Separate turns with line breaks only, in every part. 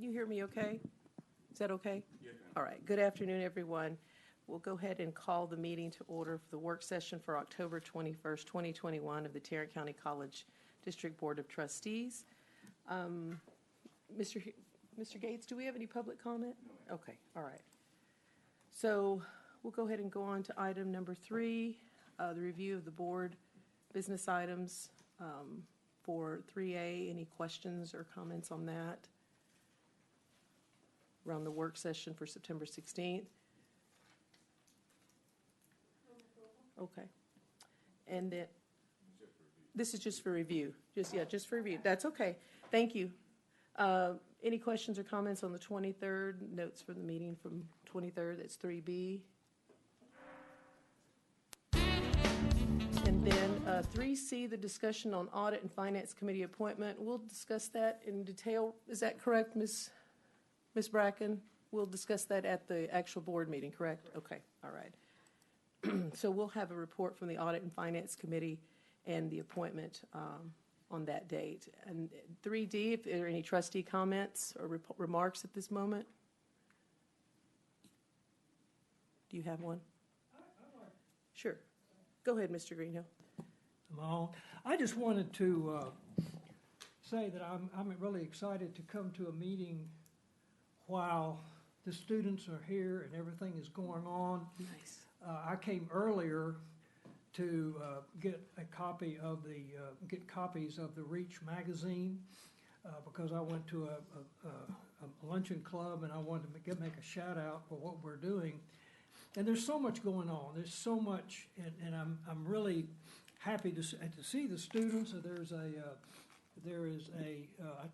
you hear me okay? Is that okay?
Yeah.
All right. Good afternoon, everyone. We'll go ahead and call the meeting to order for the work session for October 21st, 2021 of the Tarrant County College District Board of Trustees. Mr. Gates, do we have any public comment? No. Okay. All right. So we'll go ahead and go on to item number 3, the review of the board business items. For 3A, any questions or comments on that? Around the work session for September 16th? Okay. And then, this is just for review. Just for review. That's okay. Thank you. Any questions or comments on the 23rd? Notes for the meeting from 23rd, that's 3B. And then 3C, the discussion on Audit and Finance Committee appointment. We'll discuss that in detail. Is that correct, Ms. Bracken? We'll discuss that at the actual board meeting, correct? Okay, all right. So we'll have a report from the Audit and Finance Committee and the appointment on that date. And 3D, if there are any trustee comments or remarks at this moment? Do you have one? Sure. Go ahead, Mr. Greenhill.
I just wanted to say that I'm really excited to come to a meeting while the students are here and everything is going on.
Nice.
I came earlier to get copies of the Reach magazine because I went to a luncheon club and I wanted to make a shout out for what we're doing. And there's so much going on. There's so much, and I'm really happy to see the students. I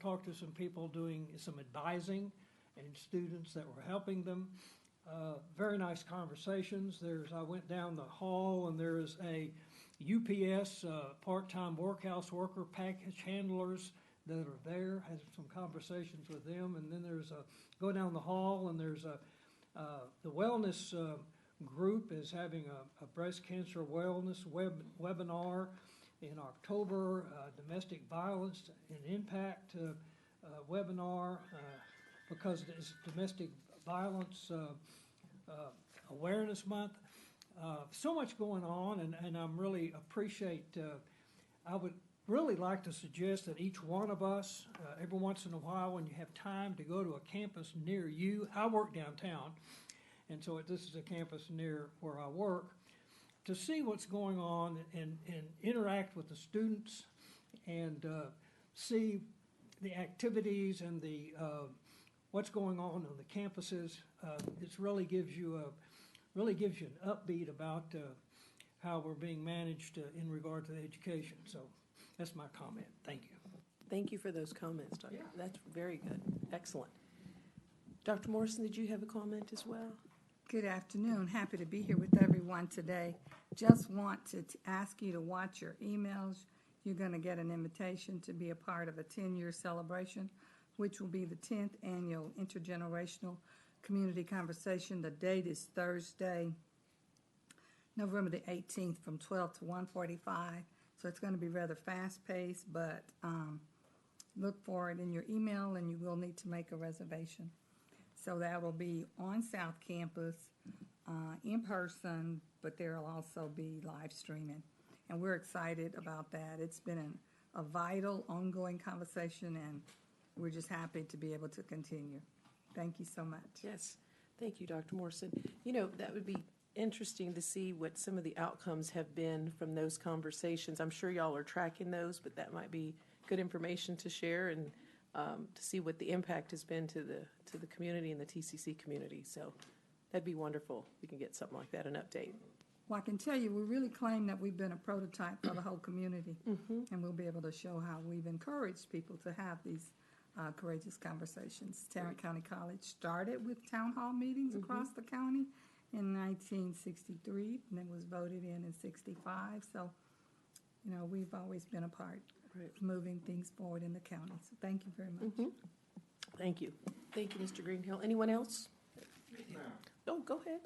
talked to some people doing some advising and students that were helping them. Very nice conversations. I went down the hall and there's a UPS part-time workhouse worker package handlers that are there. Had some conversations with them, and then go down the hall and there's the wellness group is having a breast cancer wellness webinar in October, domestic violence and impact webinar because it's Domestic Violence Awareness Month. So much going on, and I'm really appreciate. I would really like to suggest that each one of us, every once in a while, when you have time to go to a campus near you. I work downtown, and so this is a campus near where I work, to see what's going on and interact with the students and see the activities and the what's going on the campuses. It really gives you an upbeat about how we're being managed in regard to the education. So that's my comment. Thank you.
Thank you for those comments, Dr. Yeah. That's very good. Excellent. Dr. Morrison, did you have a comment as well?
Good afternoon. Happy to be here with everyone today. Just want to ask you to watch your emails. You're going to get an invitation to be a part of a 10-year celebration, which will be the 10th annual Intergenerational Community Conversation. The date is Thursday, November the 18th from 12 to 1:45. So it's going to be rather fast-paced, but look for it in your email, and you will need to make a reservation. So that will be on South Campus, in person, but there will also be live streaming. And we're excited about that. It's been a vital, ongoing conversation, and we're just happy to be able to continue. Thank you so much.
Yes. Thank you, Dr. Morrison. You know, that would be interesting to see what some of the outcomes have been from those conversations. I'm sure y'all are tracking those, but that might be good information to share and to see what the impact has been to the community and the TCC community. So that'd be wonderful. We can get something like that, an update.
Well, I can tell you, we really claim that we've been a prototype for the whole community, and we'll be able to show how we've encouraged people to have these courageous conversations. Tarrant County College started with town hall meetings across the county in 1963, and it was voted in 65. So, you know, we've always been a part of moving things forward in the county. So thank you very much.
Thank you. Thank you, Mr. Greenhill. Anyone else? Oh, go ahead.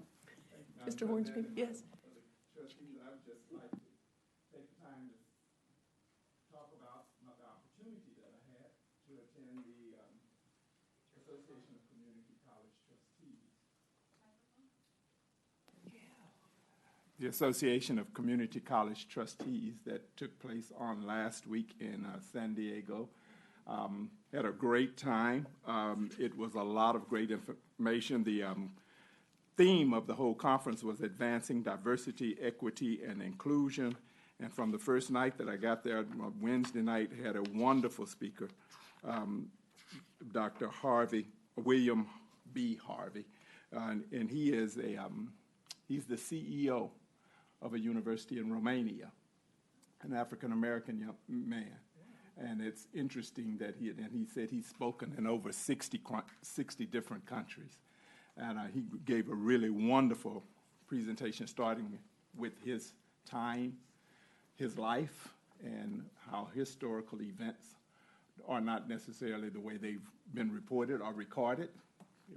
Mr. Hornsby, yes.
Trustees, I would just like to take the time to talk about the opportunity that I had to attend the Association of Community College Trustees. The Association of Community College Trustees that took place on last week in San Diego. Had a great time. It was a lot of great information. The theme of the whole conference was advancing diversity, equity, and inclusion. And from the first night that I got there, Wednesday night, had a wonderful speaker, Dr. William B. Harvey. And he is he's the CEO of a university in Romania, an African-American young man. And it's interesting that he said he's spoken in over 60 different countries. And he gave a really wonderful presentation starting with his time, his life, and how historical events are not necessarily the way they've been reported or recorded,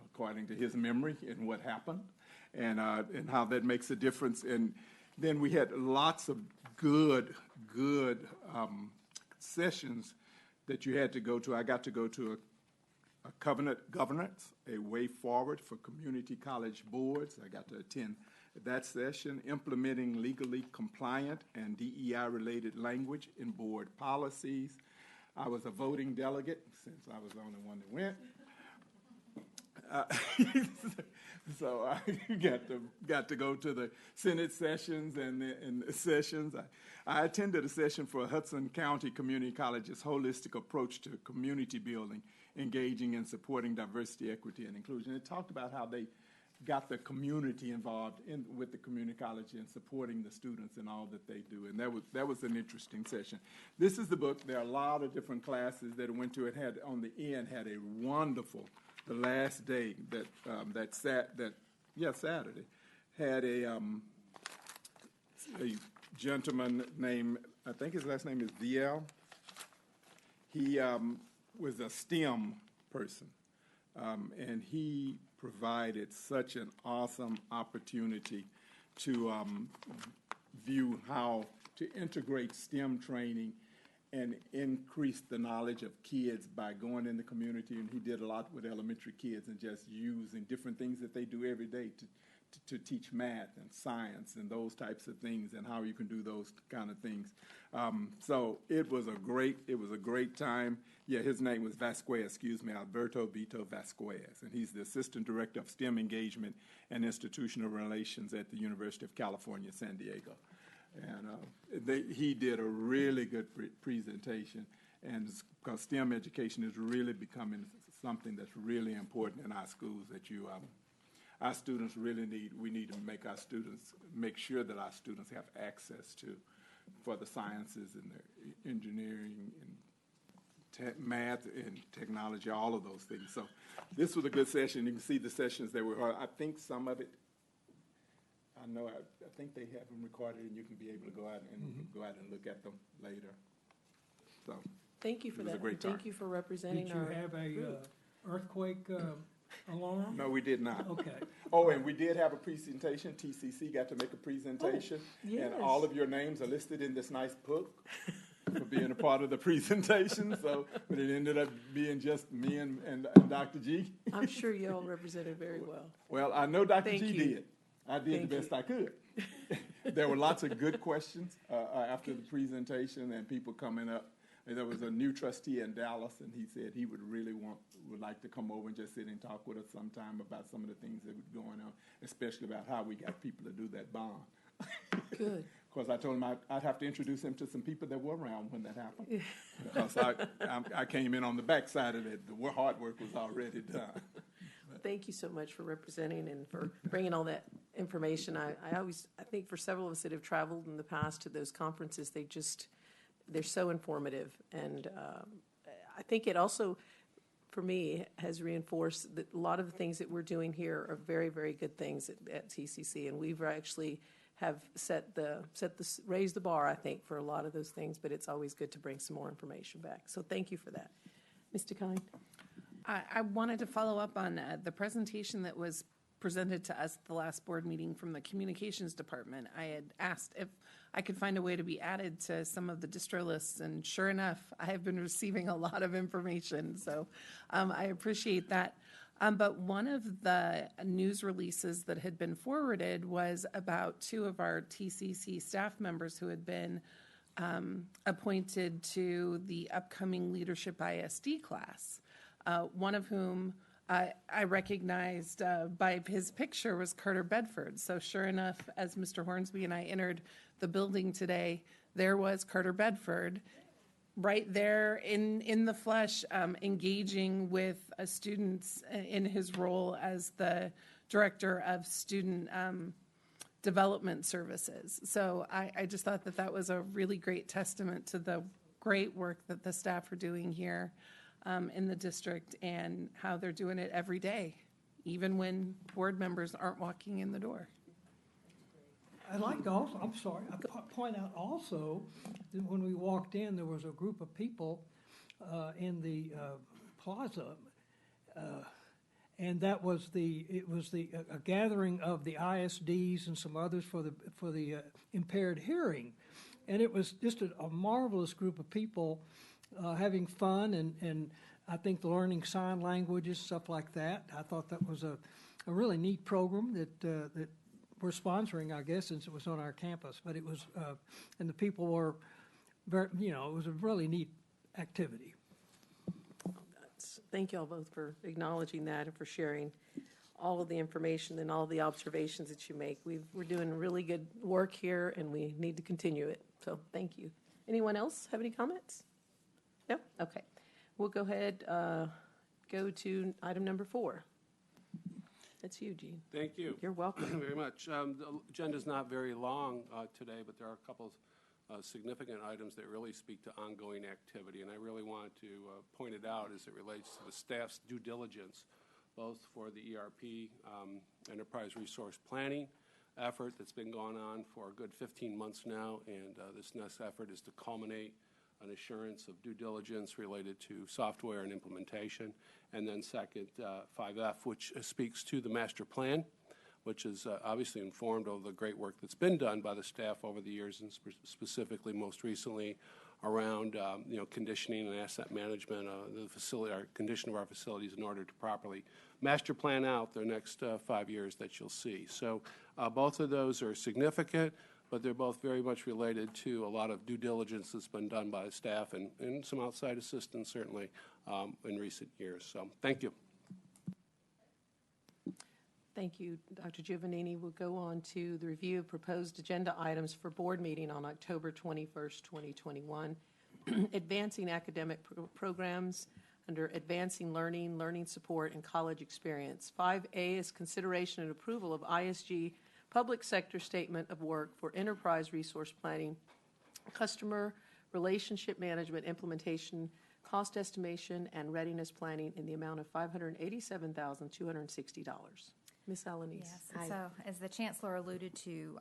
according to his memory and what happened, and how that makes a difference. And then we had lots of good sessions that you had to go to. I got to go to a covenant governance, a way forward for community college boards. I got to attend that session, implementing legally compliant and DEI-related language in board policies. I was a voting delegate, since I was the only one that went. So I got to go to the Senate sessions and the sessions. I attended a session for Hudson County Community College's holistic approach to community building, engaging and supporting diversity, equity, and inclusion. It talked about how they got the community involved with the community college and supporting the students and all that they do. And that was an interesting session. This is the book. There are a lot of different classes that went to it. Had on the end had a wonderful. The last day Saturday had a gentleman named, I think his last name is VL. He was a STEM person, and he provided such an awesome opportunity to view how to integrate STEM training and increase the knowledge of kids by going in the community. And he did a lot with elementary kids and just using different things that they do every day to teach math and science and those types of things and how you can do those kind of things. So it was a great time. Yeah, his name was Alberto Vito Vasquez, and he's the Assistant Director of STEM Engagement and Institutional Relations at the University of California, San Diego. And he did a really good presentation, and because STEM education is really becoming something that's really important in our schools that our students really need. We need to make sure that our students have access to for the sciences and the engineering and math and technology, all of those things. So this was a good session. You can see the sessions that were. I think some of it. I think they have them recorded, and you can be able to go out and look at them later. So
thank you for that.
Great time.
Thank you for representing our
Did you have a earthquake alarm?
No, we did not.
Okay.
Oh, and we did have a presentation. TCC got to make a presentation,
yes.
And all of your names are listed in this nice book for being a part of the presentation. So, but it ended up being just me and Dr. G.
I'm sure you all represented very well.
Well, I know Dr.
Thank
G
you.
did. I did the best I could. There were lots of good questions after the presentation and people coming up. And there was a new trustee in Dallas, and he said he would like to come over and just sit and talk with us sometime about some of the things that were going on, especially about how we got people to do that bond.
Good.
Of course, I told him I'd have to introduce him to some people that were around when that happened. Because I came in on the backside of it. The hard work was already done.
Thank you so much for representing and for bringing all that information. I think for several of us that have traveled in the past to those conferences, they're so informative. And I think it also, for me, has reinforced that a lot of the things that we're doing here are very, very good things at TCC. And we've actually have raised the bar, I think, for a lot of those things. But it's always good to bring some more information back. So thank you for that. Ms. DeKine?
I wanted to follow up on the presentation that was
presented to us at the last board meeting from the communications department. I had asked if I could find a way to be added to some of the distro lists, and sure enough, I have been receiving a lot of information, so I appreciate that. But one of the news releases that had been forwarded was about two of our TCC staff members who had been appointed to the upcoming Leadership ISD class, one of whom I recognized by his picture was Carter Bedford. So sure enough, as Mr. Hornsby and I entered the building today, there was Carter Bedford right there in the flesh, engaging with students in his role as the Director of Student Development Services. So I just thought that that was a really great testament to the great work that the staff are doing here in the district and how they're doing it every day, even when board members aren't walking in the door.
I'd like to also, I'm sorry, point out also that when we walked in, there was a group of people in the plaza, and that was a gathering of the ISDs and some others for the impaired hearing, and it was just a marvelous group of people having fun and I think learning sign languages, stuff like that. I thought that was a really neat program that we're sponsoring, I guess, since it was on our campus. But it was, and the people were very, it was a really neat activity.
Thank you all both for acknowledging that and for sharing all of the information and all the observations that you make. We're doing really good work here, and we need to continue it. So thank you. Anyone else have any comments? No? Okay. We'll go ahead, go to item number 4. That's you, Gene.
Thank you.
You're welcome.
Very much. The agenda's not very long today, but there are a couple of significant items that really speak to ongoing activity, and I really want to point it out as it relates to the staff's due diligence, both for the ERP Enterprise Resource Planning effort that's been going on for a good 15 months now, and this next effort is to culminate an assurance of due diligence related to software and implementation. And then second, 5F, which speaks to the master plan, which is obviously informed of the great work that's been done by the staff over the years, and specifically most recently around conditioning and asset management, the facility, our condition of our facilities in order to properly master plan out the next 5 years that you'll see. So both of those are significant, but they're both very much related to a lot of due diligence that's been done by the staff and some outside assistance, certainly, in recent years. So thank you.
Thank you, Dr. Giovannini. We'll go on to the review of proposed agenda items for board meeting on October 21st, 2021. Advancing academic programs under Advancing Learning, Learning Support, and College Experience. 5A is consideration and approval of ISG Public Sector Statement of Work for Enterprise Resource Planning, Customer Relationship Management Implementation, Cost Estimation, and Readiness Planning in the amount of $587,260. Ms. Alanis.
Yes, so as the Chancellor alluded to,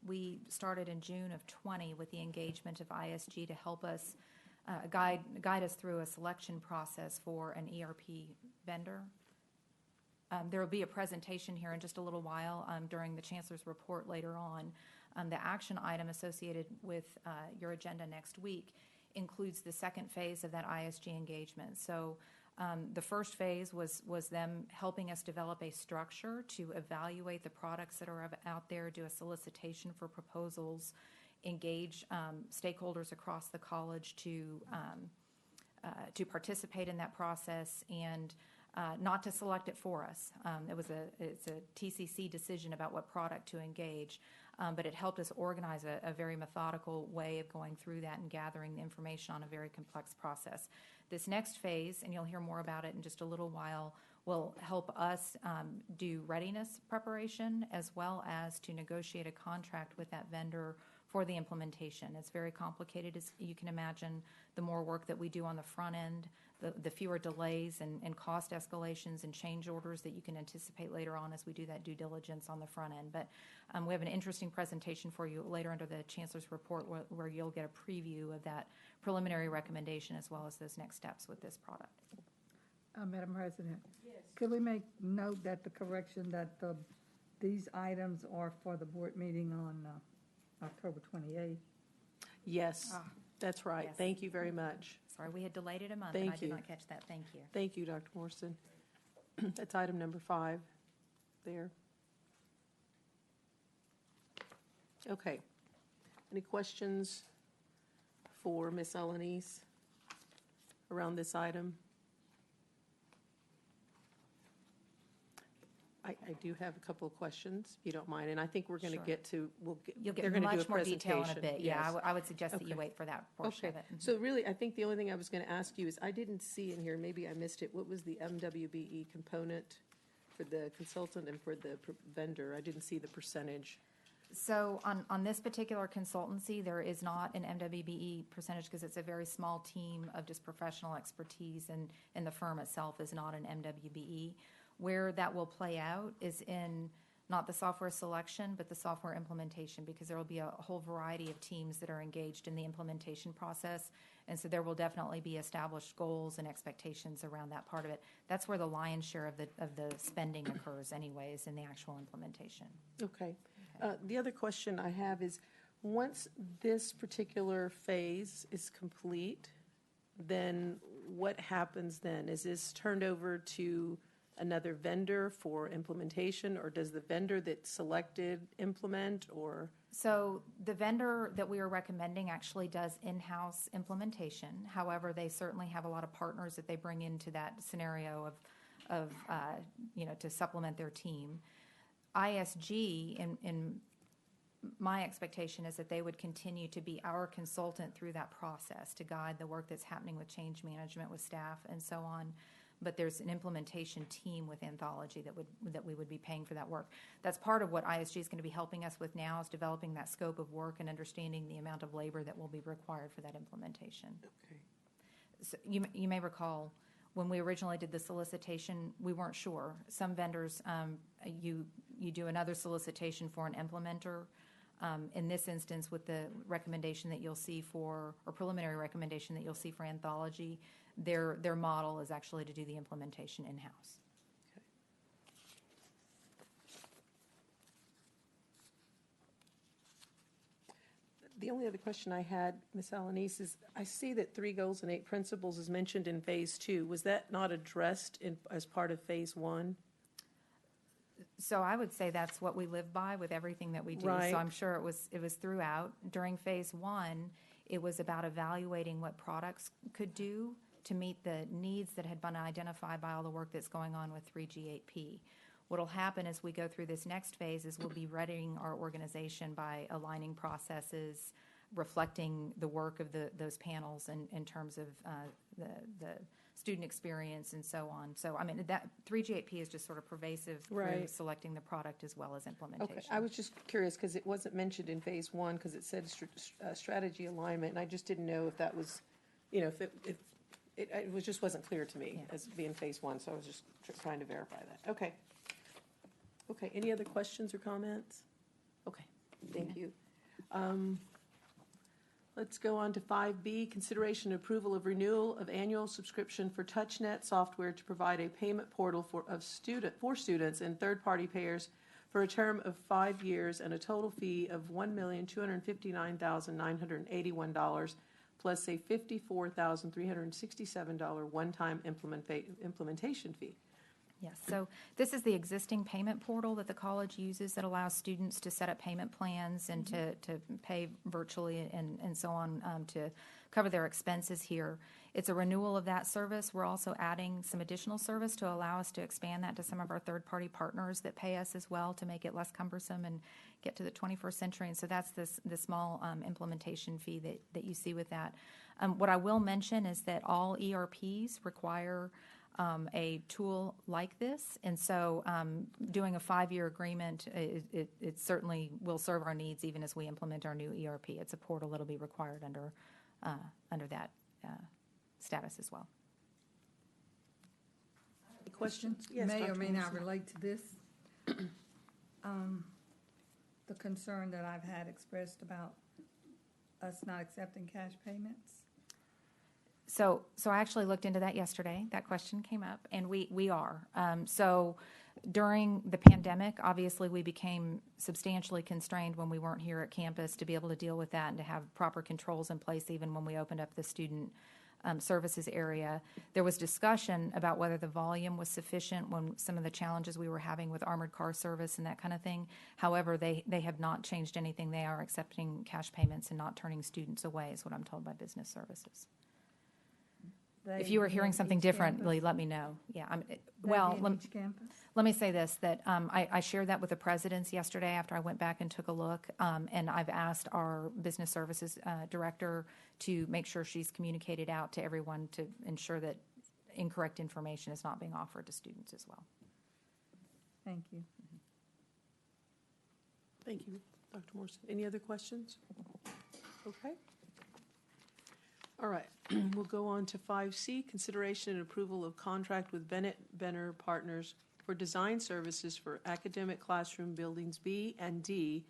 we started in June of 20 with the engagement of ISG to help us guide us through a selection process for an ERP vendor. There will be a presentation here in just a little while during the Chancellor's report later on. The action item associated with your agenda next week includes the second phase of that ISG engagement. So the first phase was them helping us develop a structure to evaluate the products that are out there, do a solicitation for proposals, engage stakeholders across the college to participate in that process, and not to select it for us. It's a TCC decision about what product to engage, but it helped us organize a very methodical way of going through that and gathering the information on a very complex process. This next phase, and you'll hear more about it in just a little while, will help us do readiness preparation as well as to negotiate a contract with that vendor for the implementation. It's very complicated, as you can imagine. The more work that we do on the front end, the fewer delays and cost escalations and change orders that you can anticipate later on as we do that due diligence on the front end. But we have an interesting presentation for you later under the Chancellor's report where you'll get a preview of that preliminary recommendation as well as those next steps with this product.
Madam President? Yes. Could we make note that the correction that these items are for the board meeting on October 28th?
Yes, that's right.
Yes.
Thank you very much.
Sorry, we had delayed it a month, and I
Thank
did
you.
not catch that. Thank you.
Thank you, Dr. Morrison. That's item number 5 there. Okay. Any questions for Ms. Alanis around this item? I do have a couple of questions, if you don't mind, and I think we're going to
Sure.
get to,
You'll
they're
get
gonna do
much more detail in a
presentation.
bit. Yeah,
Yes.
I would suggest that you
Okay.
wait for that portion
Okay,
of it.
so really, I think the only thing I was going to ask you is, I didn't see in here, maybe I missed it, what was the MWBE component for the consultant and for the vendor? I didn't see the percentage.
So on this particular consultancy, there is not an MWBE percentage because it's a very small team of just professional expertise, and the firm itself is not an MWBE. Where that will play out is in not the software selection, but the software implementation, because there will be a whole variety of teams that are engaged in the implementation process. And so there will definitely be established goals and expectations around that part of it. That's where the lion's share of the spending occurs anyways, in the actual implementation.
Okay. The other question I have is, once this particular phase is complete, then what happens then? Is this turned over to another vendor for implementation, or does the vendor that selected implement, or?
So the vendor that we are recommending actually does in-house implementation. However, they certainly have a lot of partners that they bring into that scenario of to supplement their team. ISG, in my expectation, is that they would continue to be our consultant through that process to guide the work that's happening with change management, with staff, and so on. But there's an implementation team with Anthology that we would be paying for that work. That's part of what ISG is going to be helping us with now, is developing that scope of work and understanding the amount of labor that will be required for that implementation.
Okay.
So you may recall, when we originally did the solicitation, we weren't sure. Some vendors, you do another solicitation for an implementer. In this instance, with the recommendation that you'll see or preliminary recommendation that you'll see for Anthology, their model is actually to do the implementation in-house.
The only other question I had, Ms. Alanis, is I see that 3 goals and 8 principles is mentioned in Phase 2. Was that not addressed as part of Phase 1?
So I would say that's what we live by with everything that we do.
Right.
So I'm sure it was throughout. During Phase 1, it was about evaluating what products could do to meet the needs that had been identified by all the work that's going on with 3G8P. What will happen as we go through this next phase is we'll be readying our organization by aligning processes, reflecting the work of those panels in terms of the student experience and so on. So, I mean, that 3G8P is just sort of pervasive through
Right.
selecting the product as well as implementation.
Okay, I was just curious, because it wasn't mentioned in Phase 1, because it said strategy alignment, and I just didn't know if that was, if it wasn't clear to me
Yeah.
as being Phase 1, so I was just trying to verify that. Okay. Okay, any other questions or comments? Okay, thank you. Let's go on to 5B, consideration and approval of renewal of annual subscription for TouchNet software to provide a payment portal for students and third-party payers for a term of 5 years and a total fee of $1,259,981, plus a $54,367 one-time implementation fee.
Yes, so this is the existing payment portal that the college uses that allows students to set up payment plans and to pay virtually and so on to cover their expenses here. It's a renewal of that service. We're also adding some additional service to allow us to expand that to some of our third-party partners that pay us as well to make it less cumbersome and get to the 21st century. And so that's the small implementation fee that you see with that. What I will mention is that all ERPs require a tool like this, and so doing a 5-year agreement, it certainly will serve our needs even as we implement our new ERP. It's a portal that'll be required under that status as well.
Any questions? Yes,
May or
Dr.
may not
Wilson.
relate to this. The concern that I've had expressed about us not accepting cash payments.
So I actually looked into that yesterday. That question came up, and we are. So during the pandemic, obviously, we became substantially constrained when we weren't here at campus to be able to deal with that and to have proper controls in place even when we opened up the student services area. There was discussion about whether the volume was sufficient when some of the challenges we were having with armored car service and that kind of thing. However, they have not changed anything. They are accepting cash payments and not turning students away, is what I'm told by business services. If you were hearing something differently, let me know. Yeah,
Each campus?
let me say this, that I shared that with the presidents yesterday after I went back and took a look, and I've asked our business services director to make sure she's communicated out to everyone to ensure that incorrect information is not being offered to students as well.
Thank you.
Thank you, Dr. Morrison. Any other questions? Okay. All right, we'll go on to 5C, consideration and approval of contract with Bennet Benner Partners for design services for academic classroom buildings B and D,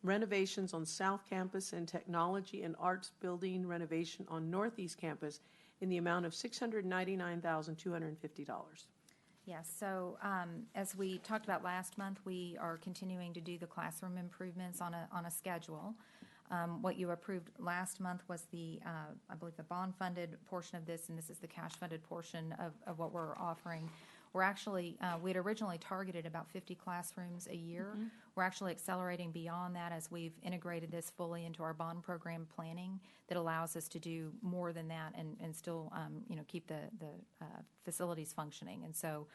renovations on South Campus, and technology and arts building renovation on Northeast Campus in the amount of $699,250.
Yes, so as we talked about last month, we are continuing to do the classroom improvements on a schedule. What you approved last month was I believe the bond-funded portion of this, and this is the cash-funded portion of what we're offering. We're actually, we had originally targeted about 50 classrooms a year. Mm-hmm. We're actually accelerating beyond that as we've integrated this fully into our bond program planning that allows us to do more than that and still, keep the facilities functioning. And so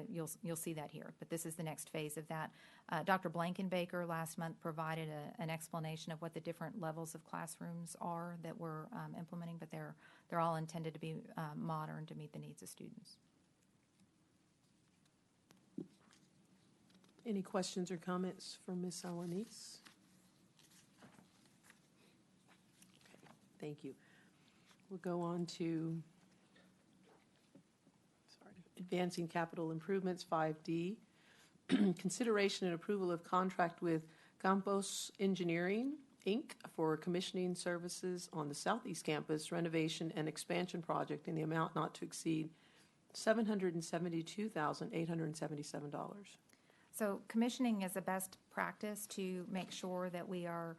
you'll see that here. But this is the next phase of that. Dr. Blankenbaker last month provided an explanation of what the different levels of classrooms are that we're implementing, but they're all intended to be modern to meet the needs of students.
Any questions or comments for Ms. Alanis? Okay, thank you. We'll go on to advancing capital improvements, 5D. Consideration and approval of contract with Campos Engineering, Inc. for commissioning services on the Southeast Campus renovation and expansion project in the amount not to exceed $772,877.
So commissioning is a best practice to make sure that we are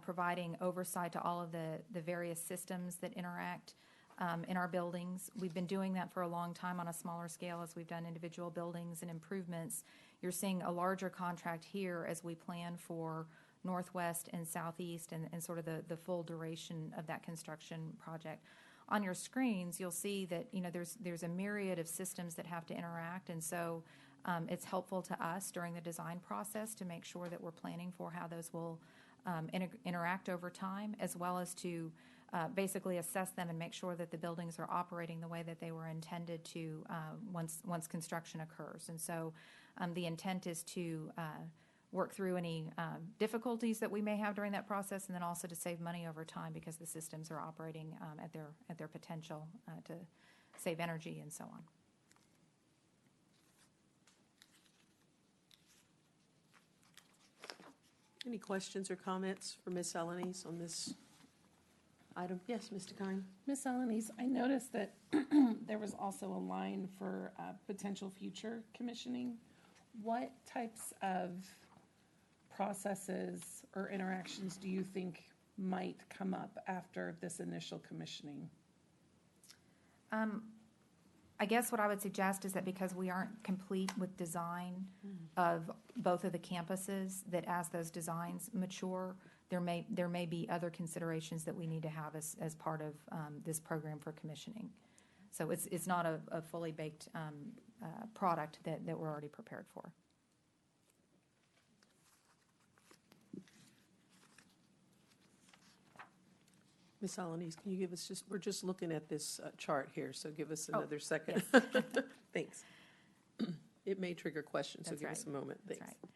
providing oversight to all of the various systems that interact in our buildings. We've been doing that for a long time on a smaller scale as we've done individual buildings and improvements. You're seeing a larger contract here as we plan for Northwest and Southeast and sort of the full duration of that construction project. On your screens, you'll see that there's a myriad of systems that have to interact, and so it's helpful to us during the design process to make sure that we're planning for how those will interact over time, as well as to basically assess them and make sure that the buildings are operating the way that they were intended to once construction occurs. And so the intent is to work through any difficulties that we may have during that process, and then also to save money over time because the systems are operating at their potential to save energy and so on.
Any questions or comments for Ms. Alanis on this item? Yes, Mr. Kine.
Ms. Alanis, I noticed that there was also a line for potential future commissioning. What types of processes or interactions do you think might come up after this initial commissioning?
I guess what I would suggest is that because we aren't complete with design of both of the campuses, that as those designs mature, there may be other considerations that we need to have as part of this program for commissioning. So it's not a fully baked product that we're already prepared for.
Ms. Alanis, can you give us we're just looking at this chart here, so give us another second.
Yes.
Thanks. It may trigger questions, so
That's
give
right.
us a moment.
That's
Thanks.
right.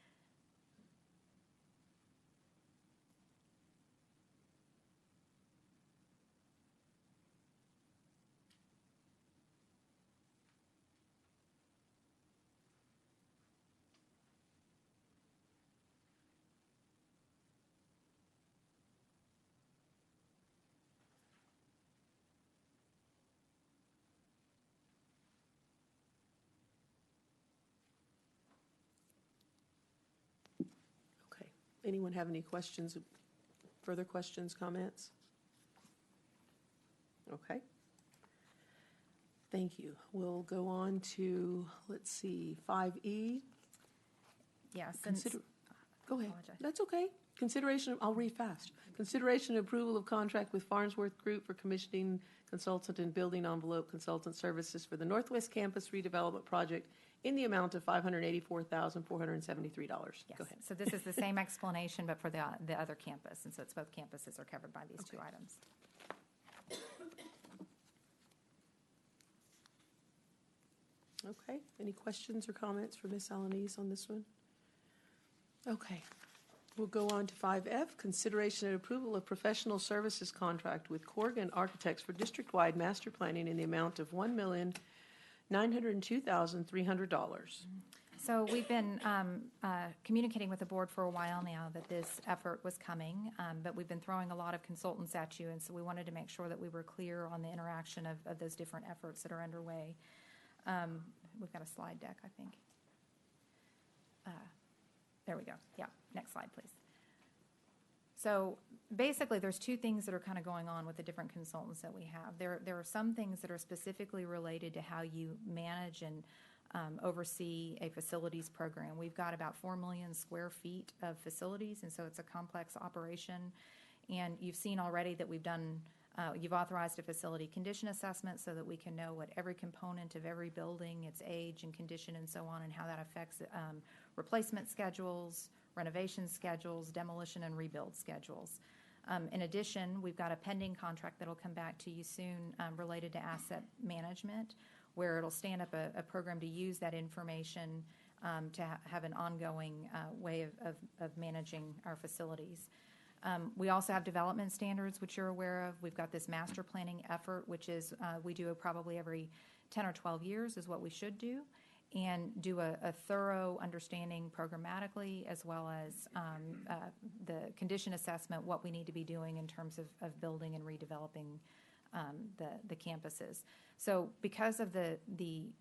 Anyone have any questions, further questions, comments? Okay. Thank you. We'll go on to, let's see, 5E.
Yeah, since,
Go ahead.
Apologize.
That's okay. I'll read fast. Consideration and approval of contract with Farnsworth Group for commissioning consultant and building envelope consultant services for the Northwest Campus redevelopment project in the amount of $584,473.
yes.
Go ahead.
So this is the same explanation, but for the other campus, and so it's both campuses are covered by these two items.
Okay. Any questions or comments for Ms. Alanis on this one? Okay. We'll go on to 5F, consideration and approval of professional services contract with Corgan Architects for district-wide master planning in the amount of $1,902,300.
So we've been communicating with the board for a while now that this effort was coming, but we've been throwing a lot of consultants at you, and so we wanted to make sure that we were clear on the interaction of those different efforts that are underway. We've got a slide deck, I think. There we go. Yeah, next slide, please. So basically, there's two things that are kind of going on with the different consultants that we have. There are some things that are specifically related to how you manage and oversee a facilities program. We've got about 4 million square feet of facilities, and so it's a complex operation. And you've seen already that you've authorized a facility condition assessment so that we can know what every component of every building, its age and condition and so on, and how that affects replacement schedules, renovation schedules, demolition and rebuild schedules. In addition, we've got a pending contract that'll come back to you soon related to asset management, where it'll stand up a program to use that information to have an ongoing way of managing our facilities. We also have development standards, which you're aware of. We've got this master planning effort, which is we do probably every 10 or 12 years is what we should do, and do a thorough understanding programmatically, as well as the condition assessment, what we need to be doing in terms of building and redeveloping the campuses. So because of the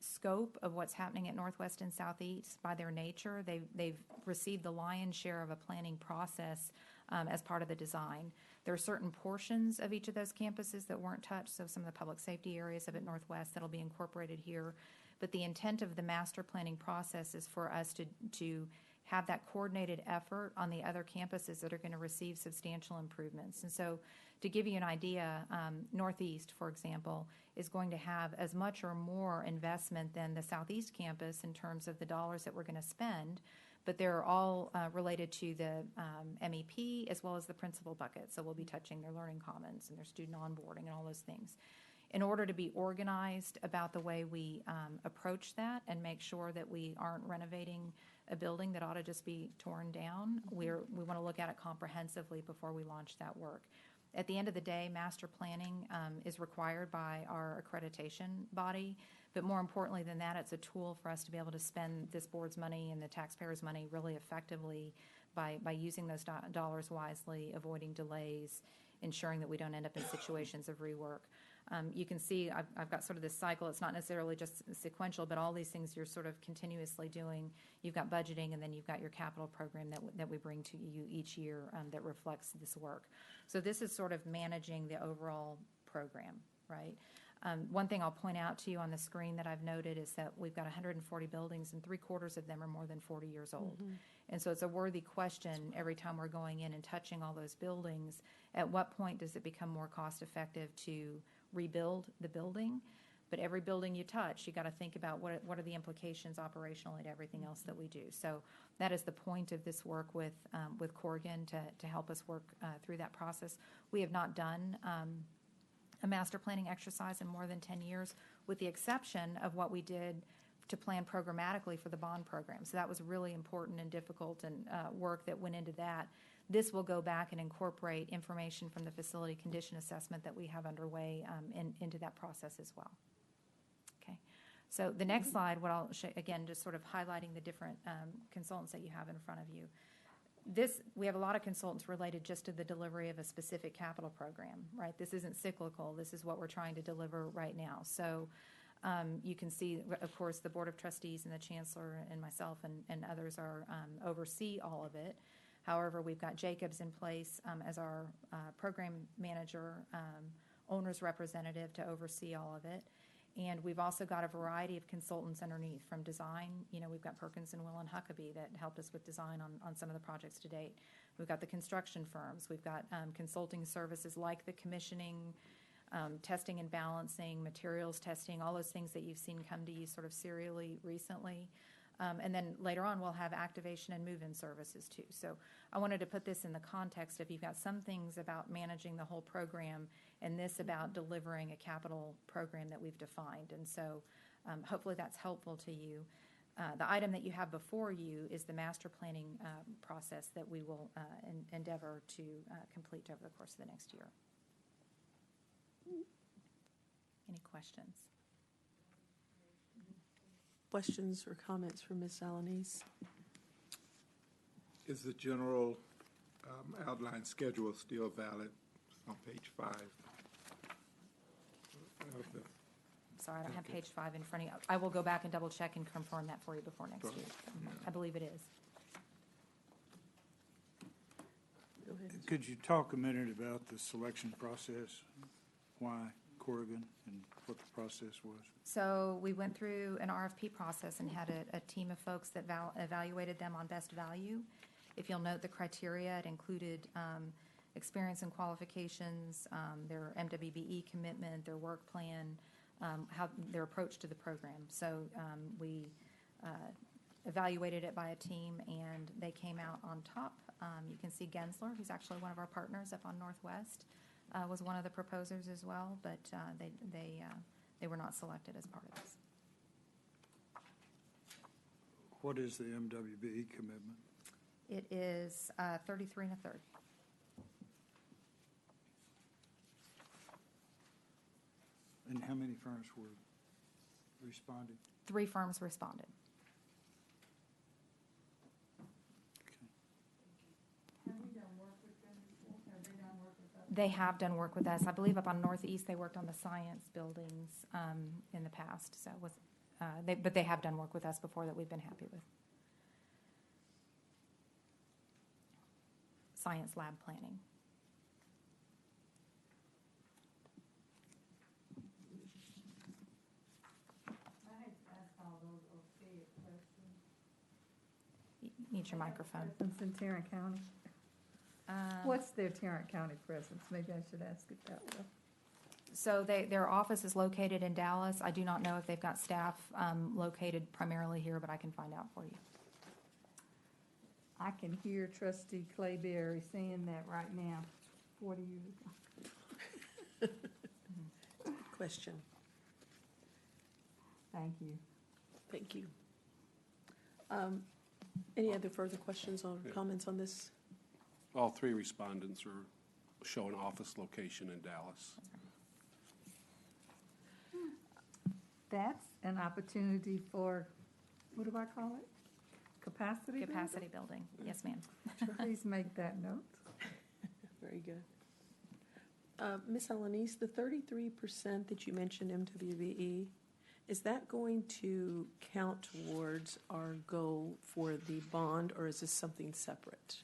scope of what's happening at Northwest and Southeast, by their nature, they've received the lion's share of a planning process as part of the design. There are certain portions of each of those campuses that weren't touched, so some of the public safety areas of it Northwest that'll be incorporated here. But the intent of the master planning process is for us to have that coordinated effort on the other campuses that are going to receive substantial improvements. And so to give you an idea, Northeast, for example, is going to have as much or more investment than the Southeast campus in terms of the dollars that we're going to spend, but they're all related to the MEP as well as the principal bucket. So we'll be touching their learning commons and their student onboarding and all those things. In order to be organized about the way we approach that and make sure that we aren't renovating a building that ought to just be torn down, we want to look at it comprehensively before we launch that work. At the end of the day, master planning is required by our accreditation body, but more importantly than that, it's a tool for us to be able to spend this board's money and the taxpayers' money really effectively by using those dollars wisely, avoiding delays, ensuring that we don't end up in situations of rework. You can see I've got sort of this cycle. It's not necessarily just sequential, but all these things you're sort of continuously doing. You've got budgeting, and then you've got your capital program that we bring to you each year that reflects this work. So this is sort of managing the overall program, right? One thing I'll point out to you on the screen that I've noted is that we've got 140 buildings, and 3/4 of them are more than 40 years old. Mm-hmm. And so it's a worthy question every time we're going in and touching all those buildings. At what point does it become more cost effective to rebuild the building? But every building you touch, you got to think about what are the implications operationally to everything else that we do. So that is the point of this work with Corgan to help us work through that process. We have not done a master planning exercise in more than 10 years, with the exception of what we did to plan programmatically for the bond program. So that was really important and difficult and work that went into that. This will go back and incorporate information from the facility condition assessment that we have underway into that process as well. Okay. So the next slide, what I'll show, again, just sort of highlighting the different consultants that you have in front of you. We have a lot of consultants related just to the delivery of a specific capital program, right? This isn't cyclical. This is what we're trying to deliver right now. So you can see, of course, the Board of Trustees and the Chancellor and myself and others are oversee all of it. However, we've got Jacobs in place as our program manager, owner's representative to oversee all of it. And we've also got a variety of consultants underneath from design. You know, we've got Perkins and Will and Huckabee that helped us with design on some of the projects to date. We've got the construction firms. We've got consulting services like the commissioning, testing and balancing, materials testing, all those things that you've seen come to you sort of serially recently. And then later on, we'll have activation and move-in services too. So I wanted to put this in the context of you've got some things about managing the whole program and this about delivering a capital program that we've defined. And so hopefully that's helpful to you. The item that you have before you is the master planning process that we will endeavor to complete over the course of the next year. Any questions?
Questions or comments for Ms. Alanis?
Is the general outline schedule still valid on page 5?
Sorry, I don't have page 5 in front of you. I will go back and double check and confirm that for you before next week. I believe it is.
Go ahead.
Could you talk a minute about the selection process? Why Corgan and what the process was?
So we went through an RFP process and had a team of folks that evaluated them on best value. If you'll note the criteria, it included experience and qualifications, their MWBE commitment, their work plan, how their approach to the program. So we evaluated it by a team, and they came out on top. You can see Gensler, who's actually one of our partners up on Northwest, was one of the proposers as well, but they were not selected as part of this.
What is the MWBE commitment?
It is 33 1/3.
And how many firms were responding?
3 firms responded. They have done work with us. I believe up on Northeast, they worked on the science buildings in the past. So it was, but they have done work with us before that we've been happy with. Science lab planning. Need your microphone.
Presence in Tarrant County. What's their Tarrant County presence? Maybe I should ask it that way.
So their office is located in Dallas. I do not know if they've got staff located primarily here, but I can find out for you.
I can hear Trustee Clayberry saying that right now, 40 years ago.
Question.
Thank you.
Thank you. Any other further questions or comments on this?
All 3 respondents are showing office location in Dallas.
That's an opportunity for, what do I call it? Capacity building?
Capacity building. Yes, ma'am.
Please make that note.
Very good. Ms. Alanis, the 33% that you mentioned MWBE, is that going to count towards our goal for the bond, or is this something separate?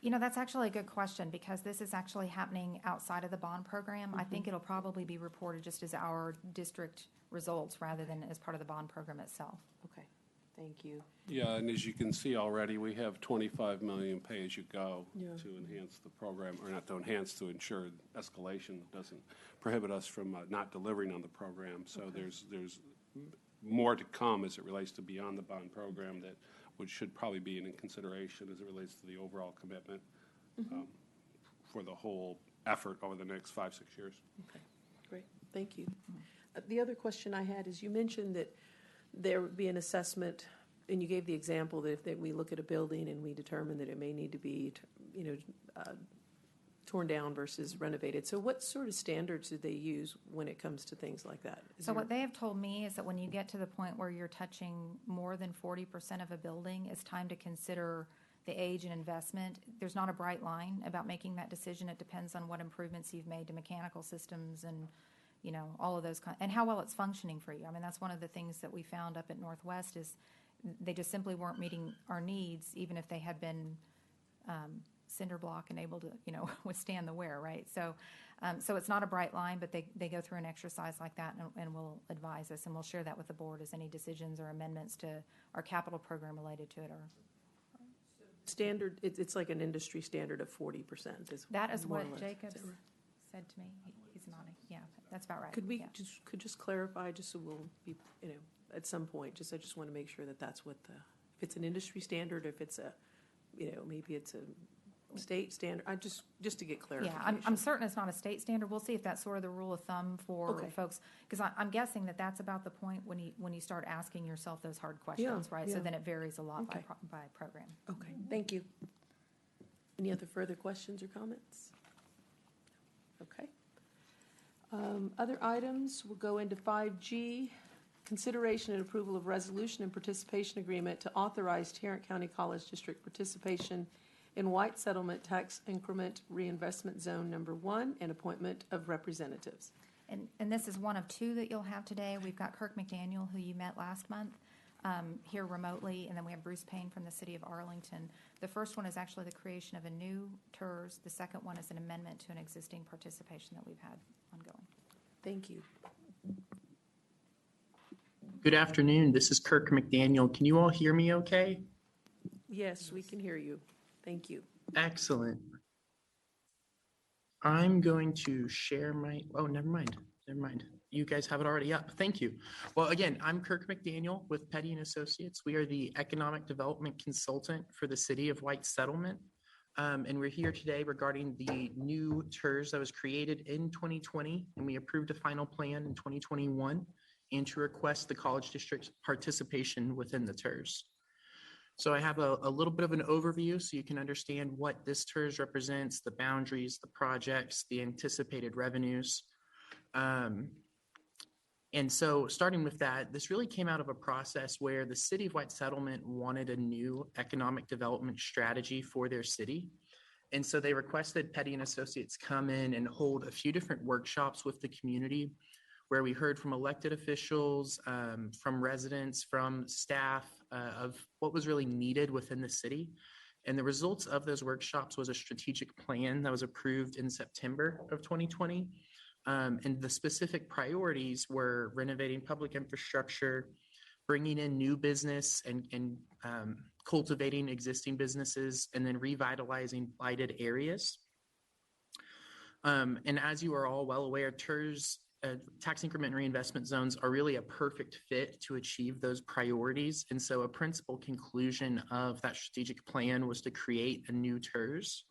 You know, that's actually a good question because this is actually happening outside of the bond program. I think it'll probably be reported just as our district results rather than as part of the bond program itself.
Okay, thank you.
Yeah, and as you can see already, we have 25 million pay-as-you-go to enhance the program, or not to enhance, to ensure escalation doesn't prohibit us from not delivering on the program. So there's more to come as it relates to beyond the bond program that should probably be in consideration as it relates to the overall commitment for the whole effort over the next 5-6 years.
Okay, great, thank you. The other question I had is you mentioned that there would be an assessment, and you gave the example that if we look at a building and we determine that it may need to be, torn down versus renovated. So what sort of standards do they use when it comes to things like that?
So what they have told me is that when you get to the point where you're touching more than 40% of a building, it's time to consider the age and investment. There's not a bright line about making that decision. It depends on what improvements you've made to mechanical systems and, all of those and how well it's functioning for you. I mean, that's one of the things that we found up at Northwest is they just simply weren't meeting our needs, even if they had been cinder block and able to, withstand the wear, right? So it's not a bright line, but they go through an exercise like that and will advise us, and we'll share that with the board as any decisions or amendments to our capital program related to it are.
Standard, it's like an industry standard of 40%.
That is
more or
what
less.
Jacobs
Is that right?
said to me. He's nodding. Yeah, that's about right.
Could we
Yeah.
just clarify, just so we'll be, at some point, I just want to make sure that that's what if it's an industry standard, if it's a, maybe it's a state standard, just to get
Yeah,
clarification.
I'm certain it's not a state standard. We'll see if that's sort of the rule of thumb for
Okay.
folks, because I'm guessing that that's about the point when you start asking yourself those hard questions, right? So
yeah.
then it varies a lot
Okay.
by program.
Okay, thank you. Any other further questions or comments? Okay. Other items, we'll go into 5G, consideration and approval of resolution and participation agreement to authorize Tarrant County College District participation in White Settlement Tax Increment Reinvestment Zone Number 1 and appointment of representatives.
And this is one of two that you'll have today. We've got Kirk McDaniel, who you met last month, here remotely, and then we have Bruce Payne from the city of Arlington. The first one is actually the creation of a new TERS. The second one is an amendment to an existing participation that we've had ongoing.
Thank you.
Good afternoon. This is Kirk McDaniel. Can you all hear me okay?
Yes, we can hear you. Thank you.
Excellent. I'm going to share my, oh, never mind. You guys have it already up. Thank you. Well, again, I'm Kirk McDaniel with Petty & Associates. We are the economic development consultant for the city of White Settlement. And we're here today regarding the new TERS that was created in 2020, and we approved a final plan in 2021, and to request the college district's participation within the TERS. So I have a little bit of an overview so you can understand what this TERS represents, the boundaries, the projects, the anticipated revenues. And so starting with that, this really came out of a process where the city of White Settlement wanted a new economic development strategy for their city. And so they requested Petty & Associates come in and hold a few different workshops with the community where we heard from elected officials, from residents, from staff of what was really needed within the city. And the results of those workshops was a strategic plan that was approved in September of 2020. And the specific priorities were renovating public infrastructure, bringing in new business and cultivating existing businesses, and then revitalizing blighted areas. And as you are all well aware, TERS, tax increment reinvestment zones, are really a perfect fit to achieve those priorities. And so a principal conclusion of that strategic plan was to create a new TERS.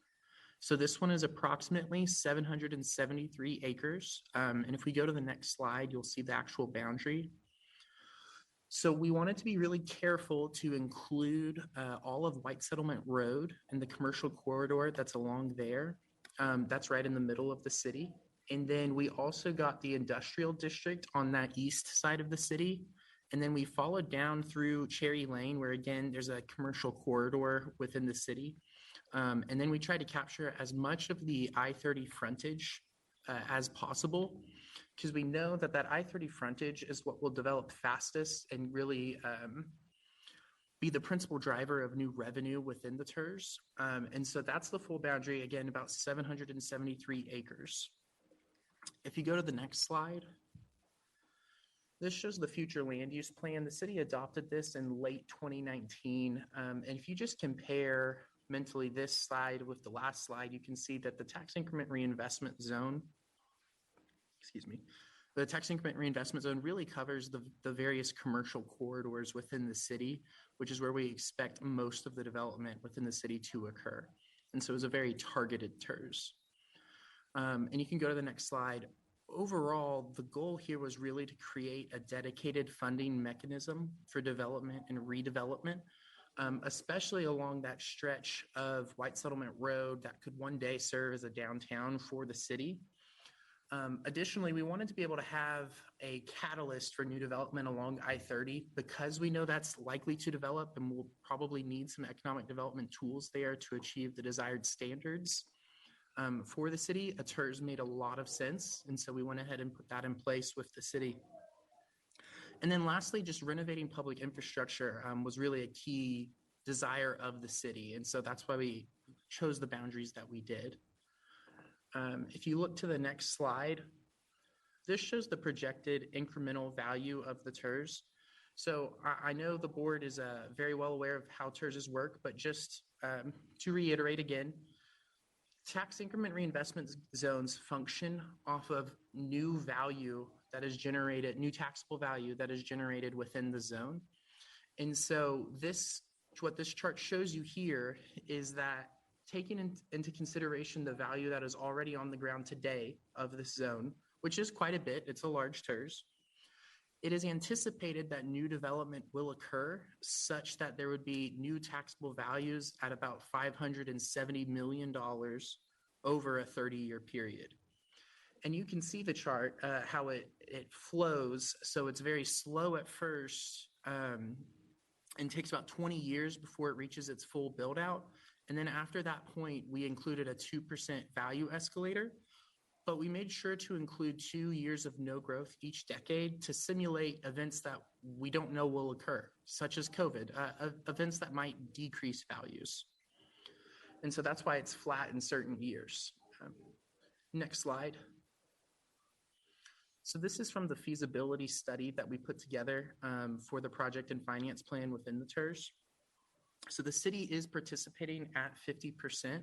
So this one is approximately 773 acres. And if we go to the next slide, you'll see the actual boundary. So we wanted to be really careful to include all of White Settlement Road and the commercial corridor that's along there. That's right in the middle of the city. And then we also got the industrial district on that east side of the city. And then we followed down through Cherry Lane, where again, there's a commercial corridor within the city. And then we tried to capture as much of the I-30 frontage as possible, because we know that I-30 frontage is what will develop fastest and really be the principal driver of new revenue within the TERS. And so that's the full boundary, again, about 773 acres. If you go to the next slide, this shows the future land use plan. The city adopted this in late 2019. And if you just compare mentally this slide with the last slide, you can see that the tax increment reinvestment zone, the tax increment reinvestment zone really covers the various commercial corridors within the city, which is where we expect most of the development within the city to occur. And so it was a very targeted TERS. And you can go to the next slide. Overall, the goal here was really to create a dedicated funding mechanism for development and redevelopment, especially along that stretch of White Settlement Road that could one day serve as a downtown for the city. Additionally, we wanted to be able to have a catalyst for new development along I-30 because we know that's likely to develop and we'll probably need some economic development tools there to achieve the desired standards. For the city, a TERS made a lot of sense, and so we went ahead and put that in place with the city. And then lastly, just renovating public infrastructure was really a key desire of the city, and so that's why we chose the boundaries that we did. If you look to the next slide, this shows the projected incremental value of the TERS. So I know the board is very well aware of how TERSs work, but just to reiterate again, tax increment reinvestment zones function off of new value that is generated, new taxable value that is generated within the zone. And so what this chart shows you here is that taking into consideration the value that is already on the ground today of this zone, which is quite a bit, it's a large TERS, it is anticipated that new development will occur such that there would be new taxable values at about $570 million over a 30-year period. And you can see the chart, how it flows. So it's very slow at first and takes about 20 years before it reaches its full build out. And then after that point, we included a 2% value escalator, but we made sure to include 2 years of no growth each decade to simulate events that we don't know will occur, such as COVID, events that might decrease values. And so that's why it's flat in certain years. Next slide. So this is from the feasibility study that we put together for the project and finance plan within the TERS. So the city is participating at 50%.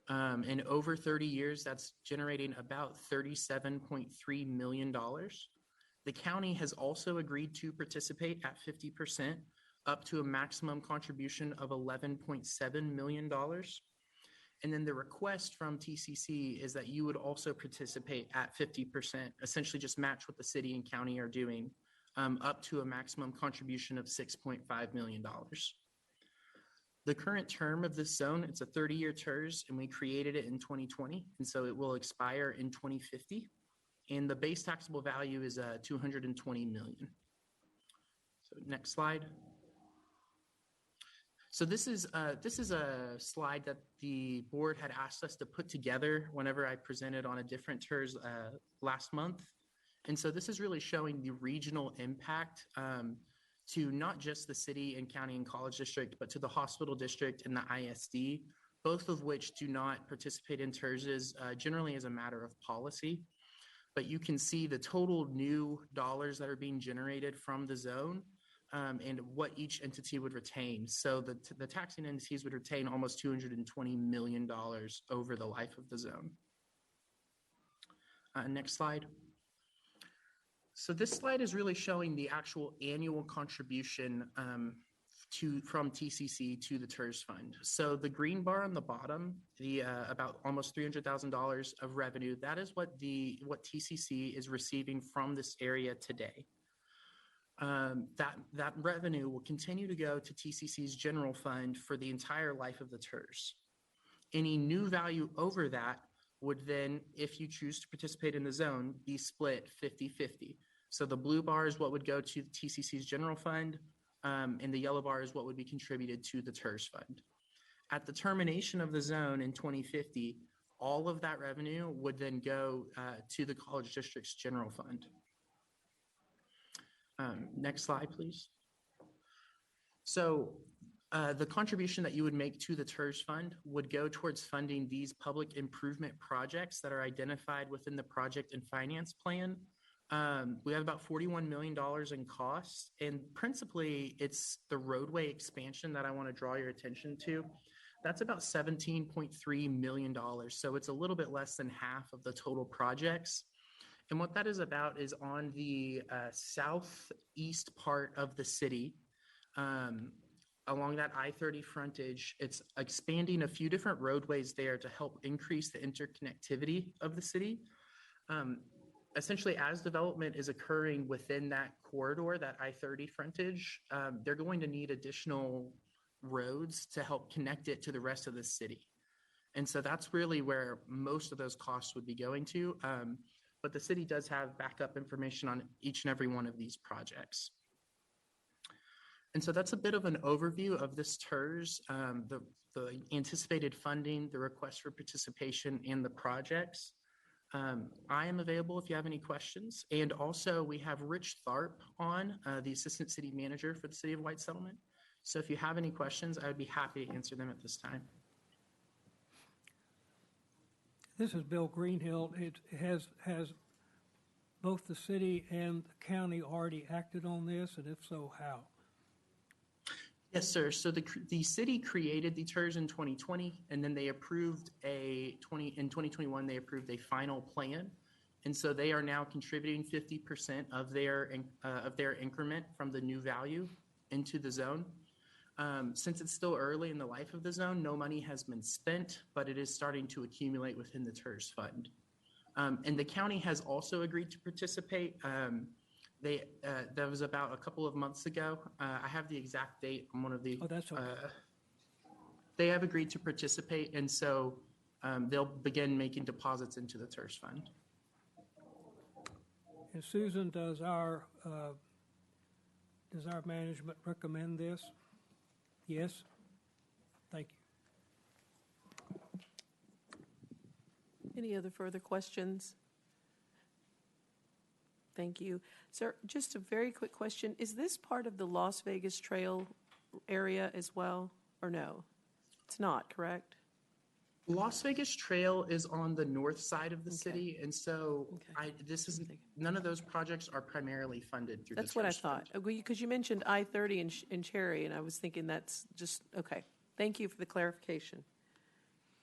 And over 30 years, that's generating about $37.3 million. The county has also agreed to participate at 50%, up to a maximum contribution of $11.7 million. And then the request from TCC is that you would also participate at 50%, essentially just match what the city and county are doing, up to a maximum contribution of $6.5 million. The current term of this zone, it's a 30-year TERS, and we created it in 2020, and so it will expire in 2050. And the base taxable value is $220 million. So next slide. So this is a slide that the board had asked us to put together whenever I presented on a different TERS last month. And so this is really showing the regional impact to not just the city and county and college district, but to the hospital district and the ISD, both of which do not participate in TERSs generally as a matter of policy. But you can see the total new dollars that are being generated from the zone and what each entity would retain. So the taxing entities would retain almost $220 million over the life of the zone. Next slide. So this slide is really showing the actual annual contribution from TCC to the TERS fund. So the green bar on the bottom, the about almost $300,000 of revenue, that is what TCC is receiving from this area today. That revenue will continue to go to TCC's general fund for the entire life of the TERS. Any new value over that would then, if you choose to participate in the zone, be split 50-50. So the blue bar is what would go to TCC's general fund, and the yellow bar is what would be contributed to the TERS fund. At the termination of the zone in 2050, all of that revenue would then go to the college district's general fund. Next slide, please. So the contribution that you would make to the TERS fund would go towards funding these public improvement projects that are identified within the project and finance plan. We have about $41 million in costs, and principally it's the roadway expansion that I want to draw your attention to. That's about $17.3 million. So it's a little bit less than half of the total projects. And what that is about is on the southeast part of the city, along that I-30 frontage, it's expanding a few different roadways there to help increase the interconnectivity of the city. Essentially, as development is occurring within that corridor, that I-30 frontage, they're going to need additional roads to help connect it to the rest of the city. And so that's really where most of those costs would be going to. But the city does have backup information on each and every one of these projects. And so that's a bit of an overview of this TERS, the anticipated funding, the request for participation, and the projects. I am available if you have any questions. And also we have Rich Tharp on, the Assistant City Manager for the City of White Settlement. So if you have any questions, I would be happy to answer them at this time.
This is Bill Greenhill. It has both the city and the county already acted on this, and if so, how?
Yes, sir. So the city created the TERS in 2020, and then they approved in 2021, they approved a final plan. And so they are now contributing 50% of their increment from the new value into the zone. Since it's still early in the life of the zone, no money has been spent, but it is starting to accumulate within the TERS fund. And the county has also agreed to participate. That was about a couple of months ago. I have the exact date on one of the.
Oh, that's okay.
They have agreed to participate, and so they'll begin making deposits into the TERS fund.
And Susan, does our management recommend this? Yes? Thank you.
Any other further questions? Thank you. Sir, just a very quick question. Is this part of the Las Vegas Trail area as well, or no? It's not, correct?
Las Vegas Trail is on the north side of the city, and so none of those projects are primarily funded through.
That's
the
what I
TERS
thought.
fund.
Because you mentioned I-30 in Cherry, and I was thinking that's just, okay. Thank you for the clarification.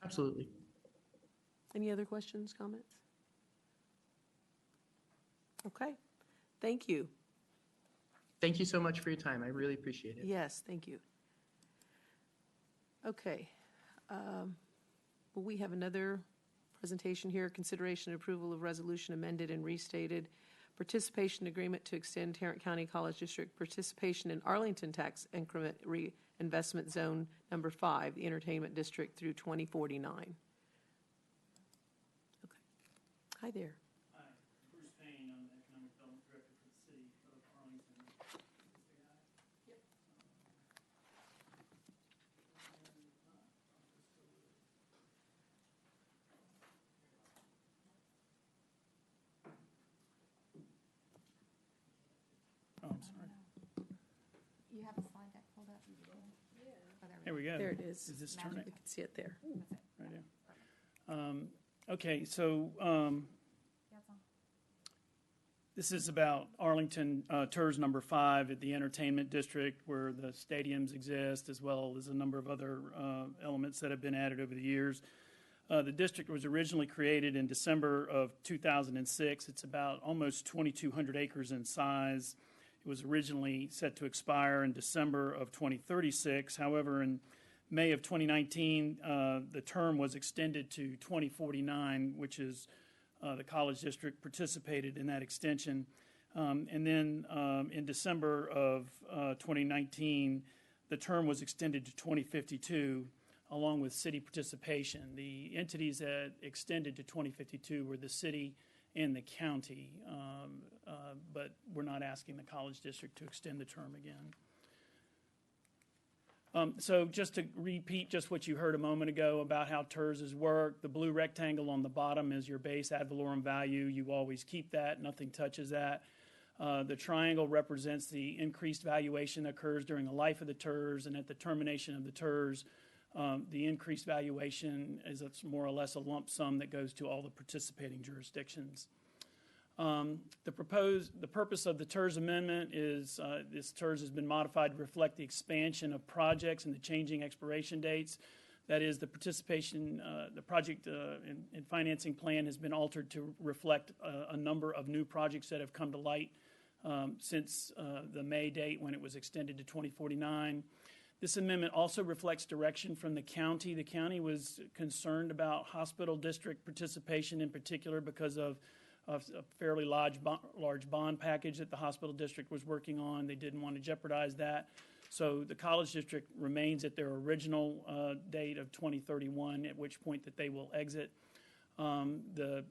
Absolutely.
Any other questions, comments? Okay. Thank you.
Thank you so much for your time. I really appreciate it.
Yes, thank you. Okay. Well, we have another presentation here, consideration and approval of resolution amended and restated, participation agreement to extend Tarrant County College District participation in Arlington Tax Increment Reinvestment Zone Number 5, the Entertainment District through 2049. Okay. Hi there.
Hi, Bruce Payne, I'm the Economic Development Director for the City of Arlington. Yep. Oh, I'm sorry.
You have a slide deck pulled up?
Here we go.
There it is.
Is this
You
turning?
can see it there.
Right here. Okay, so this is about Arlington TERS number 5 at the Entertainment District, where the stadiums exist, as well as a number of other elements that have been added over the years. The district was originally created in December of 2006. It's about almost 2,200 acres in size. It was originally set to expire in December of 2036. However, in May of 2019, the term was extended to 2049, which is the college district participated in that extension. And then in December of 2019, the term was extended to 2052, along with city participation. The entities that extended to 2052 were the city and the county, but we're not asking the college district to extend the term again. So just to repeat just what you heard a moment ago about how TERS work, the blue rectangle on the bottom is your base ad valorem value. You always keep that. Nothing touches that. The triangle represents the increased valuation that occurs during the life of the TERS, and at the termination of the TERS, the increased valuation is more or less a lump sum that goes to all the participating jurisdictions. The purpose of the TERS amendment is this TERS has been modified to reflect the expansion of projects and the changing expiration dates. That is, the participation, the project and financing plan has been altered to reflect a number of new projects that have come to light since the May date when it was extended to 2049. This amendment also reflects direction from the county. The county was concerned about hospital district participation in particular because of a fairly large bond package that the hospital district was working on. They didn't want to jeopardize that. So the college district remains at their original date of 2031, at which point that they will exit. The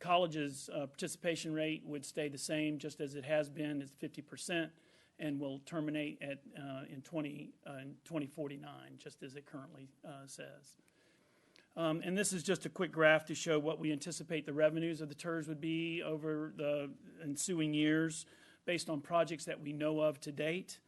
college's participation rate would stay the same, just as it has been, it's 50%, and will terminate at in 2049, just as it currently says. And this is just a quick graph to show what we anticipate the revenues of the TERS would be over the ensuing years based on projects that we know of to date.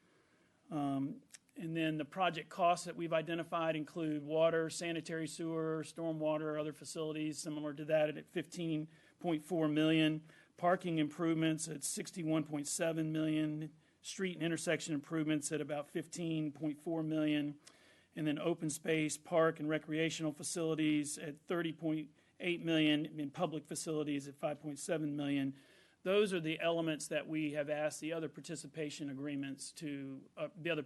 And then the project costs that we've identified include water, sanitary sewer, stormwater, other facilities similar to that at $15.4 million. Parking improvements at $61.7 million. Street and intersection improvements at about $15.4 million. And then open space, park, and recreational facilities at $30.8 million. And public facilities at $5.7 million. Those are the elements that we have asked the other participation agreements to, the other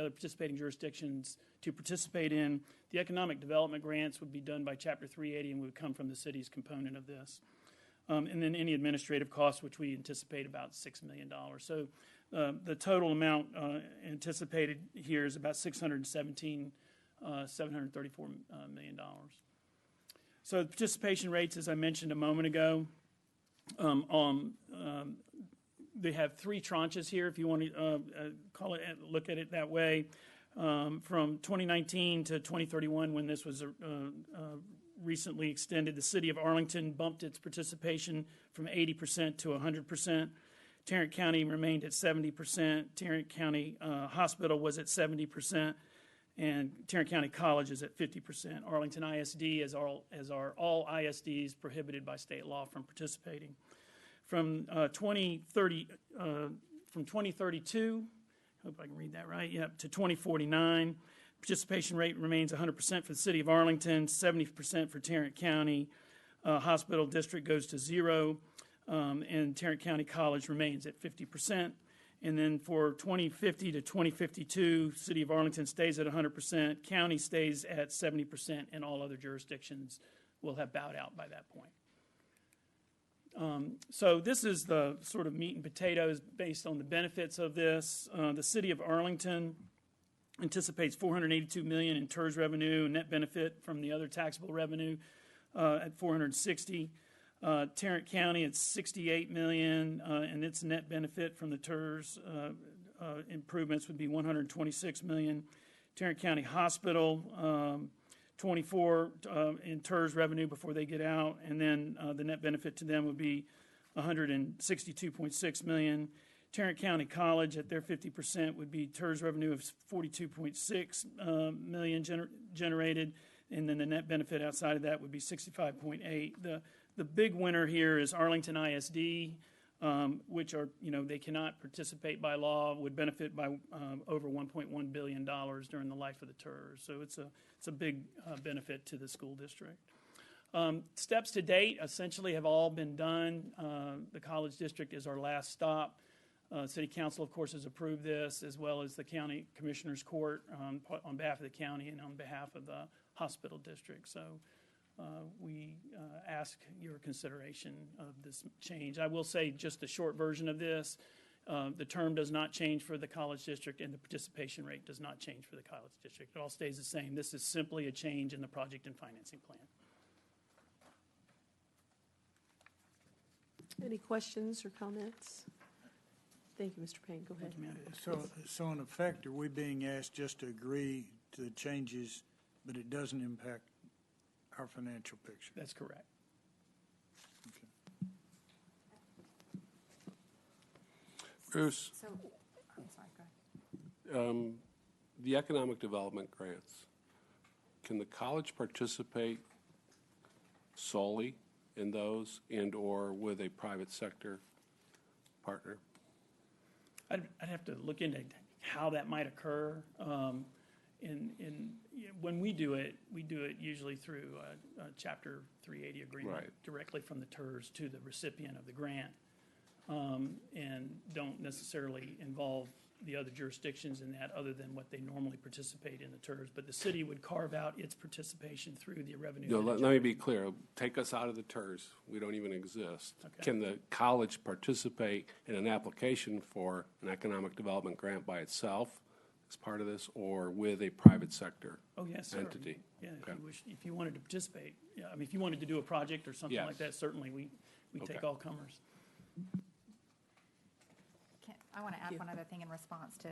participating jurisdictions to participate in. The economic development grants would be done by Chapter 380 and would come from the city's component of this. And then any administrative costs, which we anticipate about $6 million. So the total amount anticipated here is about $734 million. So the participation rates, as I mentioned a moment ago, they have 3 tranches here, if you want to call it, look at it that way. From 2019 to 2031, when this was recently extended, the city of Arlington bumped its participation from 80% to 100%. Tarrant County remained at 70%. Tarrant County Hospital was at 70%. And Tarrant County College is at 50%. Arlington ISD, as are all ISDs, prohibited by state law from participating. From 2032, hope I can read that right, yep, to 2049, participation rate remains 100% for the city of Arlington, 70% for Tarrant County. Hospital district goes to 0, and Tarrant County College remains at 50%. And then for 2050 to 2052, City of Arlington stays at 100%, county stays at 70%, and all other jurisdictions will have bowed out by that point. So this is the sort of meat and potatoes based on the benefits of this. The City of Arlington anticipates $482 million in TERS revenue, net benefit from the other taxable revenue at $460. Tarrant County at $68 million, and its net benefit from the TERS improvements would be $126 million. Tarrant County Hospital, 24 in TERS revenue before they get out, and then the net benefit to them would be $162.6 million. Tarrant County College at their 50% would be TERS revenue of $42.6 million generated, and then the net benefit outside of that would be $65.8. The big winner here is Arlington ISD, which are, they cannot participate by law, would benefit by over $1.1 billion during the life of the TERS. So it's a big benefit to the school district. Steps to date essentially have all been done. The college district is our last stop. City Council, of course, has approved this, as well as the County Commissioner's Court on behalf of the county and on behalf of the hospital district. So we ask your consideration of this change. I will say just the short version of this. The term does not change for the college district, and the participation rate does not change for the college district. It all stays the same. This is simply a change in the project and financing plan.
Any questions or comments? Thank you, Mr. Payne. Go ahead.
So in effect, are we being asked just to agree to the changes, but it doesn't impact our financial picture?
That's correct.
Okay.
Bruce,
So, I'm sorry, go ahead.
the economic development grants, can the college participate solely in those and/or with a private sector partner?
I'd have to look into how that might occur. When we do it usually through a Chapter 380 agreement,
Right.
directly from the TERS to the recipient of the grant, and don't necessarily involve the other jurisdictions in that, other than what they normally participate in the TERS. But the city would carve out its participation through the revenue.
No, let me be clear. Take us out of the TERS. We don't even exist.
Okay.
Can the college participate in an application for an economic development grant by itself as part of this, or with a private sector
Oh, yes, sir.
entity?
Yeah,
Okay.
if you wanted to participate. Yeah, I mean, if you wanted to do a project or something
Yes.
like that, certainly we take
Okay.
all comers.
I want to add
you.
one other thing in response to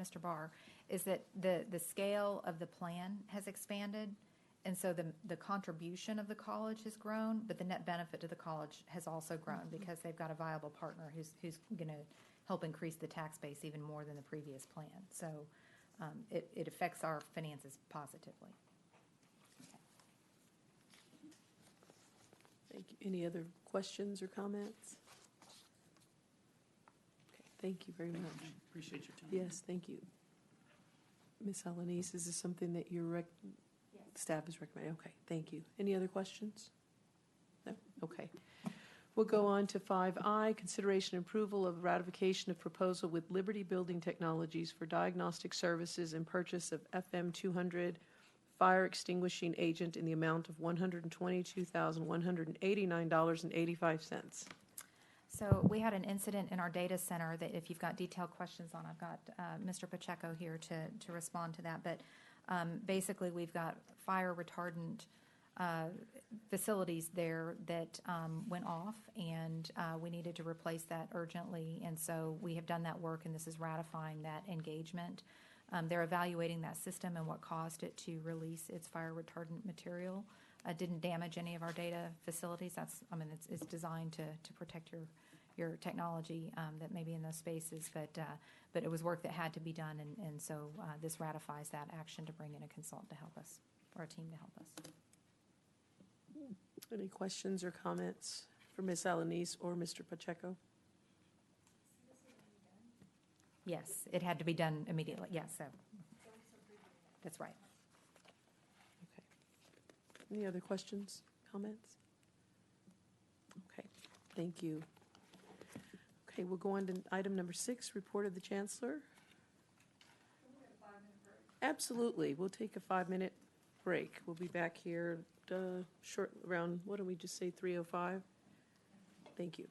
Mr. Barr, is that the scale of the plan has expanded, and so the contribution of the college has grown, but the net benefit to the college has also grown because they've got a viable partner who's going to help increase the tax base even more than the previous plan. So it affects our finances positively.
Thank you. Any other questions or comments? Okay, thank you very much.
Appreciate your time.
Yes, thank you. Ms. Alanis, is this something that your staff is recommending? Okay, thank you. Any other questions? No? Okay. We'll go on to 5I, consideration and approval of ratification of proposal with Liberty Building Technologies for diagnostic services and purchase of FM 200 fire extinguishing agent in the amount of $122,189.85.
So we had an incident in our data center that if you've got detailed questions on, I've got Mr. Pacheco here to respond to that. But basically, we've got fire retardant facilities there that went off, and we needed to replace that urgently. And so we have done that work, and this is ratifying that engagement. They're evaluating that system and what caused it to release its fire retardant material. Didn't damage any of our data facilities. It's designed to protect your technology that may be in those spaces, but it was work that had to be done, and so this ratifies that action to bring in a consultant to help us, or a team to help us.
Any questions or comments for Ms. Alanis or Mr. Pacheco?
Yes, it had to be done immediately. Yes, so that's right.
Okay. Any other questions, comments? Okay, thank you. Okay, we'll go on to item number 6, report of the Chancellor. Absolutely, we'll take a 5-minute break. We'll be back here short around, what did we just say, 3:05? Thank you.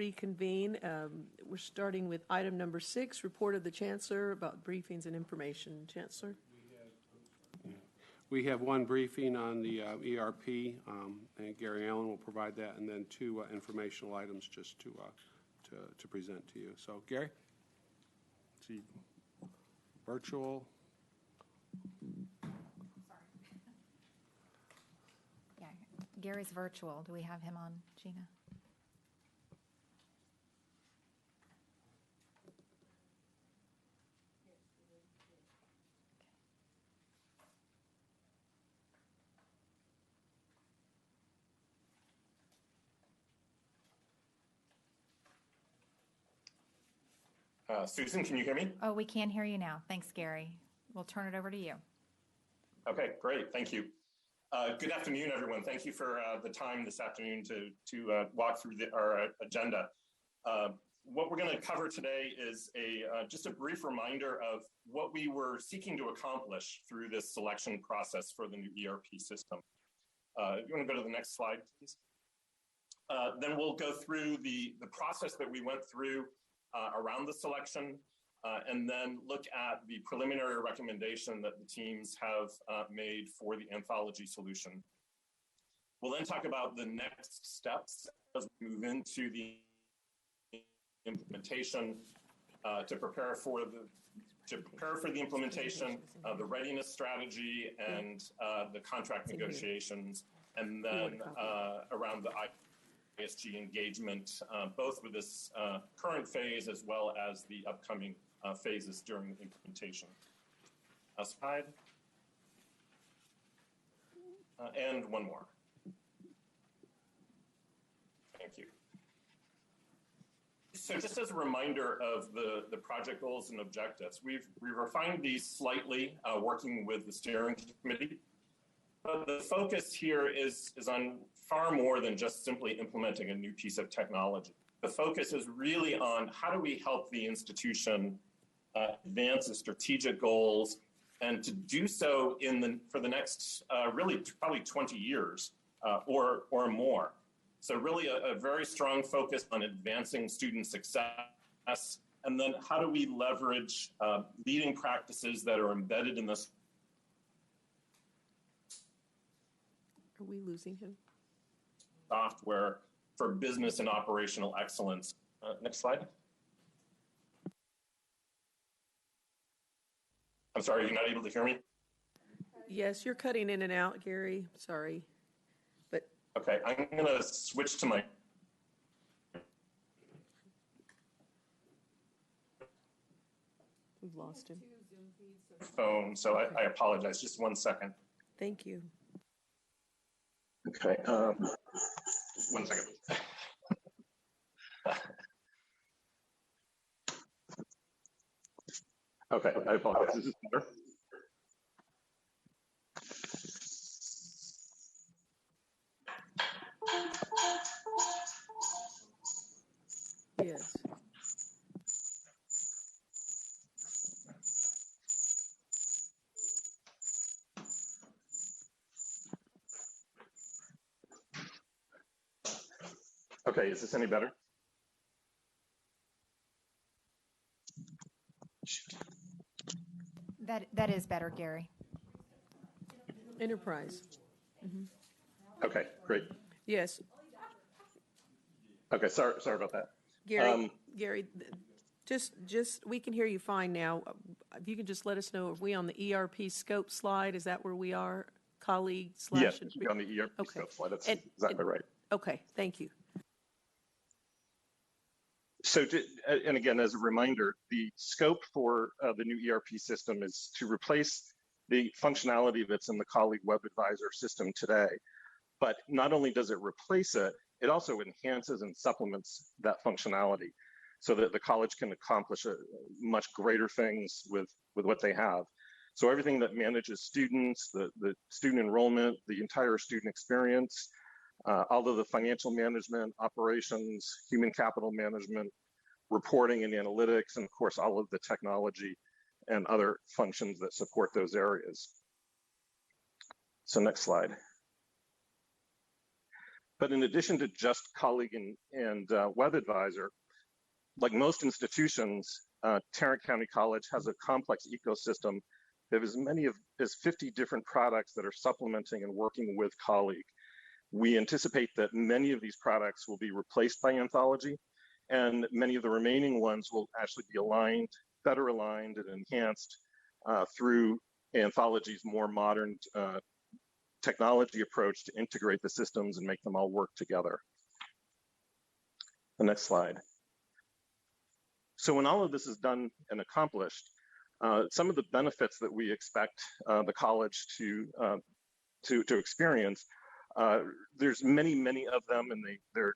reconvene. We're starting with item number 6, report of the Chancellor about briefings and information. Chancellor?
We have one briefing on the ERP, and Gary Allen will provide that, and then 2 informational items just to present to you. So, Gary? See, virtual.
Yeah, Gary's virtual. Do we have him on, Gina?
Susan, can you hear me?
Oh, we can hear you now. Thanks, Gary. We'll turn it over to you.
Okay, great. Thank you. Good afternoon, everyone. Thank you for the time this afternoon to walk through our agenda. What we're going to cover today is just a brief reminder of what we were seeking to accomplish through this selection process for the new ERP system. If you want to go to the next slide, please. Then we'll go through the process that we went through around the selection, and then look at the preliminary recommendation that the teams have made for the anthology solution. We'll then talk about the next steps as we move into the implementation to prepare for the implementation, the readiness strategy, and the contract negotiations, and then around the ISG engagement, both with this current phase as well as the upcoming phases during the implementation. Slide. And one more. Thank you. So just as a reminder of the project goals and objectives, we've refined these slightly working with the steering committee. But the focus here is on far more than just simply implementing a new piece of technology. The focus is really on how do we help the institution advance its strategic goals, and to do so for the next really probably 20 years or more. So really a very strong focus on advancing student success, and then how do we leverage leading practices that are embedded in this.
Are we losing him?
Software for business and operational excellence. Next slide. I'm sorry, you're not able to hear me?
Yes, you're cutting in and out, Gary. Sorry. But
okay, I'm going to switch to my
we've lost him.
phone, so I apologize. Just 1 second.
Thank you.
Okay, 1 second. Okay, I apologize. Is this better?
Yes.
Okay, is this any better?
That is better, Gary.
Enterprise.
Okay, great.
Yes.
Okay, sorry about that.
Gary, just we can hear you fine now. If you can just let us know, are we on the ERP scope slide? Is that where we are? Colleague slash.
Yes, on the ERP scope slide. That's exactly right.
Okay, thank you.
So, and again, as a reminder, the scope for the new ERP system is to replace the functionality that's in the colleague web advisor system today. But not only does it replace it, it also enhances and supplements that functionality so that the college can accomplish much greater things with what they have. So everything that manages students, the student enrollment, the entire student experience, all of the financial management, operations, human capital management, reporting and analytics, and of course, all of the technology and other functions that support those areas. So next slide. But in addition to just colleague and web advisor, like most institutions, Tarrant County College has a complex ecosystem that has as many as 50 different products that are supplementing and working with colleague. We anticipate that many of these products will be replaced by Anthology, and many of the remaining ones will actually be aligned, better aligned and enhanced through Anthology's more modern technology approach to integrate the systems and make them all work together. The next slide. So when all of this is done and accomplished, some of the benefits that we expect the college to experience, there's many of them, and there are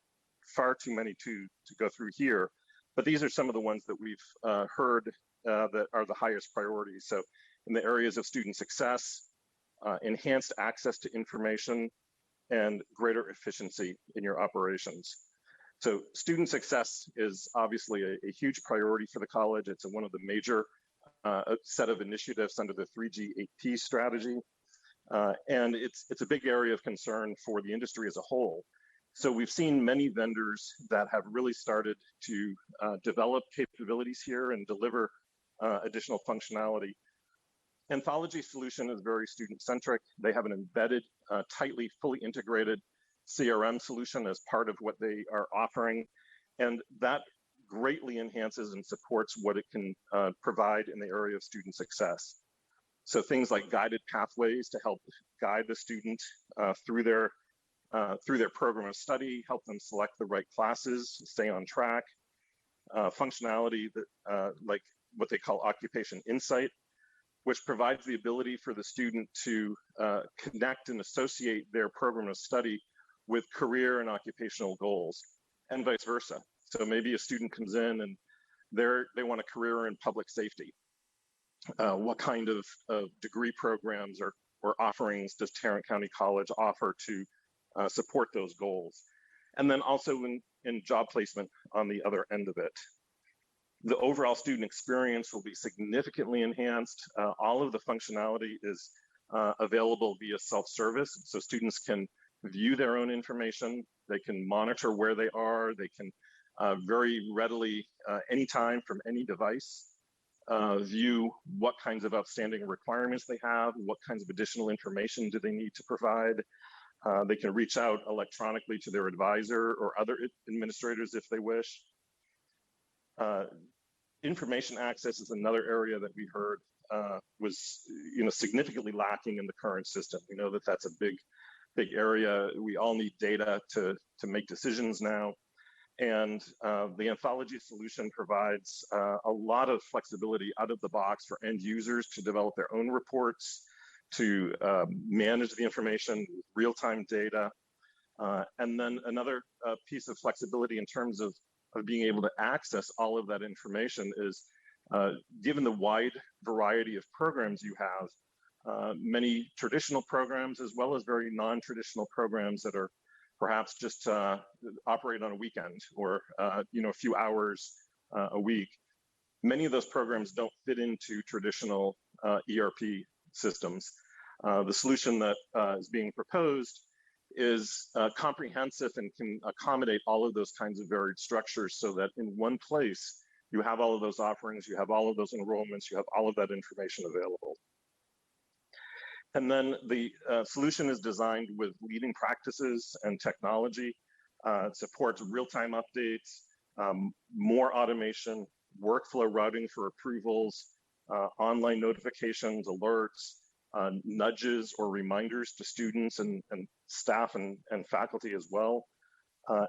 far too many to go through here. But these are some of the ones that we've heard that are the highest priorities. So in the areas of student success, enhanced access to information, and greater efficiency in your operations. So student success is obviously a huge priority for the college. It's one of the major set of initiatives under the 3G8P strategy. And it's a big area of concern for the industry as a whole. So we've seen many vendors that have really started to develop capabilities here and deliver additional functionality. Anthology's solution is very student-centric. They have an embedded, tightly, fully integrated CRM solution as part of what they are offering. And that greatly enhances and supports what it can provide in the area of student success. So things like guided pathways to help guide the student through their program of study, help them select the right classes, stay on track. Functionality that like what they call occupation insight, which provides the ability for the student to connect and associate their program of study with career and occupational goals, and vice versa. So maybe a student comes in and they want a career in public safety. What kind of degree programs or offerings does Tarrant County College offer to support those goals? And then also in job placement on the other end of it. The overall student experience will be significantly enhanced. All of the functionality is available via self-service, so students can view their own information, they can monitor where they are, they can very readily, anytime from any device, view what kinds of outstanding requirements they have, what kinds of additional information do they need to provide. They can reach out electronically to their advisor or other administrators if they wish. Information access is another area that we heard was significantly lacking in the current system. We know that that's a big area. We all need data to make decisions now. And the Anthology solution provides a lot of flexibility out of the box for end users to develop their own reports, to manage the information with real-time data. And then another piece of flexibility in terms of being able to access all of that information is, given the wide variety of programs you have, many traditional programs as well as very non-traditional programs that are perhaps just operate on a weekend or a few hours a week. Many of those programs don't fit into traditional ERP systems. The solution that is being proposed is comprehensive and can accommodate all of those kinds of varied structures so that in one place you have all of those offerings, you have all of those enrollments, you have all of that information available. And then the solution is designed with leading practices and technology. It supports real-time updates, more automation, workflow routing for approvals, online notifications, alerts, nudges or reminders to students and staff and faculty as well.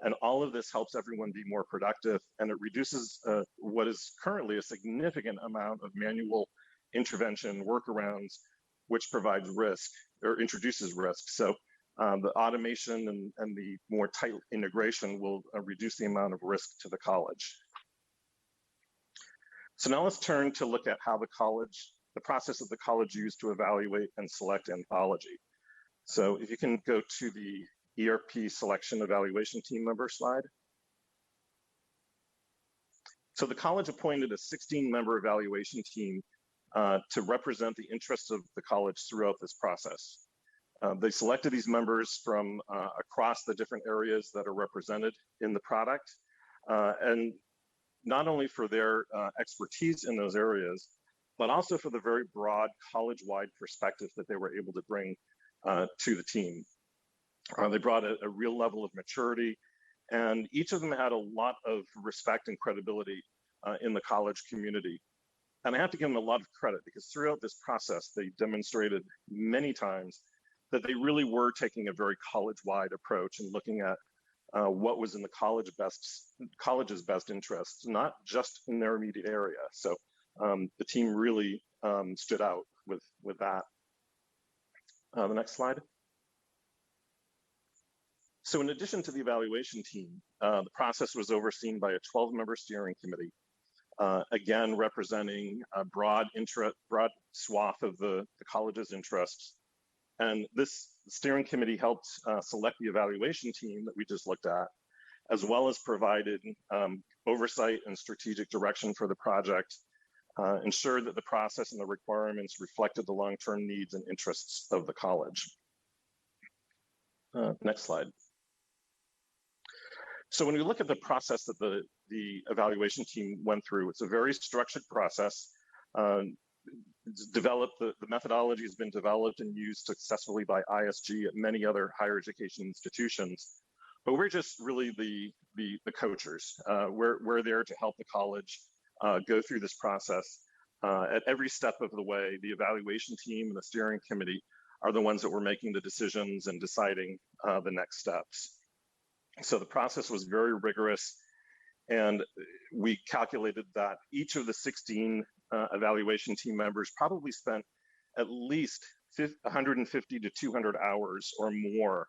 And all of this helps everyone be more productive, and it reduces what is currently a significant amount of manual intervention workarounds, which provides risk or introduces risk. So the automation and the more tight integration will reduce the amount of risk to the college. So now let's turn to look at how the process that the college used to evaluate and select Anthology. So if you can go to the ERP selection evaluation team member slide. So the college appointed a 16-member evaluation team to represent the interests of the college throughout this process. They selected these members from across the different areas that are represented in the product, and not only for their expertise in those areas, but also for the very broad college-wide perspective that they were able to bring to the team. They brought a real level of maturity, and each of them had a lot of respect and credibility in the college community. And I have to give them a lot of credit because throughout this process, they demonstrated many times that they really were taking a very college-wide approach and looking at what was in the college's best interests, not just in their immediate area. So the team really stood out with that. The next slide. So in addition to the evaluation team, the process was overseen by a 12-member steering committee, again, representing a broad swath of the college's interests. And this steering committee helped select the evaluation team that we just looked at, as well as provided oversight and strategic direction for the project, ensured that the process and the requirements reflected the long-term needs and interests of the college. Next slide. So when we look at the process that the evaluation team went through, it's a very structured process. It's developed, the methodology has been developed and used successfully by ISG at many other higher education institutions. But we're just really the coachers. We're there to help the college go through this process. At every step of the way, the evaluation team and the steering committee are the ones that were making the decisions and deciding the next steps. So the process was very rigorous, and we calculated that each of the 16 evaluation team members probably spent at least 150 to 200 hours or more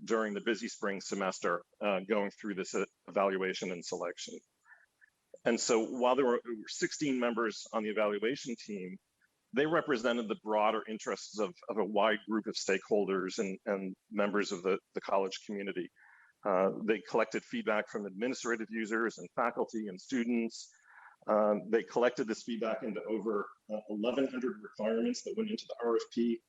during the busy spring semester going through this evaluation and selection. And so while there were 16 members on the evaluation team, they represented the broader interests of a wide group of stakeholders and members of the college community. They collected feedback from administrative users and faculty and students. They collected this feedback into over 1,100 requirements that went into the RFP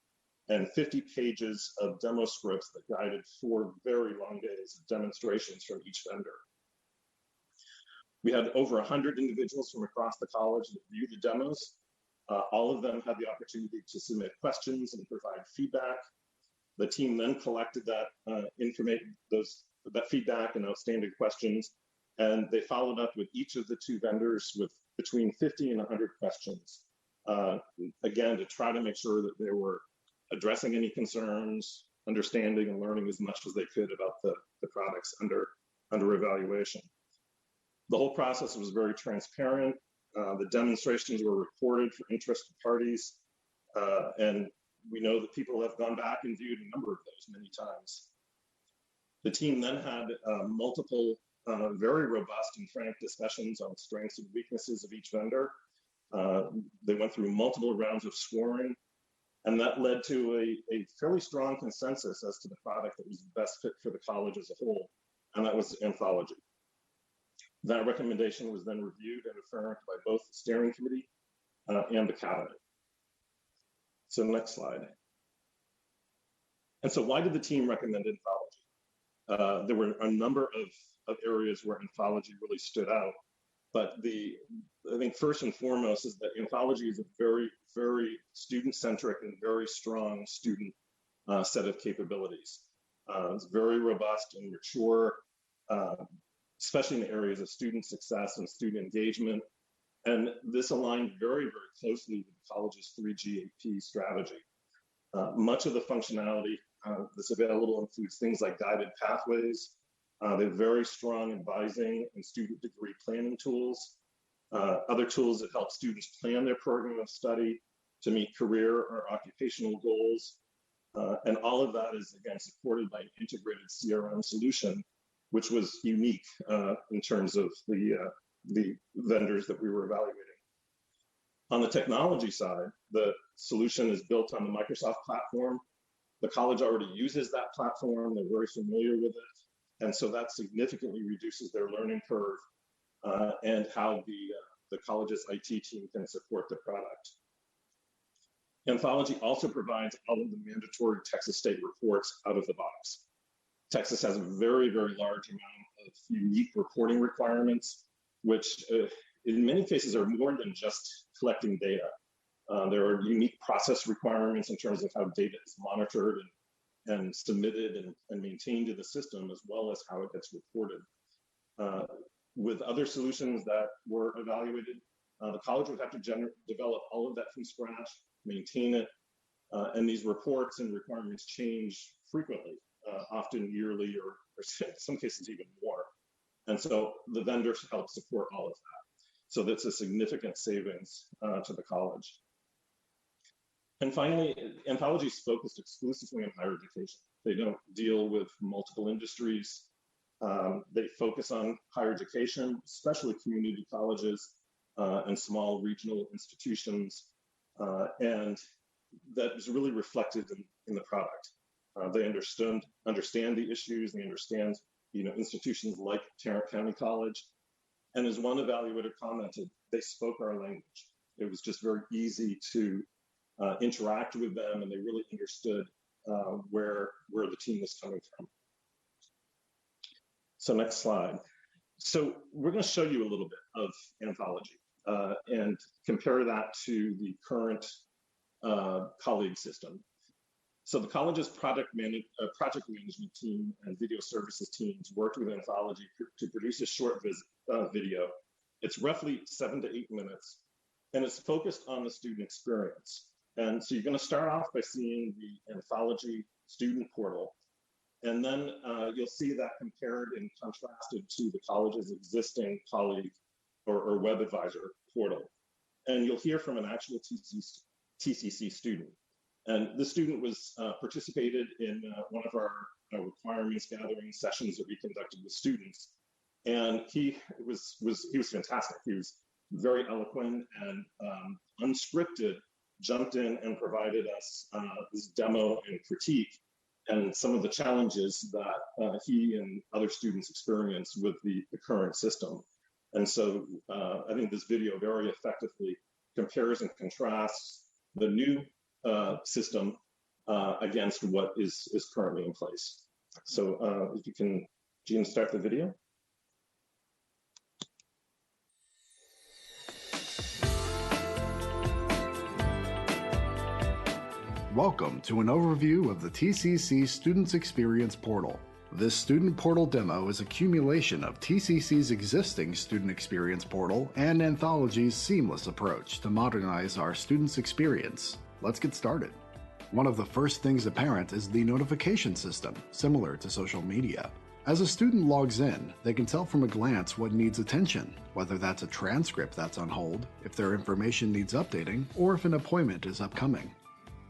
and 50 pages of demo scripts that guided 4 very long days of demonstrations from each vendor. We had over 100 individuals from across the college that viewed the demos. All of them had the opportunity to submit questions and provide feedback. The team then collected that that feedback and outstanding questions, and they followed up with each of the 2 vendors with between 50 and 100 questions, again, to try to make sure that they were addressing any concerns, understanding and learning as much as they could about the products under evaluation. The whole process was very transparent. The demonstrations were recorded for interested parties, and we know that people have gone back and viewed a number of those many times. The team then had multiple very robust and frank discussions on strengths and weaknesses of each vendor. They went through multiple rounds of scoring, and that led to a fairly strong consensus as to the product that was the best fit for the college as a whole, and that was Anthology. That recommendation was then reviewed and affirmed by both the steering committee and the cabinet. So next slide. And so why did the team recommend Anthology? There were a number of areas where Anthology really stood out, but I think first and foremost is that Anthology is a very, very student-centric and very strong student set of capabilities. It's very robust and mature, especially in the areas of student success and student engagement. And this aligned very, very closely with the college's 3GAP strategy. Much of the functionality that's available includes things like guided pathways. They have very strong advising and student degree planning tools. Other tools that help students plan their program of study to meet career or occupational goals. And all of that is, again, supported by an integrated CRM solution, which was unique in terms of the vendors that we were evaluating. On the technology side, the solution is built on the Microsoft platform. The college already uses that platform. They're very familiar with it. And so that significantly reduces their learning curve and how the college's IT team can support the product. Anthology also provides all of the mandatory Texas state reports out of the box. Texas has a very, very large amount of unique reporting requirements, which in many cases are more than just collecting data. There are unique process requirements in terms of how data is monitored and submitted and maintained in the system, as well as how it gets reported. With other solutions that were evaluated, the college would have to develop all of that from scratch, maintain it, and these reports and requirements change frequently, often yearly or in some cases even more. And so the vendors help support all of that. So that's a significant savings to the college. And finally, Anthology is focused exclusively on higher education. They don't deal with multiple industries. They focus on higher education, especially community colleges and small regional institutions. And that is really reflected in the product. They understand the issues. They understand, institutions like Tarrant County College. And as one evaluator commented, they spoke our language. It was just very easy to interact with them, and they really understood where the team was coming from. So next slide. So we're going to show you a little bit of Anthology and compare that to the current colleague system. So the college's project management team and video services teams worked with Anthology to produce a short video. It's roughly 7 to 8 minutes, and it's focused on the student experience. And so you're going to start off by seeing the Anthology student portal, and then you'll see that compared and contrasted to the college's existing colleague or web advisor portal. And you'll hear from an actual TCC student. And the student was participated in one of our requirements gathering sessions that we conducted with students. And he was fantastic. He was very eloquent and unscripted, jumped in and provided us this demo and critique and some of the challenges that he and other students experience with the current system. And so I think this video very effectively compares and contrasts the new system against what is currently in place. So if you can, Gene, start the video.
Welcome to an overview of the TCC Students Experience Portal. This student portal demo is a accumulation of TCC's existing student experience portal and Anthology's seamless approach to modernize our students' experience. Let's get started. One of the first things apparent is the notification system, similar to social media. As a student logs in, they can tell from a glance what needs attention, whether that's a transcript that's on hold, if their information needs updating, or if an appointment is upcoming.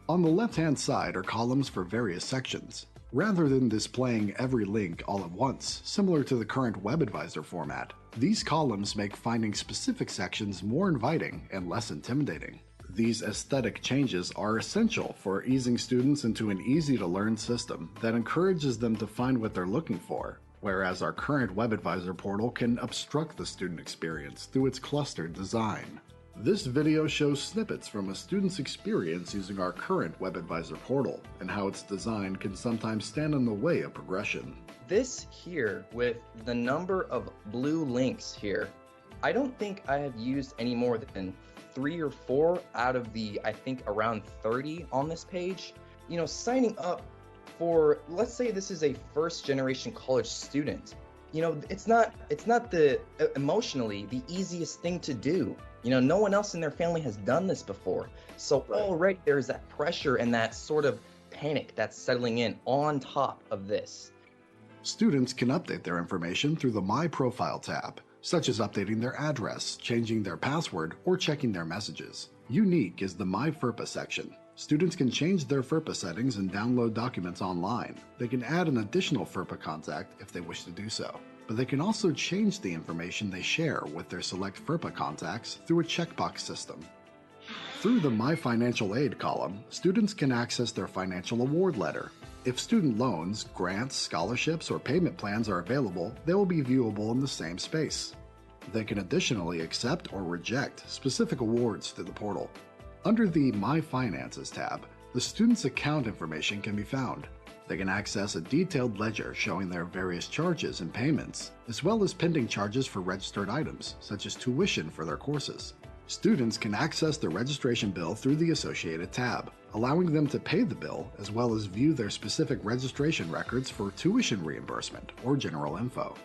On the left-hand side are columns for various sections. Rather than displaying every link all at once, similar to the current WebAdvisor format, these columns make finding specific sections more inviting and less intimidating. These aesthetic changes are essential for easing students into an easy-to-learn system that encourages them to find what they're looking for, whereas our current WebAdvisor portal can obstruct the student experience through its clustered design. This video shows snippets from a student's experience using our current WebAdvisor portal and how its design can sometimes stand in the way of progression.
This here, with the number of blue links here, I don't think I have used any more than 3 or 4 out of the, I think, around 30 on this page. Signing up for, let's say this is a first-generation college student. It's not the emotionally the easiest thing to do. No one else in their family has done this before. So already there's that pressure and that sort of panic that's settling in on top of this.
Students can update their information through the My Profile tab, such as updating their address, changing their password, or checking their messages. Unique is the My FERPA section. Students can change their FERPA settings and download documents online. They can add an additional FERPA contact if they wish to do so. But they can also change the information they share with their select FERPA contacts through a checkbox system. Through the My Financial Aid column, students can access their financial award letter. If student loans, grants, scholarships, or payment plans are available, they will be viewable in the same space. They can additionally accept or reject specific awards through the portal. Under the My Finances tab, the student's account information can be found. They can access a detailed ledger showing their various charges and payments, as well as pending charges for registered items, such as tuition for their courses. Students can access the registration bill through the associated tab, allowing them to pay the bill as well as view their specific registration records for tuition reimbursement or general info.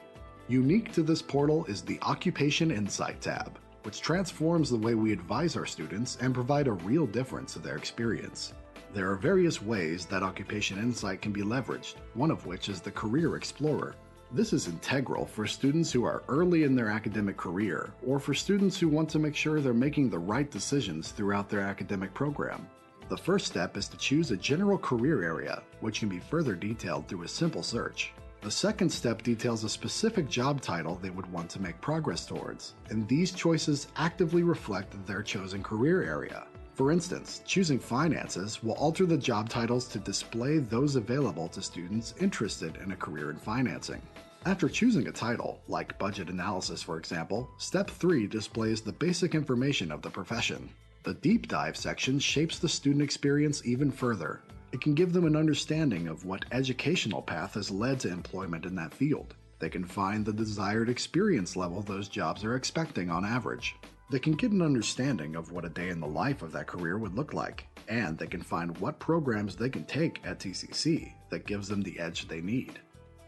Unique to this portal is the Occupation Insight tab, which transforms the way we advise our students and provide a real difference to their experience. There are various ways that Occupation Insight can be leveraged, one of which is the Career Explorer. This is integral for students who are early in their academic career or for students who want to make sure they're making the right decisions throughout their academic program. The first step is to choose a general career area, which can be further detailed through a simple search. The second step details a specific job title they would want to make progress towards, and these choices actively reflect their chosen career area. For instance, choosing finances will alter the job titles to display those available to students interested in a career in financing. After choosing a title, like budget analysis for example, step 3 displays the basic information of the profession. The deep dive section shapes the student experience even further. It can give them an understanding of what educational path has led to employment in that field. They can find the desired experience level those jobs are expecting on average. They can get an understanding of what a day in the life of that career would look like, and they can find what programs they can take at TCC that gives them the edge they need.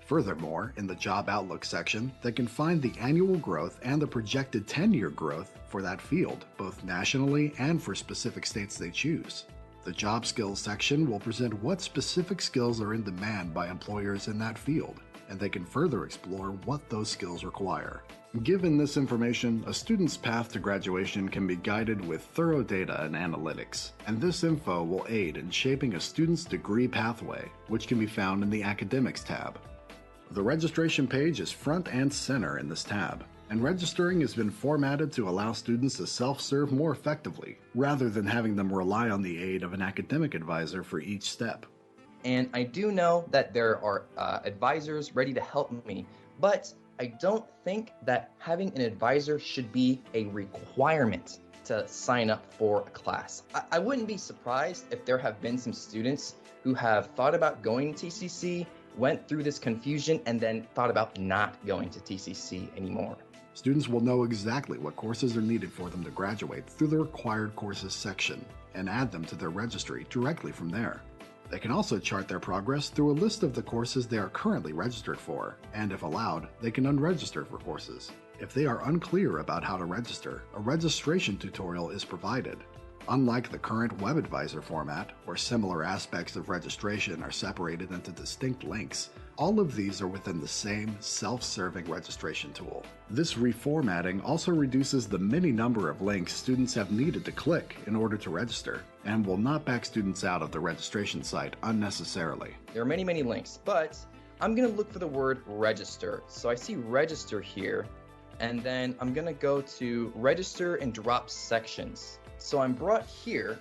Furthermore, in the Job Outlook section, they can find the annual growth and the projected 10-year growth for that field, both nationally and for specific states they choose. The Job Skills section will present what specific skills are in demand by employers in that field, and they can further explore what those skills require. Given this information, a student's path to graduation can be guided with thorough data and analytics, and this info will aid in shaping a student's degree pathway, which can be found in the Academics tab. The registration page is front and center in this tab, and registering has been formatted to allow students to self-serve more effectively, rather than having them rely on the aid of an academic advisor for each step.
And I do know that there are advisors ready to help me, but I don't think that having an advisor should be a requirement to sign up for a class. I wouldn't be surprised if there have been some students who have thought about going to TCC, went through this confusion, and then thought about not going to TCC anymore.
Students will know exactly what courses are needed for them to graduate through the Required Courses section and add them to their registry directly from there. They can also chart their progress through a list of the courses they are currently registered for, and if allowed, they can unregister for courses. If they are unclear about how to register, a registration tutorial is provided. Unlike the current WebAdvisor format, where similar aspects of registration are separated into distinct links, all of these are within the same self-serving registration tool. This reformatting also reduces the many number of links students have needed to click in order to register, and will not back students out of the registration site unnecessarily.
There are many, many links, but I'm going to look for the word register. So I see register here, and then I'm going to go to register and drop sections. So I'm brought here,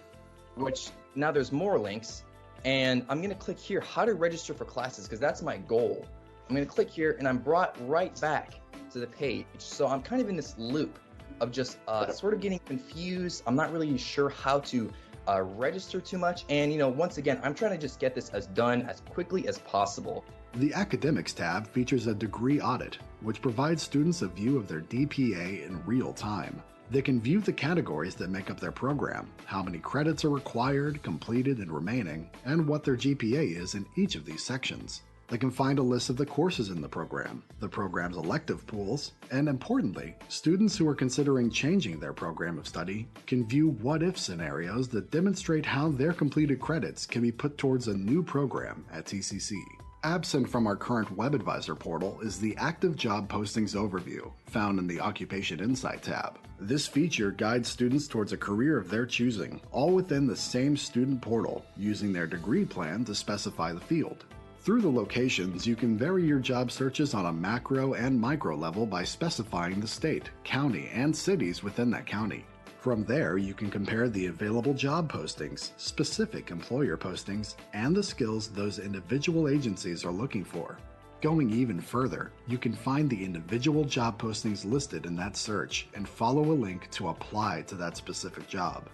which now there's more links, and I'm going to click here, how to register for classes, because that's my goal. I'm going to click here, and I'm brought right back to the page. So I'm kind of in this loop of just sort of getting confused. I'm not really sure how to register too much. And, once again, I'm trying to just get this done as quickly as possible.
The Academics tab features a degree audit, which provides students a view of their DPA in real time. They can view the categories that make up their program, how many credits are required, completed, and remaining, and what their GPA is in each of these sections. They can find a list of the courses in the program's elective pools, and importantly, students who are considering changing their program of study can view what-if scenarios that demonstrate how their completed credits can be put towards a new program at TCC. Absent from our current WebAdvisor portal is the Active Job Postings Overview, found in the Occupation Insight tab. This feature guides students towards a career of their choosing, all within the same student portal, using their degree plan to specify the field. Through the locations, you can vary your job searches on a macro and micro level by specifying the state, county, and cities within that county. From there, you can compare the available job postings, specific employer postings, and the skills those individual agencies are looking for. Going even further, you can find the individual job postings listed in that search and follow a link to apply to that specific job.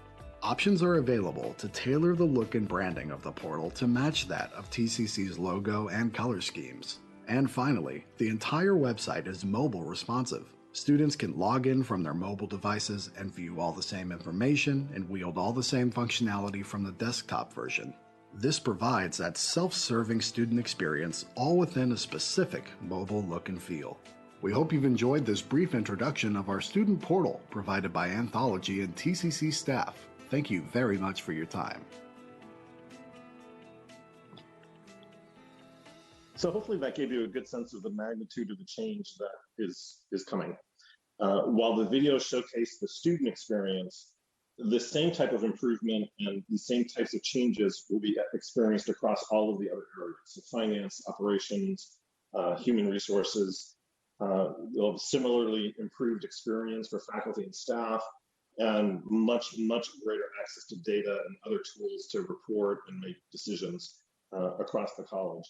Options are available to tailor the look and branding of the portal to match that of TCC's logo and color schemes. And finally, the entire website is mobile responsive. Students can log in from their mobile devices and view all the same information and wield all the same functionality from the desktop version. This provides that self-serving student experience all within a specific mobile look and feel. We hope you've enjoyed this brief introduction of our student portal provided by Anthology and TCC staff. Thank you very much for your time.
So hopefully that gave you a good sense of the magnitude of the change that is coming. While the video showcased the student experience, the same type of improvement and the same types of changes will be experienced across all of the other areas. So finance, operations, human resources. They'll have similarly improved experience for faculty and staff, and much greater access to data and other tools to report and make decisions across the college.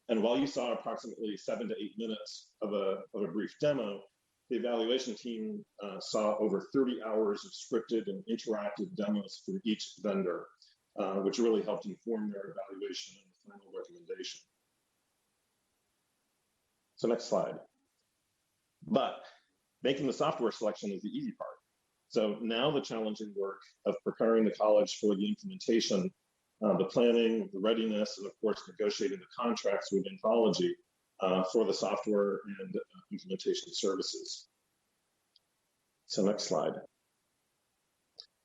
And while you saw approximately 7 to 8 minutes of a brief demo, the evaluation team saw over 30 hours of scripted and interactive demos from each vendor, which really helped inform their evaluation and the final recommendation. So next slide. But making the software selection is the easy part. So now the challenging work of preparing the college for the implementation, the planning, the readiness, and of course, negotiating the contracts with Anthology for the software and implementation services. So next slide.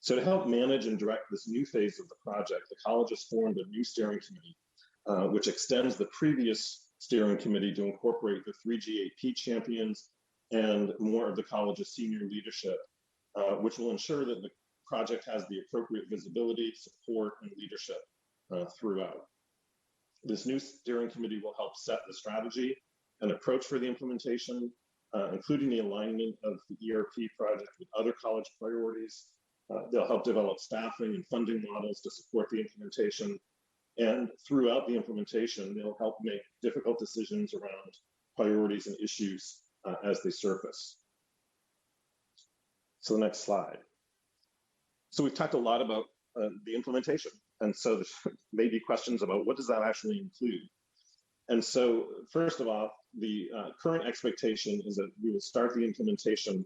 So to help manage and direct this new phase of the project, the college has formed a new steering committee, which extends the previous steering committee to incorporate the 3 GAP champions and more of the college's senior leadership, which will ensure that the project has the appropriate visibility, support, and leadership throughout. This new steering committee will help set the strategy and approach for the implementation, including the alignment of the ERP project with other college priorities. They'll help develop staffing and funding models to support the implementation. And throughout the implementation, they'll help make difficult decisions around priorities and issues as they surface. So the next slide. So we've talked a lot about the implementation. And so there may be questions about what does that actually include? And so first of all, the current expectation is that we will start the implementation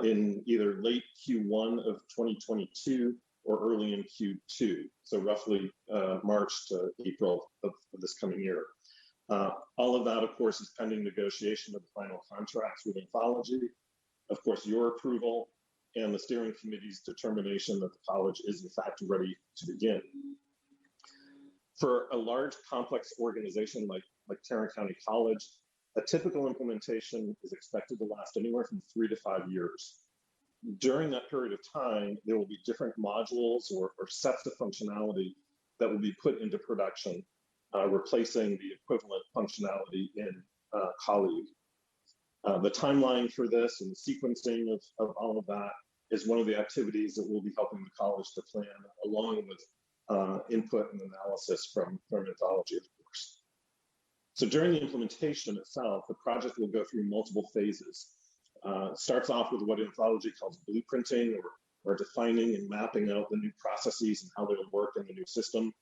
in either late Q1 of 2022 or early in Q2. So roughly March to April of this coming year. All of that, of course, is pending negotiation of the final contracts with Anthology, of course, your approval, and the steering committee's determination that the college is in fact ready to begin. For a large, complex organization like Tarrant County College, a typical implementation is expected to last anywhere from 3 to 5 years. During that period of time, there will be different modules or sets of functionality that will be put into production, replacing the equivalent functionality in Colleague. The timeline for this and the sequencing of all of that is one of the activities that will be helping the college to plan, along with input and analysis from Anthology, of course. So during the implementation itself, the project will go through multiple phases. Starts off with what Anthology calls blueprinting, or defining and mapping out the new processes and how they'll work in the new system.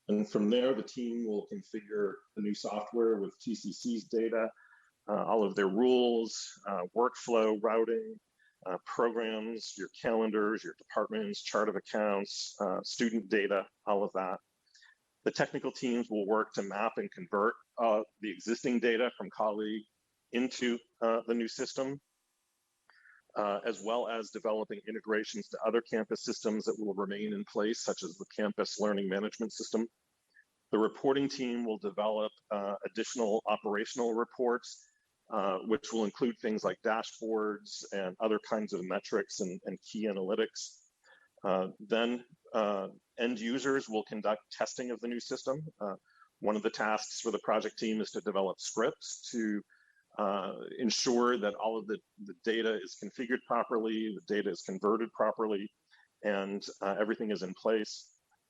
And from there, the team will configure the new software with TCC's data, all of their rules, workflow, routing, programs, your calendars, your departments, chart of accounts, student data, all of that. The technical teams will work to map and convert the existing data from Colleague into the new system, as well as developing integrations to other campus systems that will remain in place, such as the campus learning management system. The reporting team will develop additional operational reports, which will include things like dashboards and other kinds of metrics and key analytics. Then end users will conduct testing of the new system. One of the tasks for the project team is to develop scripts to ensure that all of the data is configured properly, the data is converted properly, and everything is in place.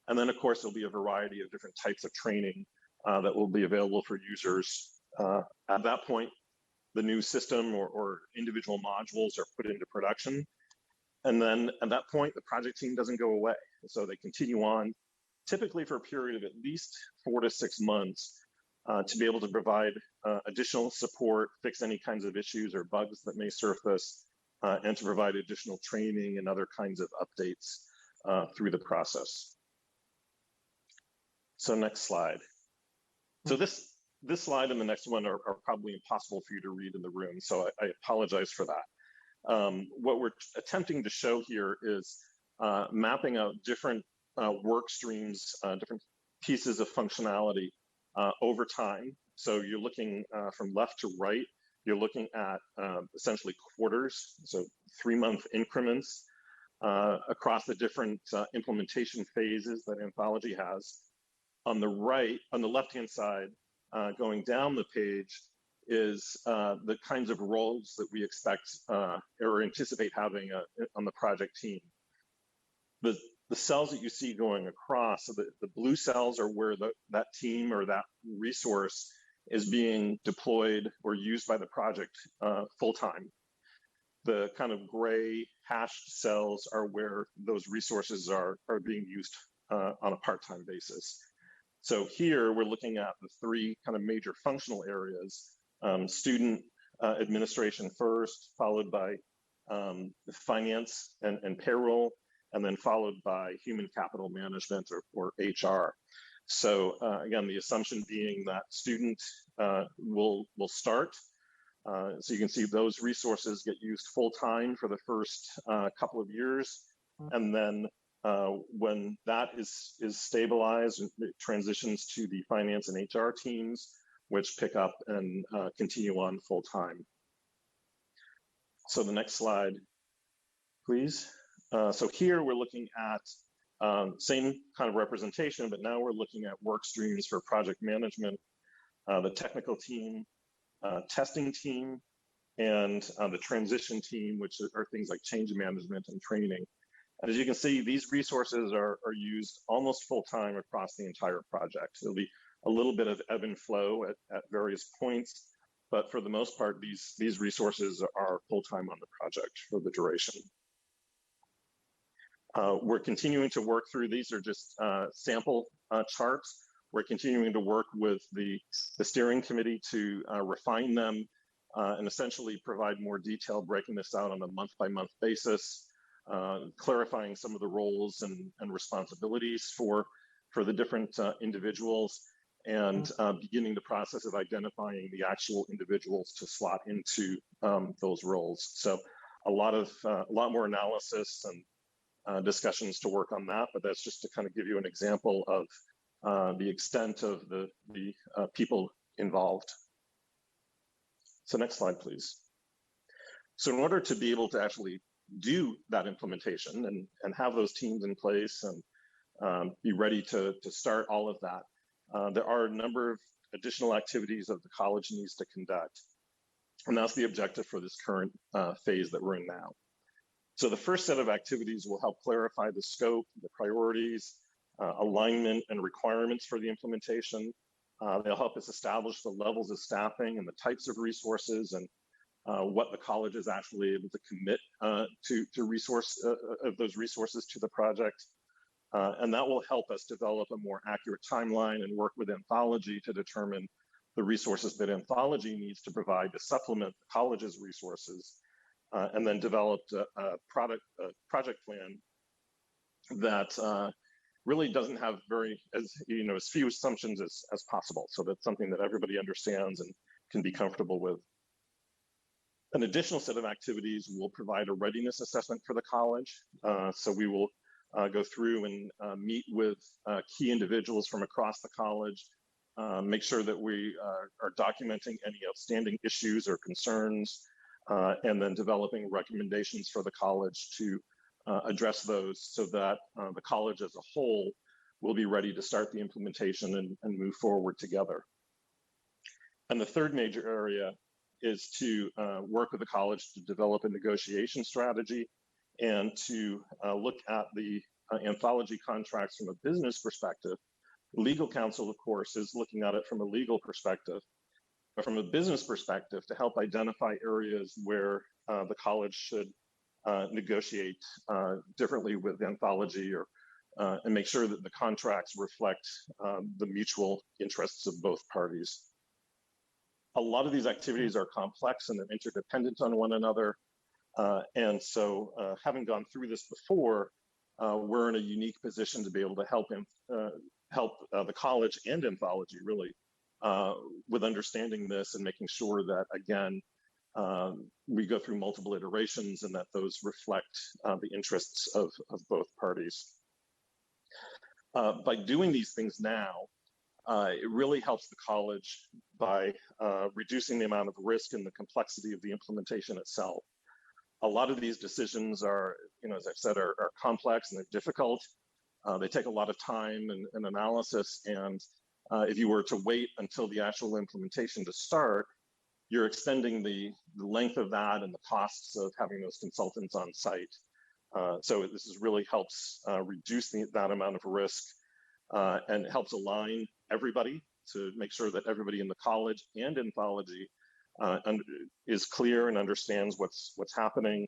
And then, of course, there'll be a variety of different types of training that will be available for users. At that point, the new system or individual modules are put into production. And then at that point, the project team doesn't go away. So they continue on, typically for a period of at least 4 to 6 months, to be able to provide additional support, fix any kinds of issues or bugs that may surface, and to provide additional training and other kinds of updates through the process. So next slide. So this slide and the next one are probably impossible for you to read in the room, so I apologize for that. What we're attempting to show here is mapping out different work streams, different pieces of functionality over time. So you're looking from left to right, you're looking at essentially quarters, so 3-month increments across the different implementation phases that Anthology has. On the right, on the left-hand side, going down the page, is the kinds of roles that we expect or anticipate having on the project team. The cells that you see going across, so the blue cells are where that team or that resource is being deployed or used by the project full-time. The kind of gray hashed cells are where those resources are being used on a part-time basis. So here we're looking at the 3 kind of major functional areas: student administration first, followed by finance and payroll, and then followed by human capital management or HR. So again, the assumption being that student will start. So you can see those resources get used full-time for the first couple of years, and then when that is stabilized, it transitions to the finance and HR teams, which pick up and continue on full-time. So the next slide, please. So here we're looking at same kind of representation, but now we're looking at work streams for project management, the technical team, testing team, and the transition team, which are things like change management and training. And as you can see, these resources are used almost full-time across the entire project. There'll be a little bit of ebb and flow at various points, but for the most part, these resources are full-time on the project for the duration. We're continuing to work through, these are just sample charts. We're continuing to work with the steering committee to refine them and essentially provide more detail, breaking this out on a month-by-month basis, clarifying some of the roles and responsibilities for the different individuals, and beginning the process of identifying the actual individuals to slot into those roles. So a lot more analysis and discussions to work on that, but that's just to kind of give you an example of the extent of the people involved. So next slide, please. So in order to be able to actually do that implementation and have those teams in place and be ready to start all of that, there are a number of additional activities that the college needs to conduct. And that's the objective for this current phase that we're in now. So the first set of activities will help clarify the scope, the priorities, alignment and requirements for the implementation. They'll help us establish the levels of staffing and the types of resources and what the college is actually able to commit to those resources to the project. And that will help us develop a more accurate timeline and work with Anthology to determine the resources that Anthology needs to provide to supplement the college's resources, and then develop a project plan that really doesn't have as few assumptions as possible. So that's something that everybody understands and can be comfortable with. An additional set of activities will provide a readiness assessment for the college. So we will go through and meet with key individuals from across the college, make sure that we are documenting any outstanding issues or concerns, and then developing recommendations for the college to address those so that the college as a whole will be ready to start the implementation and move forward together. And the third major area is to work with the college to develop a negotiation strategy and to look at the Anthology contracts from a business perspective. Legal counsel, of course, is looking at it from a legal perspective, but from a business perspective to help identify areas where the college should negotiate differently with Anthology or and make sure that the contracts reflect the mutual interests of both parties. A lot of these activities are complex and they're interdependent on one another. And so having gone through this before, we're in a unique position to be able to help the college and Anthology really with understanding this and making sure that, again, we go through multiple iterations and that those reflect the interests of both parties. By doing these things now, it really helps the college by reducing the amount of risk and the complexity of the implementation itself. A lot of these decisions are, as I've said, are complex and they're difficult. They take a lot of time and analysis. And if you were to wait until the actual implementation to start, you're extending the length of that and the costs of having those consultants on site. So this really helps reduce that amount of risk and helps align everybody to make sure that everybody in the college and Anthology is clear and understands what's happening.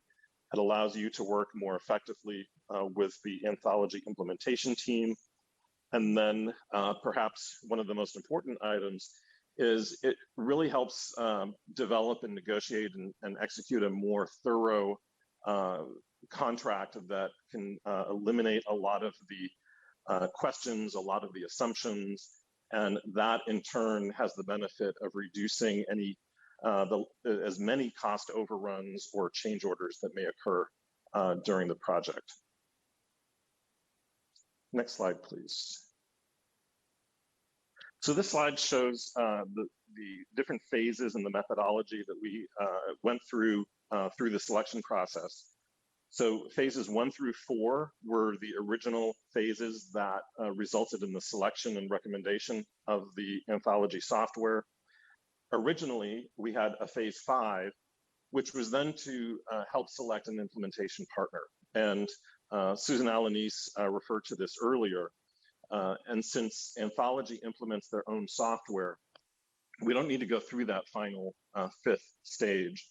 It allows you to work more effectively with the Anthology implementation team. And then perhaps one of the most important items is it really helps develop and negotiate and execute a more thorough contract that can eliminate a lot of the questions, a lot of the assumptions, and that in turn has the benefit of reducing as many cost overruns or change orders that may occur during the project. Next slide, please. So this slide shows the different phases and the methodology that we went through the selection process. So phases 1 through 4 were the original phases that resulted in the selection and recommendation of the Anthology software. Originally, we had a phase 5, which was then to help select an implementation partner. And Susan Alanis referred to this earlier. And since Anthology implements their own software, we don't need to go through that final 5th stage.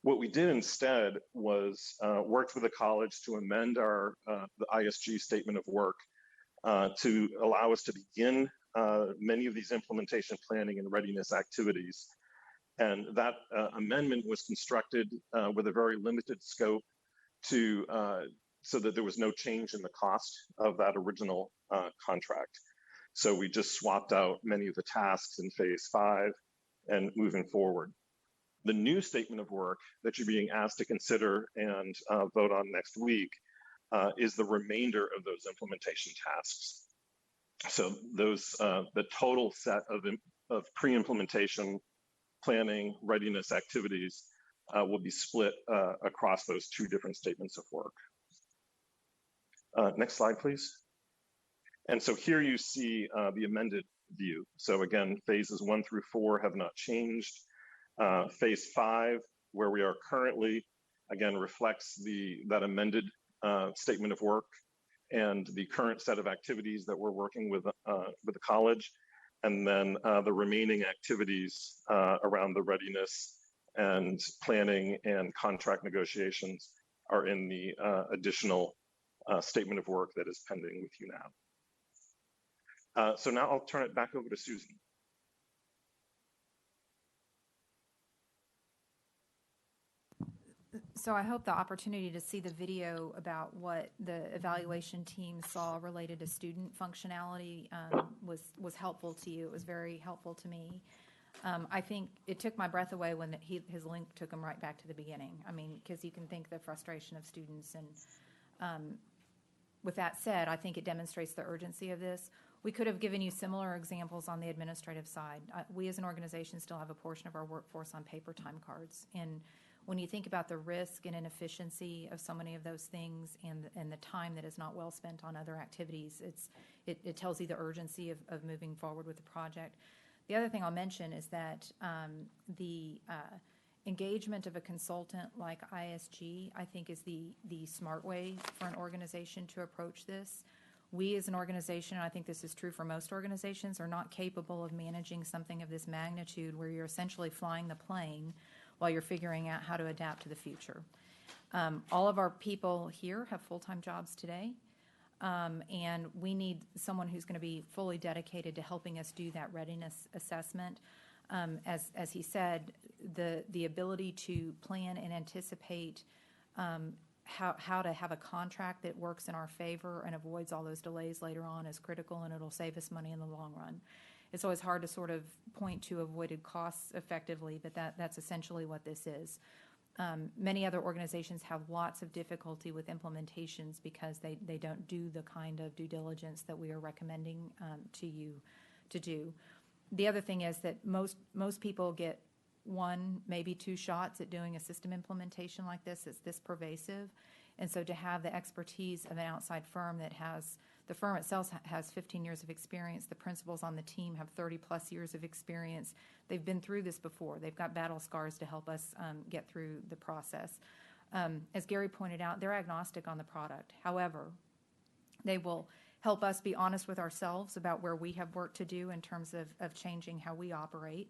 What we did instead was worked with the college to amend the ISG statement of work to allow us to begin many of these implementation planning and readiness activities. And that amendment was constructed with a very limited scope so that there was no change in the cost of that original contract. So we just swapped out many of the tasks in phase 5 and moving forward. The new statement of work that you're being asked to consider and vote on next week is the remainder of those implementation tasks. So the total set of pre-implementation planning readiness activities will be split across those 2 different statements of work. Next slide, please. And so here you see the amended view. So again, phases 1 through 4 have not changed. Phase 5, where we are currently, again, reflects that amended statement of work and the current set of activities that we're working with the college. And then the remaining activities around the readiness and planning and contract negotiations are in the additional statement of work that is pending with you now. So now I'll turn it back over to Susan.
So I hope the opportunity to see the video about what the evaluation team saw related to student functionality was helpful to you. It was very helpful to me. I think it took my breath away when his link took him right back to the beginning. I mean, because you can think the frustration of students. And with that said, I think it demonstrates the urgency of this. We could have given you similar examples on the administrative side. We as an organization still have a portion of our workforce on paper time cards. And when you think about the risk and inefficiency of so many of those things and the time that is not well spent on other activities, it tells you the urgency of moving forward with the project. The other thing I'll mention is that the engagement of a consultant like ISG, I think, is the smart way for an organization to approach this. We as an organization, and I think this is true for most organizations, are not capable of managing something of this magnitude where you're essentially flying the plane while you're figuring out how to adapt to the future. All of our people here have full-time jobs today, and we need someone who's going to be fully dedicated to helping us do that readiness assessment. As he said, the ability to plan and anticipate how to have a contract that works in our favor and avoids all those delays later on is critical, and it'll save us money in the long run. It's always hard to sort of point to avoided costs effectively, but that's essentially what this is. Many other organizations have lots of difficulty with implementations because they don't do the kind of due diligence that we are recommending to you to do. The other thing is that most people get one, maybe two shots at doing a system implementation like this. It's this pervasive. And so to have the expertise of an outside firm the firm itself has 15 years of experience. The principals on the team have 30 plus years of experience. They've been through this before. They've got battle scars to help us get through the process. As Gary pointed out, they're agnostic on the product. However, they will help us be honest with ourselves about where we have work to do in terms of changing how we operate.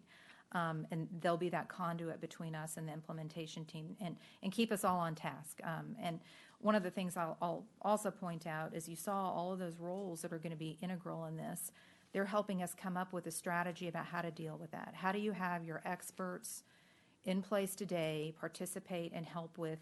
And they'll be that conduit between us and the implementation team and keep us all on task. And one of the things I'll also point out is you saw all of those roles that are going to be integral in this. They're helping us come up with a strategy about how to deal with that. How do you have your experts in place today participate and help with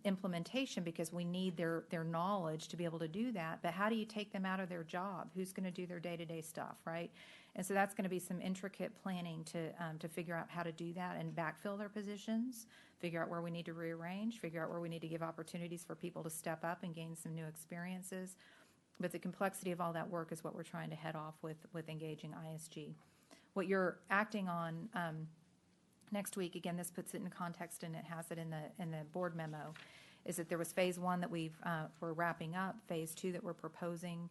implementation, because we need their knowledge to be able to do that, but how do you take them out of their job? Who's going to do their day-to-day stuff, right? And so that's going to be some intricate planning to figure out how to do that and backfill their positions, figure out where we need to rearrange, figure out where we need to give opportunities for people to step up and gain some new experiences. But the complexity of all that work is what we're trying to head off with engaging ISG. What you're acting on next week, again, this puts it in context and it has it in the board memo, is that there was phase 1 that we're wrapping up, phase 2 that we're proposing.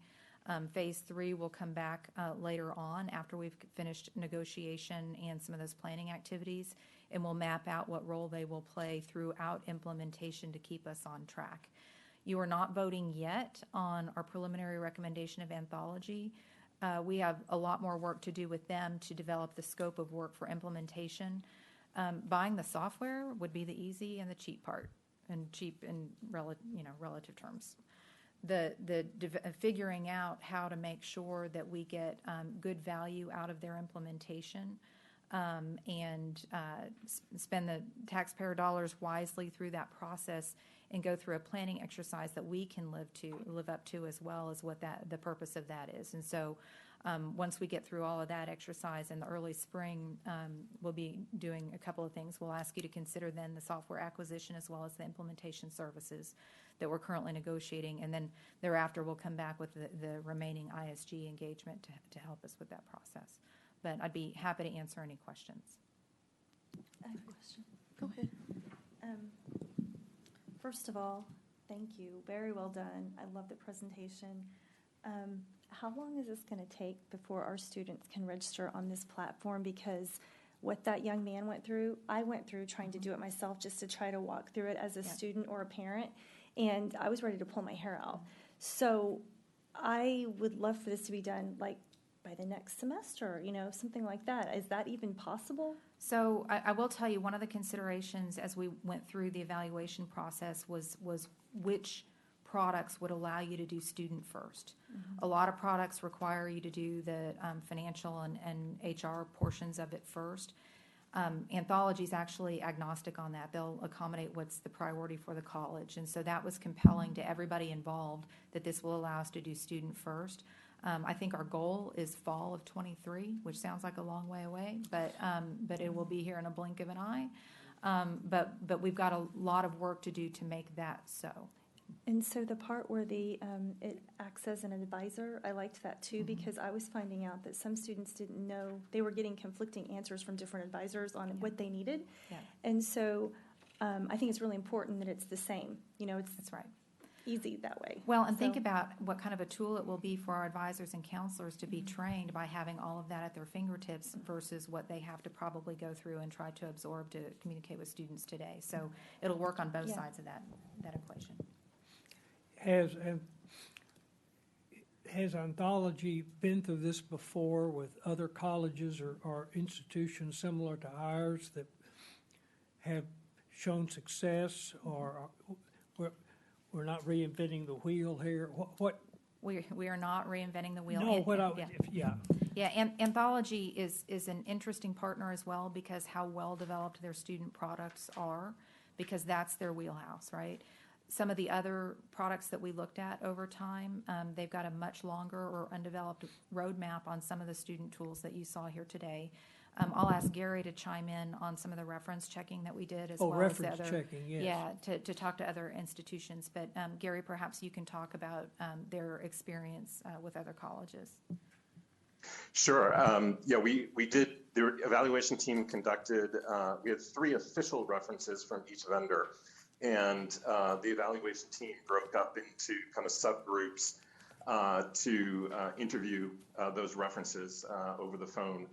Phase 3 will come back later on after we've finished negotiation and some of those planning activities, and we'll map out what role they will play throughout implementation to keep us on track. You are not voting yet on our preliminary recommendation of anthology. We have a lot more work to do with them to develop the scope of work for implementation. Buying the software would be the easy and the cheap part, and cheap in relative terms. Figuring out how to make sure that we get good value out of their implementation and spend the taxpayer dollars wisely through that process and go through a planning exercise that we can live up to as well as what the purpose of that is. And so once we get through all of that exercise in the early spring, we'll be doing a couple of things. We'll ask you to consider then the software acquisition as well as the implementation services that we're currently negotiating, and then thereafter we'll come back with the remaining ISG engagement to help us with that process. But I'd be happy to answer any questions.
I have a question.
Go ahead.
First of all, thank you. Very well done. I love the presentation. How long is this going to take before our students can register on this platform? Because what that young man went through, I went through trying to do it myself just to try to walk through it as a student or a parent, and I was ready to pull my hair out. So I would love for this to be done like by the next semester, something like that. Is that even possible?
So I will tell you, one of the considerations as we went through the evaluation process was which products would allow you to do student first. Mm-hmm. A lot of products require you to do the financial and HR portions of it first. Anthology is actually agnostic on that. They'll accommodate what's the priority for the college. And so that was compelling to everybody involved that this will allow us to do student first. I think our goal is fall of 23, which sounds like a long way away, but it will be here in a blink of an eye. But we've got a lot of work to do to make that so.
And so the part where it acts as an advisor, I liked that too, mm-hmm. because I was finding out that some students didn't know, they were getting conflicting answers from different advisors on what they needed. Yeah. And so I think it's really important that it's the same. That's right. Easy that way.
Well, and think about what kind of a tool it will be for our advisors and counselors to be mm-hmm. trained by having all of that at their fingertips versus what they have to probably go through and try to absorb to communicate with students today. So it'll work on both sides of that equation.
Has Anthology been through this before with other colleges or institutions similar to ours that have shown success, or we're not reinventing the wheel here? What?
We are not reinventing the wheel.
No,
Anthology is an interesting partner as well, because how well developed their student products are, because that's their wheelhouse, right? Some of the other products that we looked at over time, they've got a much longer or undeveloped roadmap on some of the student tools that you saw here today. I'll ask Gary to chime in on some of the reference checking that we did, as well as the other.
Reference checking, yes.
Yeah, to talk to other institutions. But Gary, perhaps you can talk about their experience with other colleges.
Sure. Yeah, we did, the evaluation team conducted, we had 3 official references from each vendor. And the evaluation team broke up into kind of subgroups to interview those references over the phone.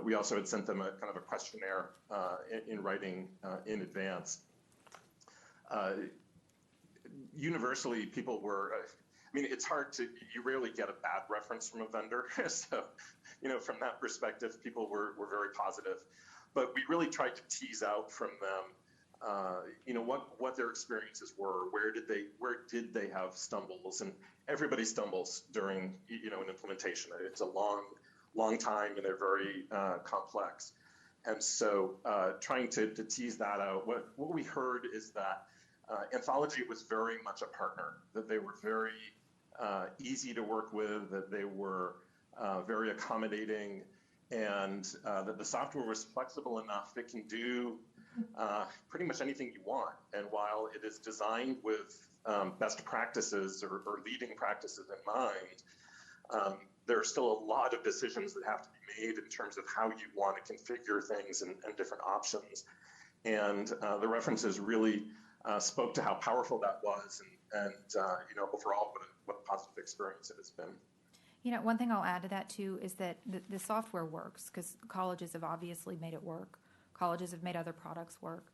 We also had sent them a kind of a questionnaire in writing in advance. Universally, people were, I mean, it's hard to, you rarely get a bad reference from a vendor. So, you know, from that perspective, people were very positive. But we really tried to tease out from them, you know, what their experiences were, where did they have stumbles, and everybody stumbles during, you know, an implementation. It's a long time, and they're very complex. And so trying to tease that out, what we heard is that Anthology was very much a partner, that they were very easy to work with, that they were very accommodating, and that the software was flexible enough that it can do pretty much anything you want. And while it is designed with best practices or leading practices in mind, there are still a lot of decisions that have to be made in terms of how you want to configure things and different options. And the references really spoke to how powerful that was, and you know, overall, what a positive experience it has been.
You know, one thing I'll add to that too is that the software works, because colleges have obviously made it work. Colleges have made other products work.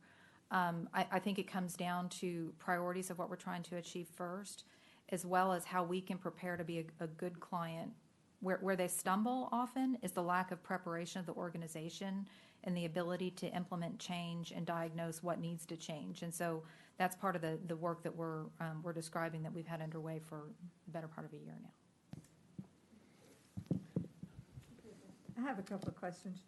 I think it comes down to priorities of what we're trying to achieve first, as well as how we can prepare to be a good client. Where they stumble often is the lack of preparation of the organization and the ability to implement change and diagnose what needs to change. And so that's part of the work that we're describing, that we've had underway for the better part of a year now.
I have a couple of questions.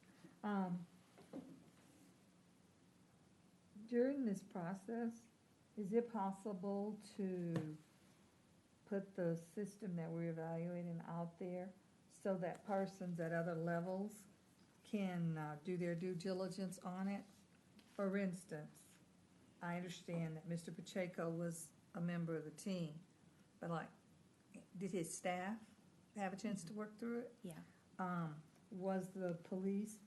During this process, is it possible to put the system that we're evaluating out there so that persons at other levels can do their due diligence on it? For instance, I understand that Mr. Pacheco was a member of the team, but like, did his staff have a chance to work through it?
Yeah.
Was the police,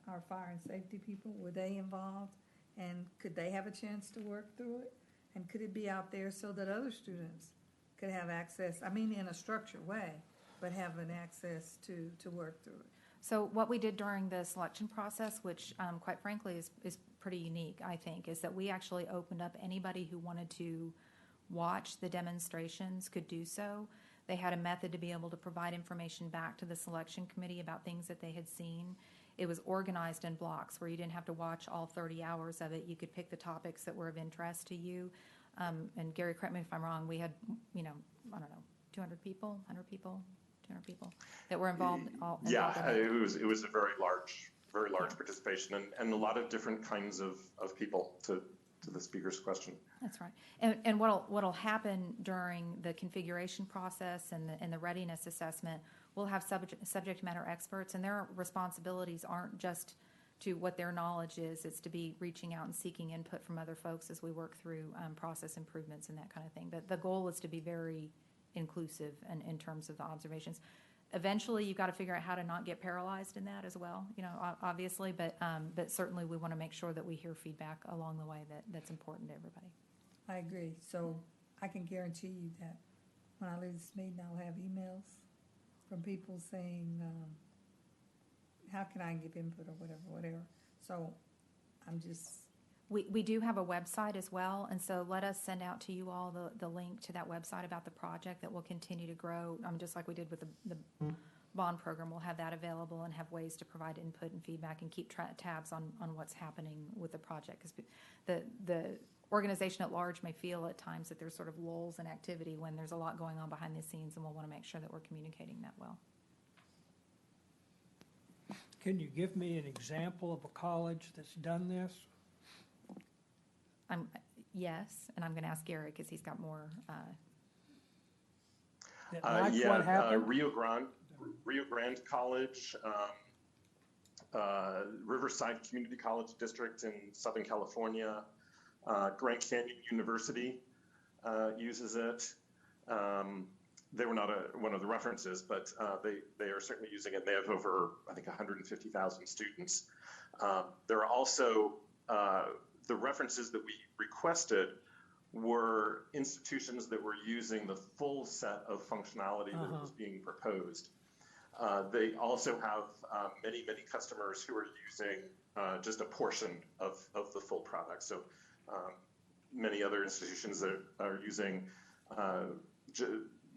our fire and safety people, were they involved? And could they have a chance to work through it? And could it be out there so that other students could have access, I mean, in a structured way, but have an access to work through it?
So what we did during the selection process, which quite frankly is pretty unique, I think, is that we actually opened up anybody who wanted to watch the demonstrations could do so. They had a method to be able to provide information back to the selection committee about things that they had seen. It was organized in blocks where you didn't have to watch all 30 hours of it. You could pick the topics that were of interest to you. And Gary, correct me if I'm wrong, we had, you know, I don't know, 200 people, 100 people, 200 people that were involved.
It was a very large participation, and a lot of different kinds of people, to the speaker's question.
That's right. And what'll happen during the configuration process and the readiness assessment, we'll have subject matter experts, and their responsibilities aren't just to what their knowledge is. It's to be reaching out and seeking input from other folks as we work through process improvements and that kind of thing. But the goal is to be very inclusive in terms of the observations. Eventually, you've got to figure out how to not get paralyzed in that as well, you know, obviously. But certainly, we want to make sure that we hear feedback along the way that's important to everybody.
I agree. So I can guarantee you that when I leave this meeting, I'll have emails from people saying, how can I give input or whatever. So I'm just...
We do have a website as well, and so let us send out to you all the link to that website about the project that will continue to grow, just like we did with the bond program, we'll have that available and have ways to provide input and feedback and keep tabs on what's happening with the project. Because the organization at large may feel at times that there's sort of lulls in activity when there's a lot going on behind the scenes, and we'll want to make sure that we're communicating that well.
Can you give me an example of a college that's done this?
Yes, and I'm going to ask Gary because he's got more.
What happened?
Rio Grande College, Riverside Community College District in Southern California, Grand Canyon University uses it. They were not one of the references, but they are certainly using it. They have over, I think, 150,000 students. There are also the references that we requested were institutions that were using the full set of functionality that was being proposed. They also have many customers who are using just a portion of the full product. So many other institutions that are using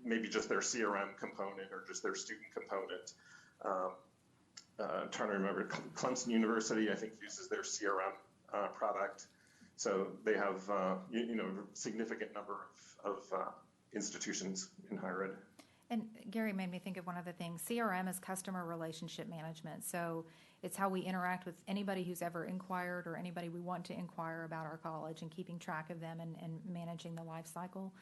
maybe just their CRM component or just their student component. I'm trying to remember, Clemson University, I think, uses their CRM product. So they have, significant number of institutions in higher ed.
And Gary made me think of one other thing. CRM is customer relationship management. So it's how we interact with anybody who's ever inquired or anybody we want to inquire about our college and keeping track of them and managing the life cycle.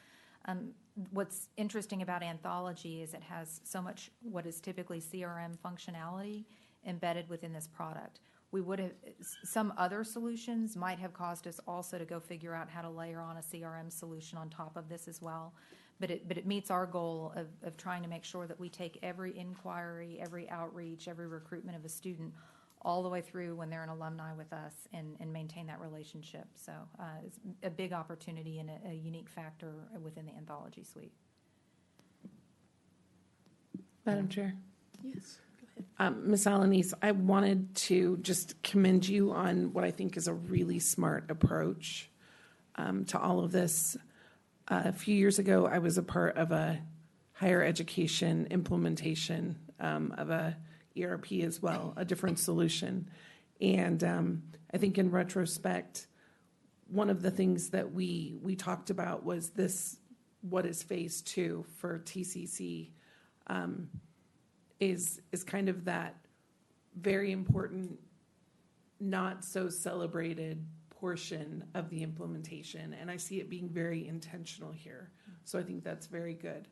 What's interesting about Anthology is it has so much what is typically CRM functionality embedded within this product. We would have, some other solutions might have caused us also to go figure out how to layer on a CRM solution on top of this as well. But it meets our goal of trying to make sure that we take every inquiry, every outreach, every recruitment of a student all the way through when they're an alumni with us and maintain that relationship. So it's a big opportunity and a unique factor within the Anthology suite.
Madam Chair.
Yes.
Ms. Alanis, I wanted to just commend you on what I think is a really smart approach to all of this. A few years ago, I was a part of a higher education implementation of a ERP as well, a different solution. And I think in retrospect, one of the things that we talked about was this, what is phase 2 for TCC, is kind of that very important, not so celebrated portion of the implementation. And I see it being very intentional here. So I think that's very good.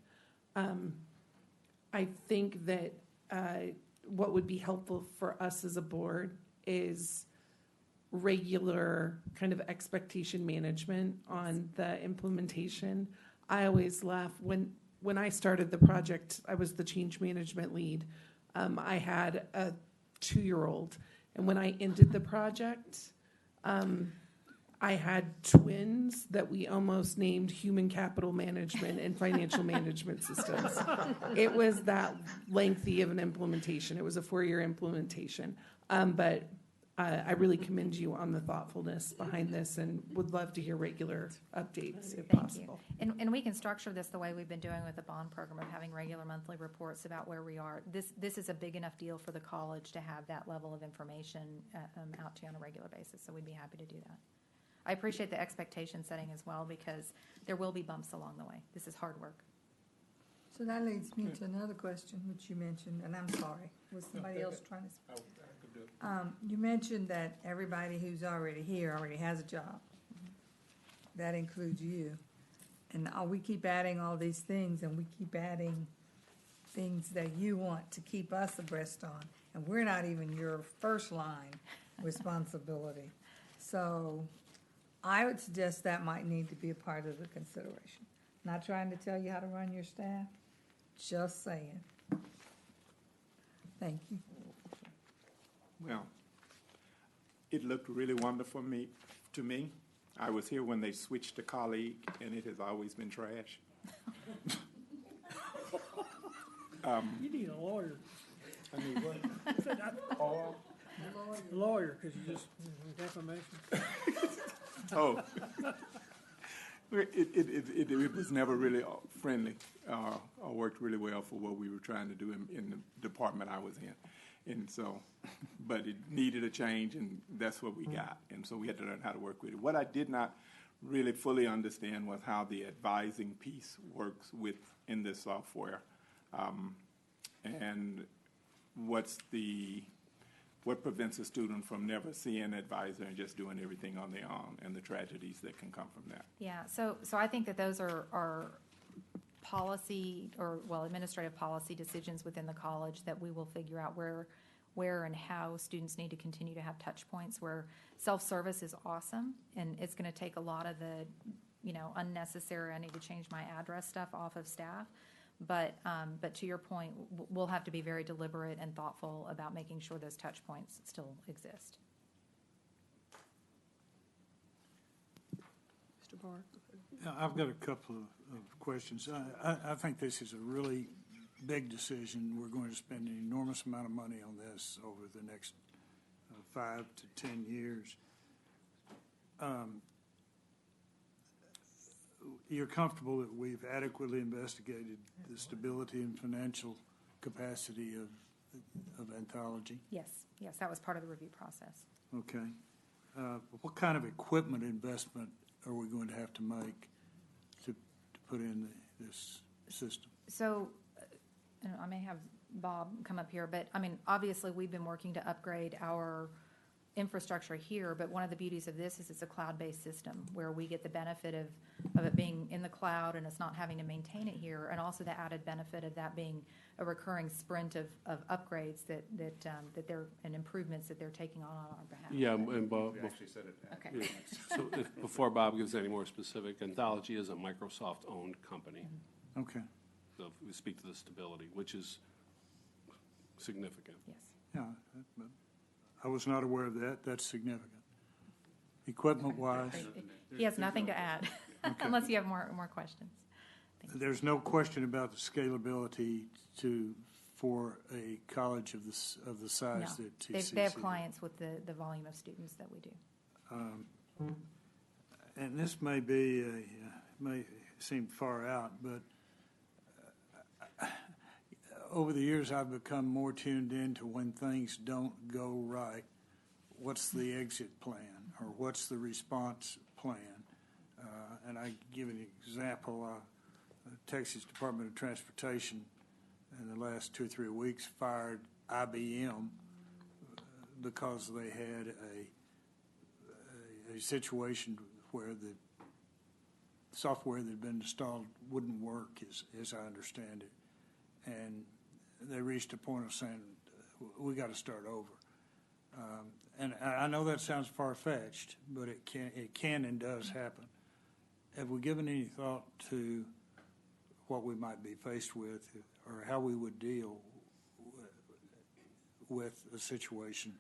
I think that what would be helpful for us as a board is regular kind of expectation management on the implementation. I always laugh when I started the project, I was the change management lead. I had a 2-year-old, and when I ended the project, I had twins that we almost named human capital management and financial management systems. It was that lengthy of an implementation. It was a 4-year implementation. But I really commend you on the thoughtfulness behind this and would love to hear regular updates if possible.
And we can structure this the way we've been doing with the bond program of having regular monthly reports about where we are. This is a big enough deal for the college to have that level of information out to you on a regular basis, so we'd be happy to do that. I appreciate the expectation setting as well because there will be bumps along the way. This is hard work.
So that leads me to another question, which you mentioned, and I'm sorry, was somebody else trying to speak? You mentioned that everybody who's already here already has a job. That includes you. And we keep adding all these things, and we keep adding things that you want to keep us abreast on. And we're not even your first line responsibility. So I would suggest that might need to be a part of the consideration. Not trying to tell you how to run your staff, just saying. Thank you.
Well, it looked really wonderful to me. I was here when they switched to colleague, and it has always been trash.
You need a lawyer.
I mean, what?
Lawyer, because you just, defamation.
Oh, It was never really friendly or worked really well for what we were trying to do in the department I was in. And so, but it needed a change, and that's what we got. And so we had to learn how to work with it. What I did not really fully understand was how the advising piece works in this software. And what prevents a student from never seeing an advisor and just doing everything on their own, and the tragedies that can come from that.
Yeah, so I think that those are policy administrative policy decisions within the college that we will figure out where and how students need to continue to have touch points, where self-service is awesome, and it's going to take a lot of the, unnecessary, I need to change my address stuff off of staff. But to your point, we'll have to be very deliberate and thoughtful about making sure those touch points still exist.
Mr. Barr?
I've got a couple of questions. I think this is a really big decision. We're going to spend an enormous amount of money on this over the next 5 to 10 years. You're comfortable that we've adequately investigated the stability and financial capacity of Anthology?
Yes, that was part of the review process.
Okay. What kind of equipment investment are we going to have to make to put in this system?
So, I may have Bob come up here, but obviously we've been working to upgrade our infrastructure here, but one of the beauties of this is it's a cloud-based system where we get the benefit of it being in the cloud and us not having to maintain it here, and also the added benefit of that being a recurring sprint of upgrades that they're and improvements that they're taking on our behalf.
Yeah, and Bob,
Actually said it.
Okay.
yeah. So before Bob gives any more specific, Anthology is a Microsoft-owned company.
Okay.
So we speak to the stability, which is significant.
Yes.
Yeah, I was not aware of that. That's significant. Equipment-wise,
He has nothing to add, unless you have more questions.
there's no question about the scalability for a college of the size
No,
that TCC.
they have clients with the volume of students that we do.
And this may seem far out, but over the years, I've become more tuned in to when things don't go right. What's the exit plan, or what's the response plan? And I give an example. The Texas Department of Transportation in the last 2 or 3 weeks fired IBM because they had a situation where the software that had been installed wouldn't work, as I understand it. And they reached a point of saying, we got to start over. And I know that sounds far-fetched, but it can and does happen. Have we given any thought to what we might be faced with, or how we would deal with a situation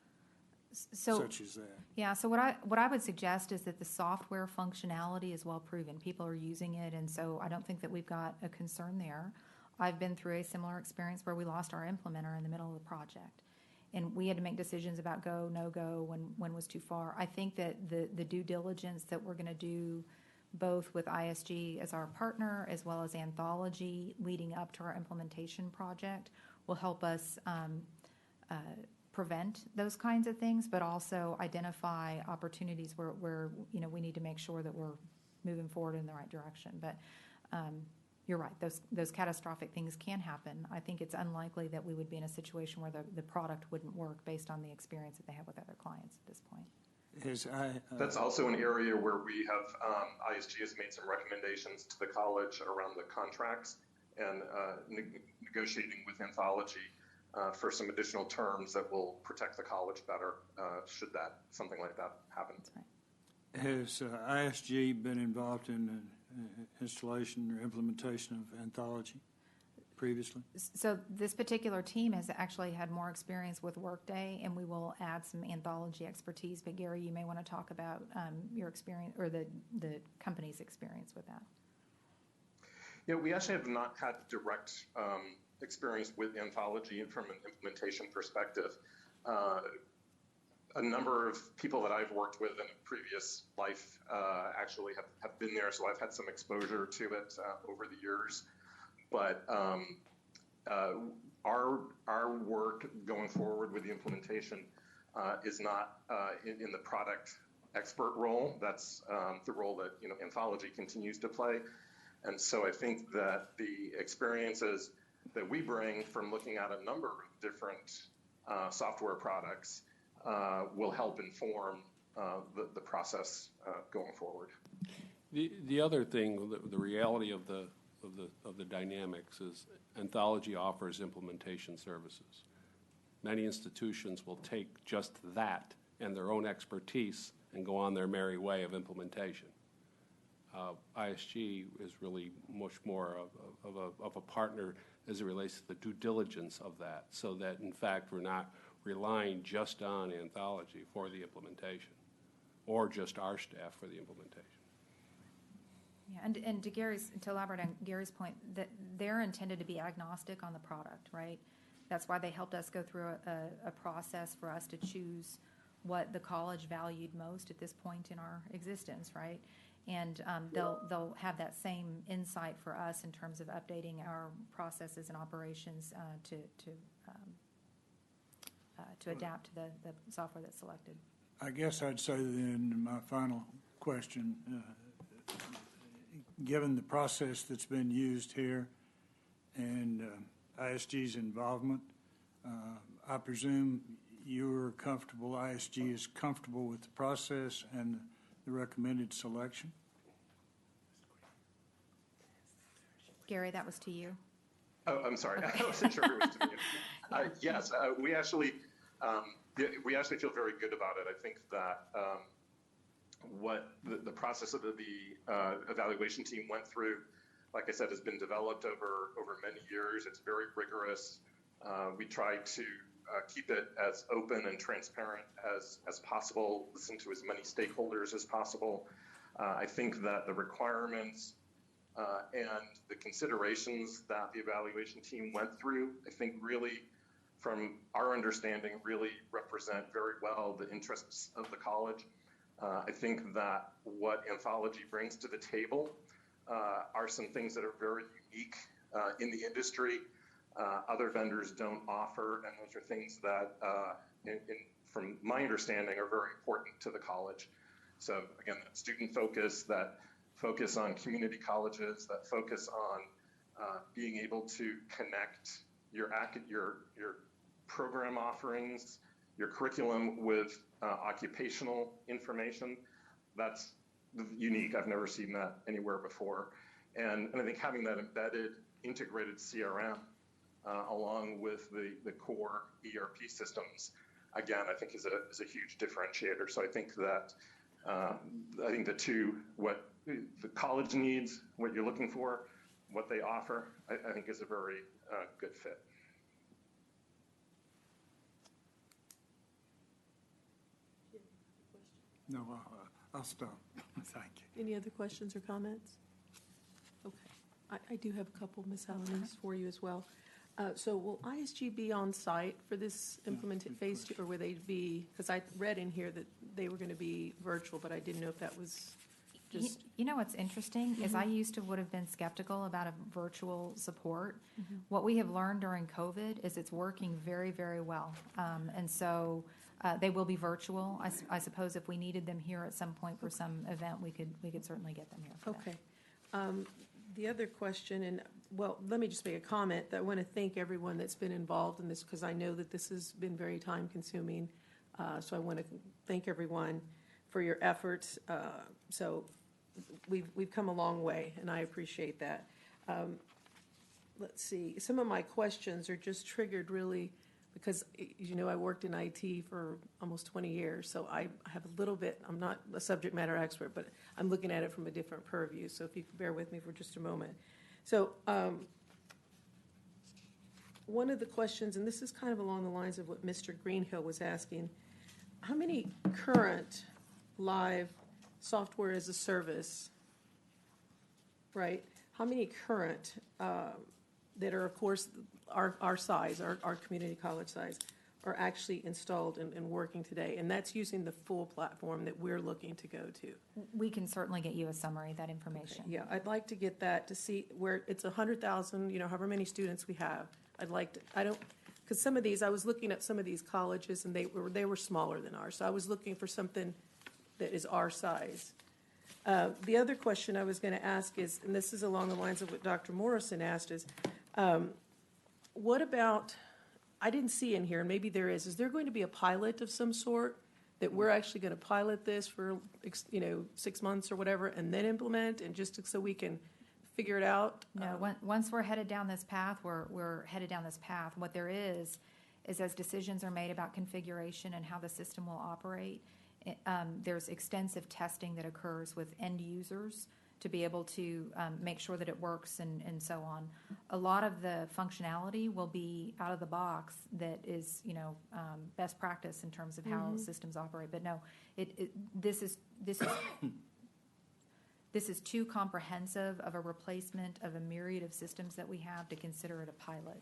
such as that?
Yeah, so what I would suggest is that the software functionality is well proven. People are using it, and so I don't think that we've got a concern there. I've been through a similar experience where we lost our implementer in the middle of the project, and we had to make decisions about go, no go, when was too far. I think that the due diligence that we're going to do both with ISG as our partner as well as Anthology leading up to our implementation project will help us prevent those kinds of things, but also identify opportunities where we need to make sure that we're moving forward in the right direction. But you're right, those catastrophic things can happen. I think it's unlikely that we would be in a situation where the product wouldn't work based on the experience that they have with other clients at this point.
That's also an area where we have, ISG has made some recommendations to the college around the contracts and negotiating with Anthology for some additional terms that will protect the college better should something like that happen.
That's right.
Has ISG been involved in the installation or implementation of Anthology previously?
So this particular team has actually had more experience with Workday, and we will add some Anthology expertise. But Gary, you may want to talk about your experience or the company's experience with that.
Yeah, we actually have not had direct experience with Anthology from an implementation perspective. a number of people that I've worked with in a previous life actually have been there, so I've had some exposure to it over the years. But our work going forward with the implementation is not in the product expert role. That's the role that Anthology continues to play. And so I think that the experiences that we bring from looking at a number of different software products will help inform the process going forward.
The other thing, the reality of the dynamics is Anthology offers implementation services. Many institutions will take just that and their own expertise and go on their merry way of implementation. ISG is really much more of a partner as it relates to the due diligence of that, so that in fact we're not relying just on Anthology for the implementation or just our staff for the implementation.
Yeah, and to elaborate on Gary's point, that they're intended to be agnostic on the product, right? That's why they helped us go through a process for us to choose what the college valued most at this point in our existence, right? And they'll have that same insight for us in terms of updating our processes and operations to adapt to the software that's selected.
I guess I'd say then my final question, given the process that's been used here and ISG's involvement, I presume you're comfortable, ISG is comfortable with the process and the recommended selection?
Gary, that was to you.
Oh, I'm sorry. Okay. I wasn't sure if it was to me. Yes, we actually feel very good about it. I think that what the process of the evaluation team went through, like I said, has been developed over many years. It's very rigorous. We try to keep it as open and transparent as possible, listen to as many stakeholders as possible. I think that the requirements and the considerations that the evaluation team went through, I think really, from our understanding, really represent very well the interests of the college. I think that what Anthology brings to the table are some things that are very unique in the industry. Other vendors don't offer, and those are things that, from my understanding, are very important to the college. So again, that student focus, that focus on community colleges, that focus on being able to connect your program offerings, your curriculum with occupational information. That's unique. I've never seen that anywhere before. And I think having that embedded, integrated CRM along with the core ERP systems, again, I think is a huge differentiator. So I think that the two, what the college needs, what you're looking for, what they offer, I think is a very good fit.
No, I'll stop. Thank you.
Any other questions or comments? Okay. I do have a couple miscellaneous for you as well. So will ISG be on site for this implemented phase 2, or will they be, because I read in here that they were going to be virtual, but I didn't know if that was just.
You know what's interesting is I used to would have been skeptical about a virtual support. What we have learned during COVID is it's working very, very well. And so they will be virtual. I suppose if we needed them here at some point for some event, we could certainly get them here for that.
The other question, and well, let me just make a comment that I want to thank everyone that's been involved in this, because I know that this has been very time consuming. So I want to thank everyone for your efforts. So we've come a long way, and I appreciate that. Let's see, some of my questions are just triggered really because, you know, I worked in IT for almost 20 years, so I have a little bit, I'm not a subject matter expert, but I'm looking at it from a different purview, so if you could bear with me for just a moment. So one of the questions, and this is kind of along the lines of what Mr. Greenhill was asking, how many current live software as a service, right? How many current that are, of course, our size, our community college size, are actually installed and working today, and that's using the full platform that we're looking to go to.
We can certainly get you a summary of that information.
Yeah, I'd like to get that to see where it's 100,000, however many students we have. I'd like to, because some of these, I was looking at some of these colleges, and they were smaller than ours, so I was looking for something that is our size. The other question I was going to ask is, and this is along the lines of what Dr. Morrison asked, is what about, I didn't see in here, and maybe there is there going to be a pilot of some sort that we're actually going to pilot this for, 6 months or whatever, and then implement, and just so we can figure it out?
No, once we're headed down this path, we're headed down this path. What there is as decisions are made about configuration and how the system will operate, there's extensive testing that occurs with end users to be able to make sure that it works and so on. A lot of the functionality will be out of the box that is, best practice in terms of how systems operate. But no, this is this is too comprehensive of a replacement of a myriad of systems that we have to consider it a pilot.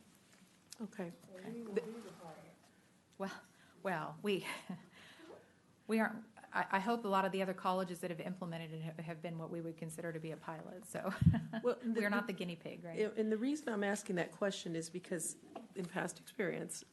Okay.
Well, we aren't. I hope a lot of the other colleges that have implemented it have been what we would consider to be a pilot. So we're not the guinea pig, right?
And the reason I'm asking that question is because in past experience,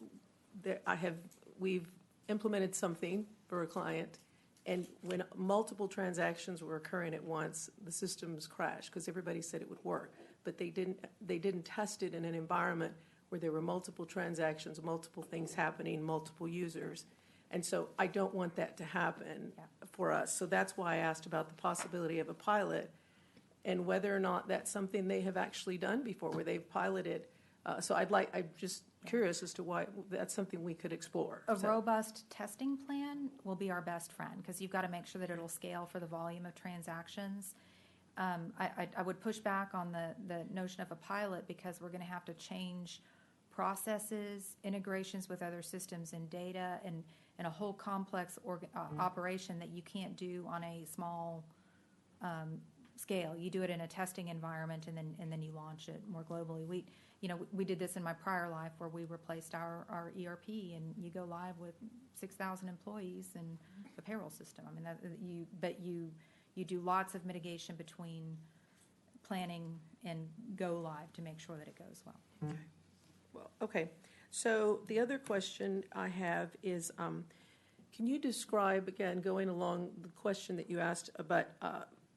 we've implemented something for a client, and when multiple transactions were occurring at once, the systems crashed because everybody said it would work, but they didn't test it in an environment where there were multiple transactions, multiple things happening, multiple users. And so I don't want that to happen for us. So that's why I asked about the possibility of a pilot and whether or not that's something they have actually done before, where they've piloted. So I'm just curious as to why that's something we could explore.
A robust testing plan will be our best friend, because you've got to make sure that it'll scale for the volume of transactions. I would push back on the notion of a pilot, because we're going to have to change processes, integrations with other systems and data, and a whole complex operation that you can't do on a small scale. You do it in a testing environment, and then you launch it more globally. We did this in my prior life, where we replaced our ERP, and you go live with 6,000 employees and the payroll system. I mean, you do lots of mitigation between planning and go live to make sure that it goes well.
Okay. Well, okay. So the other question I have is, can you describe, again, going along the question that you asked about,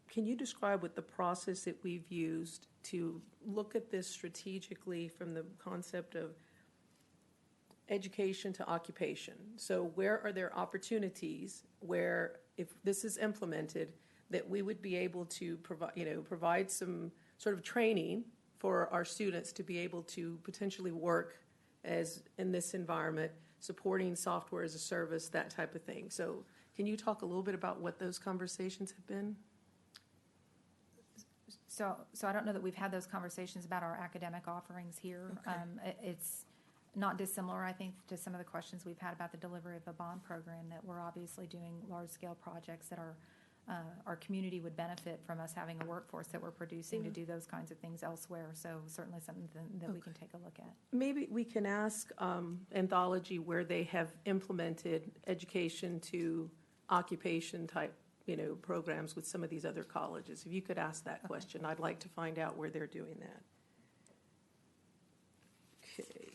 can you describe what the process that we've used to look at this strategically from the concept of education to occupation? So where are there opportunities where, if this is implemented, that we would be able to provide some sort of training for our students to be able to potentially work as in this environment, supporting software as a service, that type of thing. So can you talk a little bit about what those conversations have been?
So I don't know that we've had those conversations about our academic offerings here. Okay. It's not dissimilar, I think, to some of the questions we've had about the delivery of a bond program, that we're obviously doing large-scale projects that our community would benefit from us having a workforce that we're producing to do those kinds of things elsewhere. So certainly something that we can take a look at.
Maybe we can ask Anthology where they have implemented education to occupation type programs with some of these other colleges. If you could ask that question, I'd like to find out where they're doing that. Okay.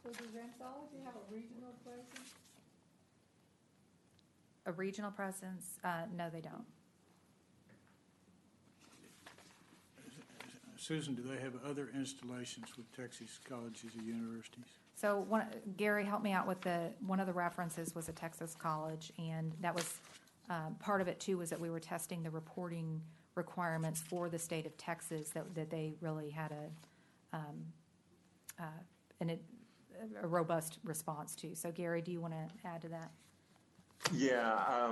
So does Anthology have a regional presence?
A regional presence? No, they don't.
Susan, do they have other installations with Texas colleges or universities?
So Gary, help me out with one of the references was a Texas college, and that was part of it too, was that we were testing the reporting requirements for the state of Texas that they really had a robust response to. So Gary, do you want to add to that?
Yeah,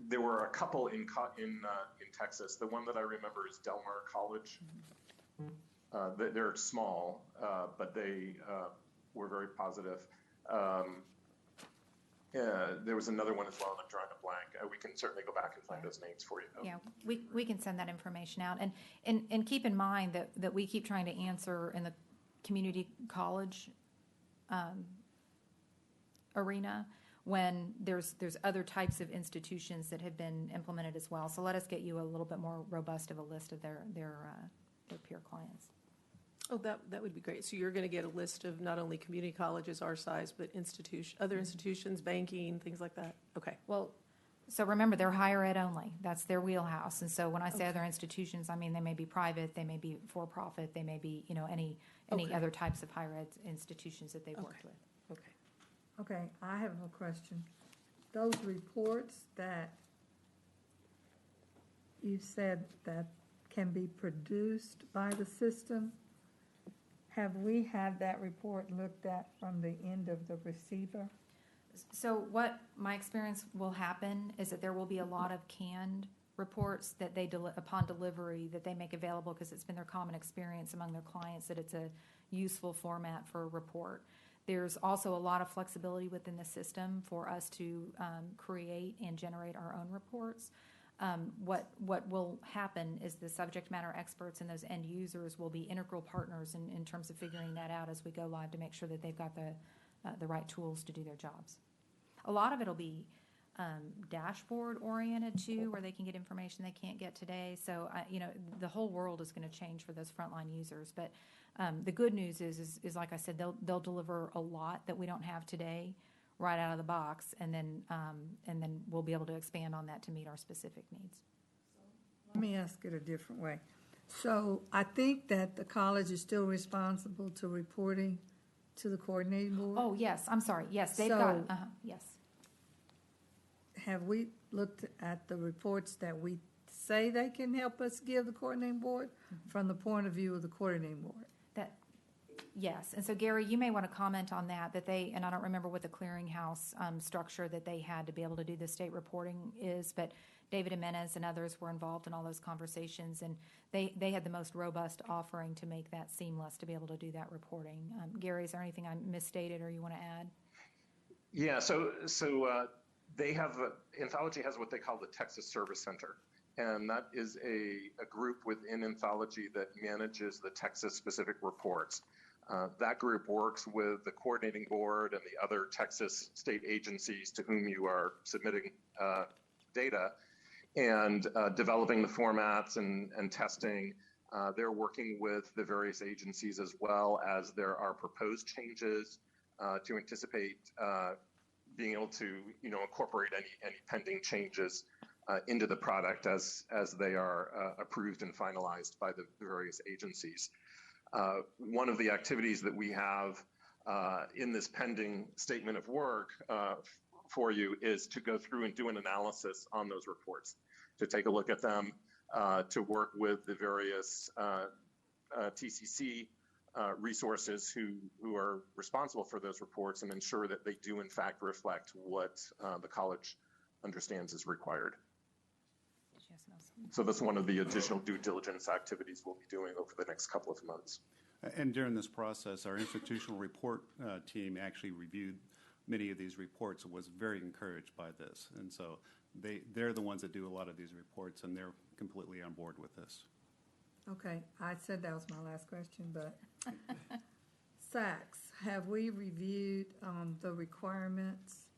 there were a couple in Texas. The one that I remember is Del Mar College. They're small, but they were very positive. There was another one as well, and I'm drawing a blank. We can certainly go back and find those names for you.
Yeah, we can send that information out. And keep in mind that we keep trying to answer in the community college arena when there's other types of institutions that have been implemented as well. So let us get you a little bit more robust of a list of their peer clients.
Oh, that would be great. So you're going to get a list of not only community colleges our size, but other institutions, banking, things like that? Okay.
Well, so remember, they're higher ed only. That's their wheelhouse. And so when I say other institutions, I mean they may be private, they may be for-profit, they may be, any
Okay.
other types of higher ed institutions that they've worked with.
Okay.
Okay, I have a question. Those reports that you said that can be produced by the system, have we had that report looked at from the end of the receiver?
So what my experience will happen is that there will be a lot of canned reports that they, upon delivery, that they make available because it's been their common experience among their clients that it's a useful format for a report. There's also a lot of flexibility within the system for us to create and generate our own reports. What will happen is the subject matter experts and those end users will be integral partners in terms of figuring that out as we go live to make sure that they've got the right tools to do their jobs. A lot of it will be dashboard oriented too, where they can get information they can't get today. So, the whole world is going to change for those frontline users. But the good news is like I said, they'll deliver a lot that we don't have today right out of the box, and then we'll be able to expand on that to meet our specific needs.
Let me ask it a different way. So I think that the college is still responsible to reporting to the coordinating board?
Oh, yes, I'm sorry. Yes, they've
So-
got, yes.
Have we looked at the reports that we say they can help us give the coordinating board from the point of view of the coordinating board?
Yes, and so Gary, you may want to comment on that they, and I don't remember what the clearinghouse structure that they had to be able to do the state reporting is, but David Jimenez and others were involved in all those conversations, and they had the most robust offering to make that seamless to be able to do that reporting. Gary, is there anything I misstated or you want to add?
Yeah, so they have, Anthology has what they call the Texas Service Center. And that is a group within Anthology that manages the Texas-specific reports. That group works with the coordinating board and the other Texas state agencies to whom you are submitting data and developing the formats and testing. They're working with the various agencies as well as there are proposed changes to anticipate being able to incorporate any pending changes into the product as they are approved and finalized by the various agencies. One of the activities that we have in this pending statement of work for you is to go through and do an analysis on those reports, to take a look at them, to work with the various TCC resources who are responsible for those reports and ensure that they do in fact reflect what the college understands is required. So that's one of the additional due diligence activities we'll be doing over the next couple of months.
And during this process, our institutional report team actually reviewed many of these reports and was very encouraged by this. And so they're the ones that do a lot of these reports, and they're completely on board with this.
Okay, I said that was my last question, but SACS, have we reviewed the requirements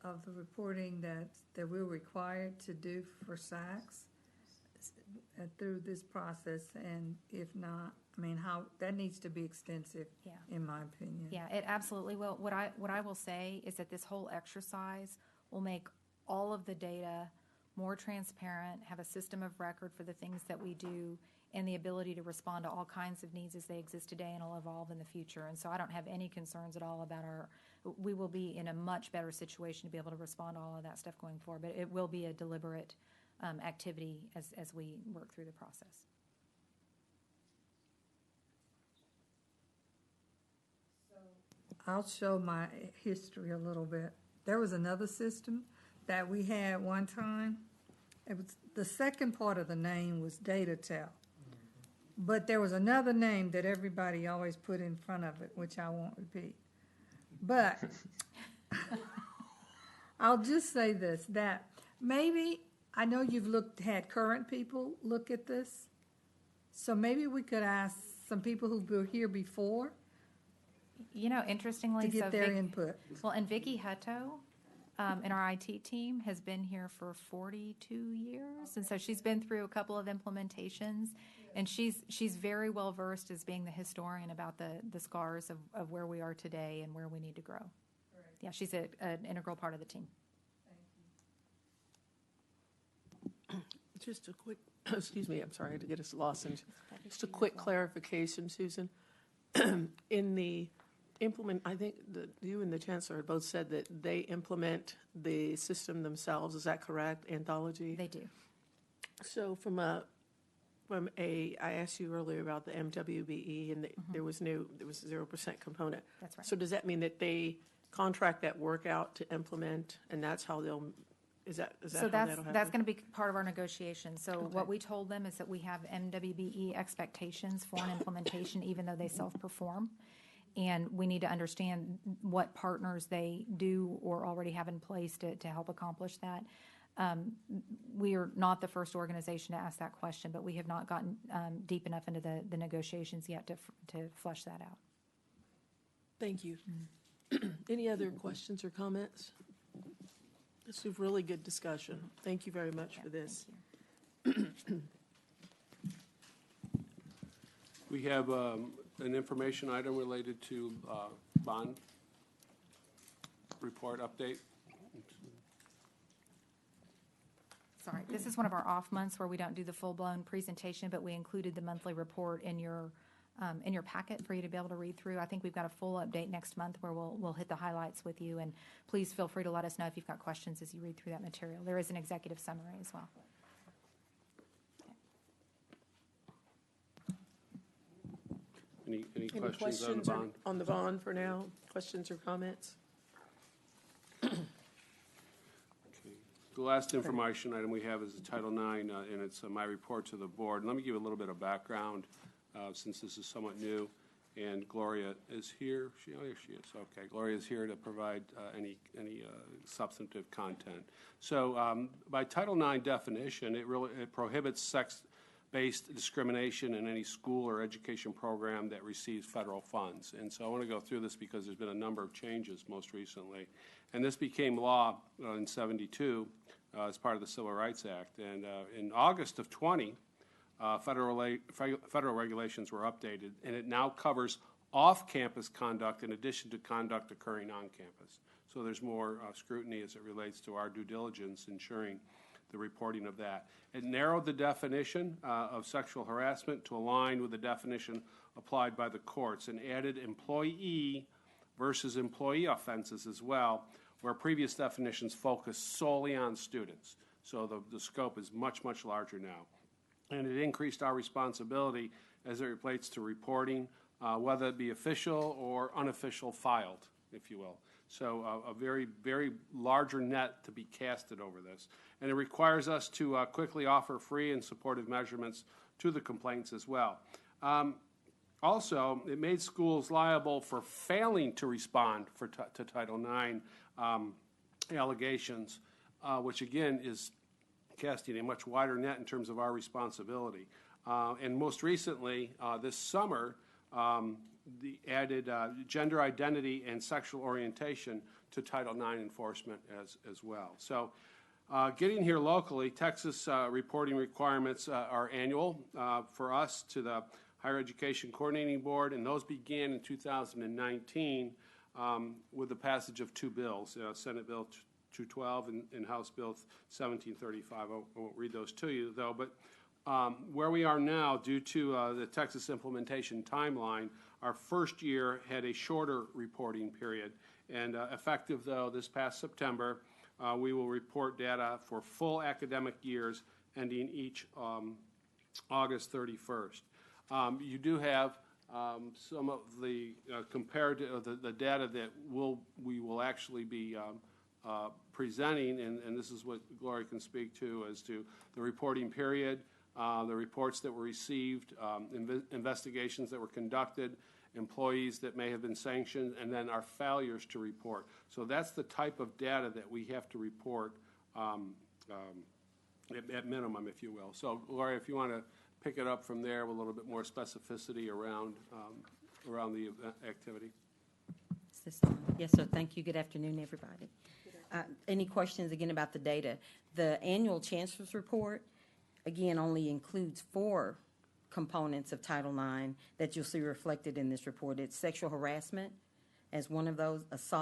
of the reporting that we're required to do for SACS through this process? And if not, how that needs to be extensive, in my opinion.
Yeah, it absolutely will. What I will say is that this whole exercise will make all of the data more transparent, have a system of record for the things that we do, and the ability to respond to all kinds of needs as they exist today and will evolve in the future. And so I don't have any concerns at all about we will be in a much better situation to be able to respond to all of that stuff going forward. But it will be a deliberate activity as we work through the process.
I'll show my history a little bit. There was another system that we had one time. It was the second part of the name was DataTel. But there was another name that everybody always put in front of it, which I won't repeat. But I'll just say this, that maybe, I know you've had current people look at this, so maybe we could ask some people who were here before
You know, interestingly,
to get
so
their input.
Well, and Vicki Hutto in our IT team has been here for 42 years, and so she's been through a couple of implementations, and she's very well versed as being the historian about the scars of where we are today and where we need to grow. Yeah, she's an integral part of the team.
Just a quick, excuse me, I'm sorry, I had to get us lost. In, just a quick clarification, Susan. In the I think that you and the Chancellor had both said that they implement the system themselves. Is that correct? Anthology?
They do.
So I asked you earlier about the MWBE, and there was 0% component.
That's right.
So does that mean that they contract that work out to implement, and that's how they'll? Is that
so
how that'll happen?
that's going to be part of our negotiation. So what we told them is that we have MWBE expectations for an implementation, even though they self-perform. And we need to understand what partners they do or already have in place to help accomplish that. We are not the first organization to ask that question, but we have not gotten deep enough into the negotiations yet to flesh that out.
Thank you. Any other questions or comments? This is a really good discussion. Thank you very much for this.
We have an information item related to bond report update.
Sorry, this is one of our off months where we don't do the full-blown presentation, but we included the monthly report in your packet for you to be able to read through. I think we've got a full update next month where we'll hit the highlights with you, and please feel free to let us know if you've got questions as you read through that material. There is an executive summary as well.
Any questions on the bond?
On the bond for now? Questions or comments?
Okay. The last information item we have is the Title IX, and it's my report to the board. Let me give you a little bit of background since this is somewhat new. And Gloria is here. Here she is. Okay, Gloria is here to provide any substantive content. So by Title IX definition, it prohibits sex-based discrimination in any school or education program that receives federal funds. And so I want to go through this because there's been a number of changes most recently. And this became law in '72 as part of the Civil Rights Act. And in August of 20, federal regulations were updated, and it now covers off-campus conduct in addition to conduct occurring on campus. So there's more scrutiny as it relates to our due diligence ensuring the reporting of that. It narrowed the definition of sexual harassment to align with the definition applied by the courts and added employee versus employee offenses as well, where previous definitions focused solely on students. So the scope is much, much larger now. And it increased our responsibility as it relates to reporting, whether it be official or unofficial filed, if you will. So a very, very larger net to be casted over this. And it requires us to quickly offer free and supportive measurements to the complaints as well. Also, it made schools liable for failing to respond to Title IX allegations, which again is casting a much wider net in terms of our responsibility. And most recently, this summer, the added gender identity and sexual orientation to Title IX enforcement as well. So getting here locally, Texas reporting requirements are annual for us to the Higher Education Coordinating Board, and those began in 2019 with the passage of two bills, Senate Bill 212 and House Bill 1735. I won't read those to you, though, but where we are now, due to the Texas implementation timeline, our first year had a shorter reporting period. And effective, though, this past September, we will report data for full academic years ending each August 31st. You do have some of the compared to the data that we will actually be presenting, and this is what Gloria can speak to as to the reporting period, the reports that were received, investigations that were conducted, employees that may have been sanctioned, and then our failures to report. So that's the type of data that we have to report at minimum, if you will. So Gloria, if you want to pick it up from there with a little bit more specificity around the activity.
this on? Yes, sir. Thank you. Good afternoon, everybody. Any questions again about the data? The annual Chancellor's report, again, only includes 4 components of Title IX that you'll see reflected in this report. It's sexual harassment as one of those,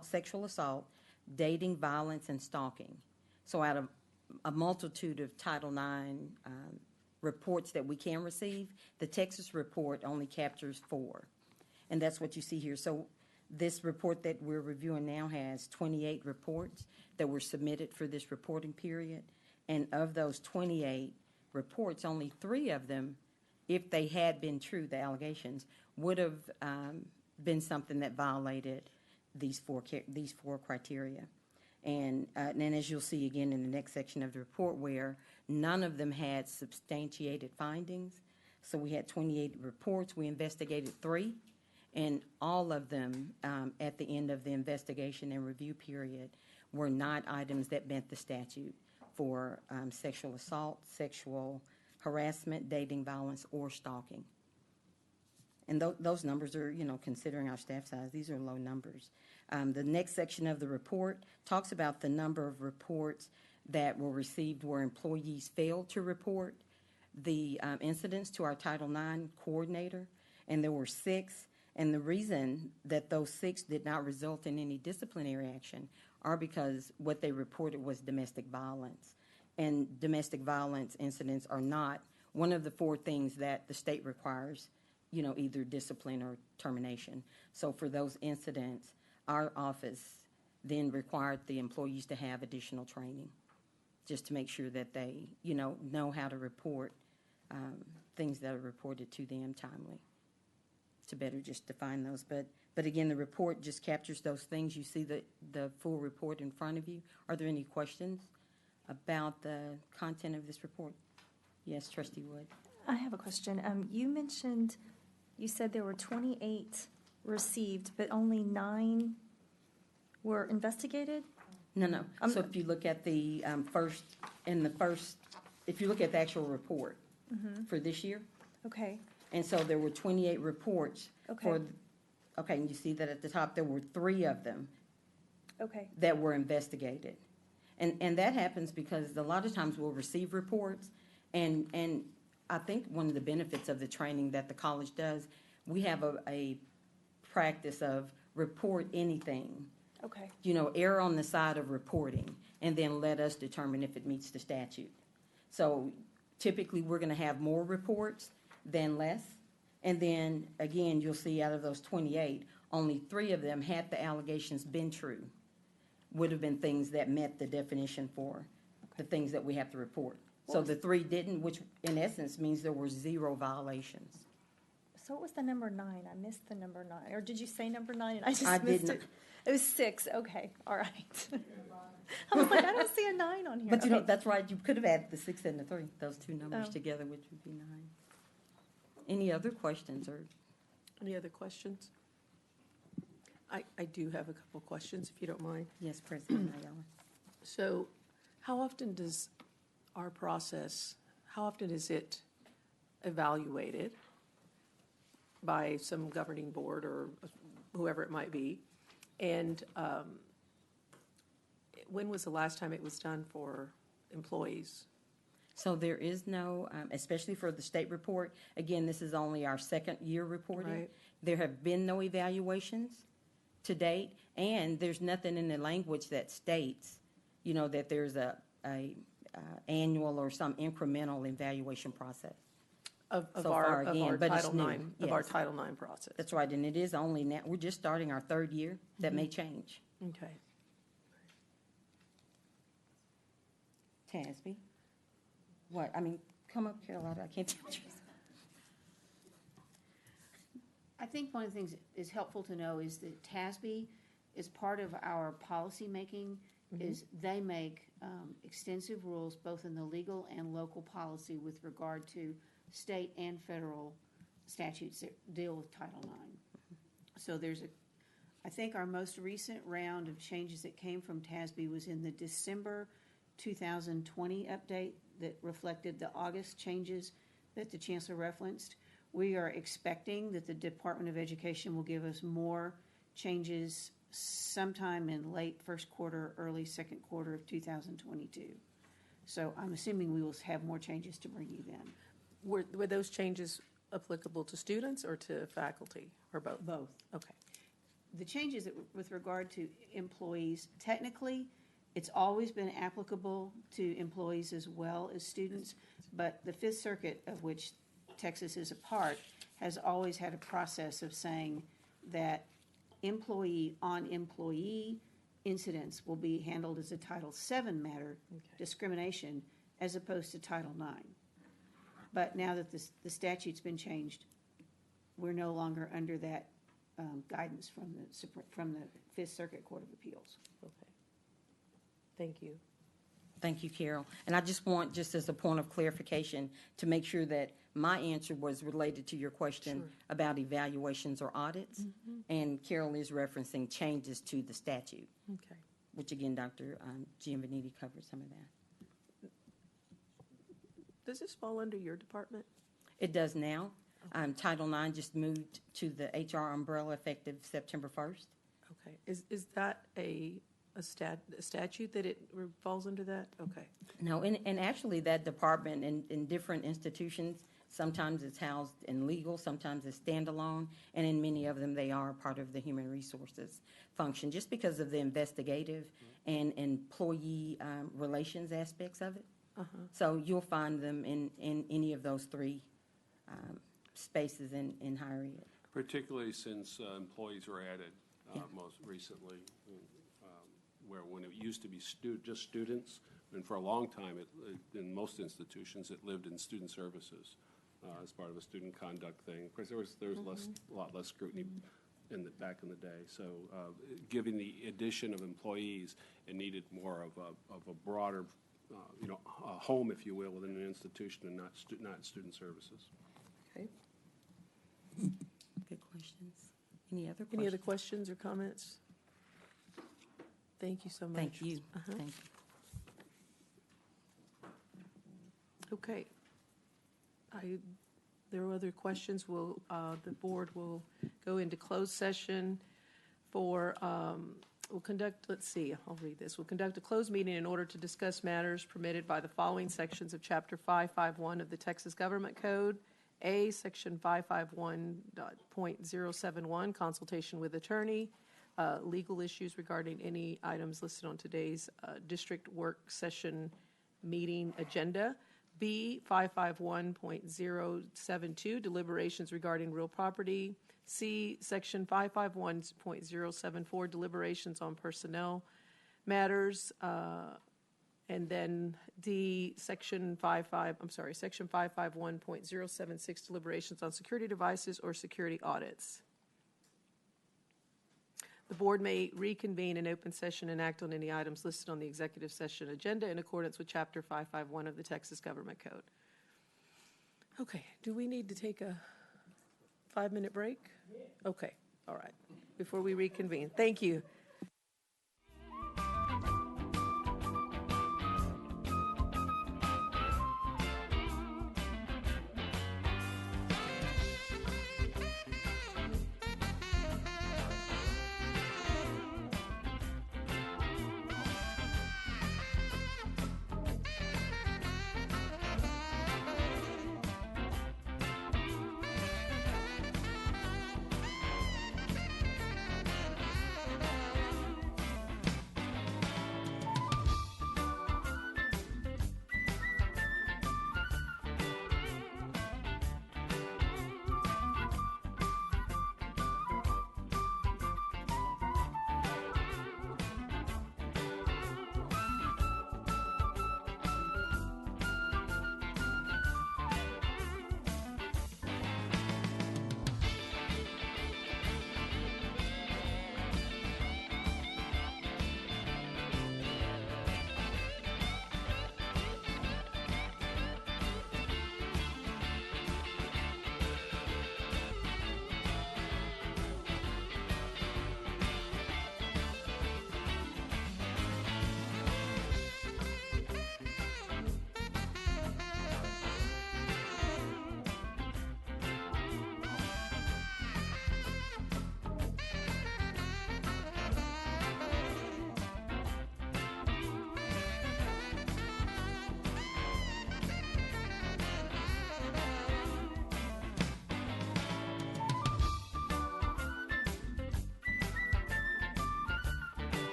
sexual assault, dating, violence, and stalking. So out of a multitude of Title IX reports that we can receive, the Texas report only captures 4. And that's what you see here. So this report that we're reviewing now has 28 reports that were submitted for this reporting period. And of those 28 reports, only 3 of them, if they had been true, the allegations, would have been something that violated these four criteria. And then as you'll see again in the next section of the report, where none of them had substantiated findings. So we had 28 reports. We investigated 3. And all of them, at the end of the investigation and review period, were not items that met the statute for sexual assault, sexual harassment, dating, violence, or stalking. And those numbers are, considering our staff size, these are low numbers. The next section of the report talks about the number of reports that were received where employees failed to report the incidents to our Title IX coordinator, and there were 6. And the reason that those 6 did not result in any disciplinary action are because what they reported was domestic violence. And domestic violence incidents are not one of the 4 things that the state requires, either discipline or termination. So for those incidents, our office then required the employees to have additional training just to make sure that they, know how to report things that are reported to them timely, to better just define those. But again, the report just captures those things. You see the full report in front of you. Are there any questions about the content of this report? Yes, Trustee Wood.
I have a question. You said there were 28 received, but only 9 were investigated?
No. So if you look at the if you look at the actual report for this year.
Okay.
And so there were 28 reports.
Okay.
And you see that at the top there were 3 of them that were investigated. And that happens because a lot of times we'll receive reports, and I think one of the benefits of the training that the college does, we have a practice of report anything.
Okay.
Err on the side of reporting, and then let us determine if it meets the statute. So typically we're going to have more reports than less. And then again, you'll see out of those 28, only 3 of them, had the allegations been true, would have been things that met the definition for the things that we have to report. So the 3 didn't, which in essence means there were 0 violations.
So what was the number 9? I missed the number 9. Or did you say number 9? I missed it. It was 6. Okay. All right. I was like, I don't see a 9 on here.
But that's right. You could have added the 6 and the 3, those 2 numbers together, which would be 9. Any other questions or?
Any other questions? I do have a couple questions, if you don't mind.
Yes, President Ayala.
So how often does our process, how often is it evaluated by some governing board or whoever it might be? And when was the last time it was done for employees?
So there is no, especially for the state report, again, this is only our 2nd year reporting.
Right.
There have been no evaluations to date, and there's nothing in the language that states, that there's a annual or some incremental evaluation process.
Of
So
our
far, again, but it's
Title
new.
IX, of our
Yes.
Title IX process.
That's right, and it is only now, we're just starting our 3rd year. That may change.
Okay.
Tasby? What? Come up, Carolina. I can't tell you.
I think one of the things that is helpful to know is that TASB is part of our policy making, is they make extensive rules both in the legal and local policy with regard to state and federal statutes that deal with Title IX. So I think our most recent round of changes that came from TASB was in the December 2020 update that reflected the August changes that the Chancellor referenced. We are expecting that the Department of Education will give us more changes sometime in late first quarter, early second quarter of 2022. So I'm assuming we will have more changes to bring you then.
Were those changes applicable to students or to faculty, or both?
Both.
Okay.
The changes with regard to employees, technically, it's always been applicable to employees as well as students, but the Fifth Circuit, of which Texas is a part, has always had a process of saying that employee incidents will be handled as a Title VII matter, discrimination, as opposed to Title IX. But now that the statute's been changed, we're no longer under that guidance from the Fifth Circuit Court of Appeals.
Okay. Thank you.
Thank you, Carol. And I just want, just as a point of clarification, to make sure that my answer was related to your question about evaluations or audits. And Carol is referencing changes to the statute.
Okay.
Which again, Dr. Giovannitti covered some of that.
Does this fall under your department?
It does now. Title IX just moved to the HR umbrella effective September 1st.
Okay. Is that a statute that it falls under that? Okay.
No, and actually that department in different institutions, sometimes it's housed in legal, sometimes it's standalone, and in many of them they are part of the human resources function, just because of the investigative and employee relations aspects of it. So you'll find them in any of those three spaces in higher ed.
Particularly since employees were added most recently, where when it used to be just students, and for a long time, in most institutions, it lived in student services as part of a student conduct thing. Of course, there was a lot less scrutiny back in the day. So given the addition of employees, it needed more of a broader a home, if you will, within an institution and not student services.
Okay.
Good questions. Any other questions?
Any other questions or comments? Thank you so much.
Thank you. Thank you.
Okay. There are other questions. The board will go into closed session for, we'll conduct, let's see, I'll read this. We'll conduct a closed meeting in order to discuss matters permitted by the following sections of Chapter 551 of the Texas Government Code. A, Section 551.071, consultation with attorney, legal issues regarding any items listed on today's district work session meeting agenda. B, 551.072, deliberations regarding real property. C, Section 551.074, deliberations on personnel matters. And then D, Section 551.076, deliberations on security devices or security audits. The board may reconvene in open session and act on any items listed on the executive session agenda in accordance with Chapter 551 of the Texas Government Code. Okay, do we need to take a 5-minute break? Okay, all right, before we reconvene. Thank you.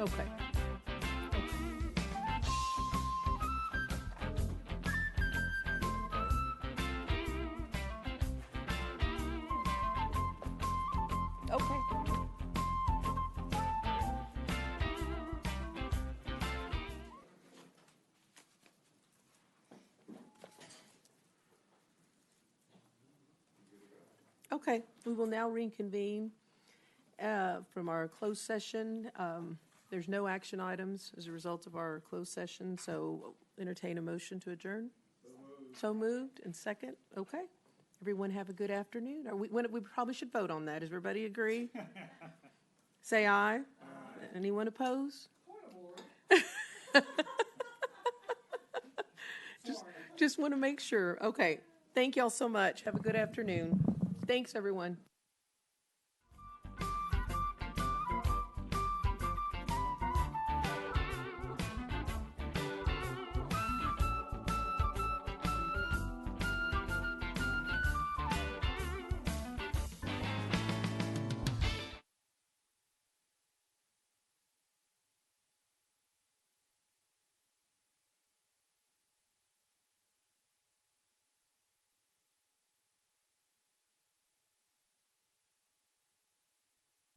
Okay. Okay. Okay, we will now reconvene from our closed session. There's no action items as a result of our closed session, so entertain a motion to adjourn. So moved, and second, okay. Everyone have a good afternoon. We probably should vote on that. Does everybody agree? Say aye. Aye. Anyone oppose? Just want to make sure. Okay, thank y'all so much. Have a good afternoon. Thanks, everyone.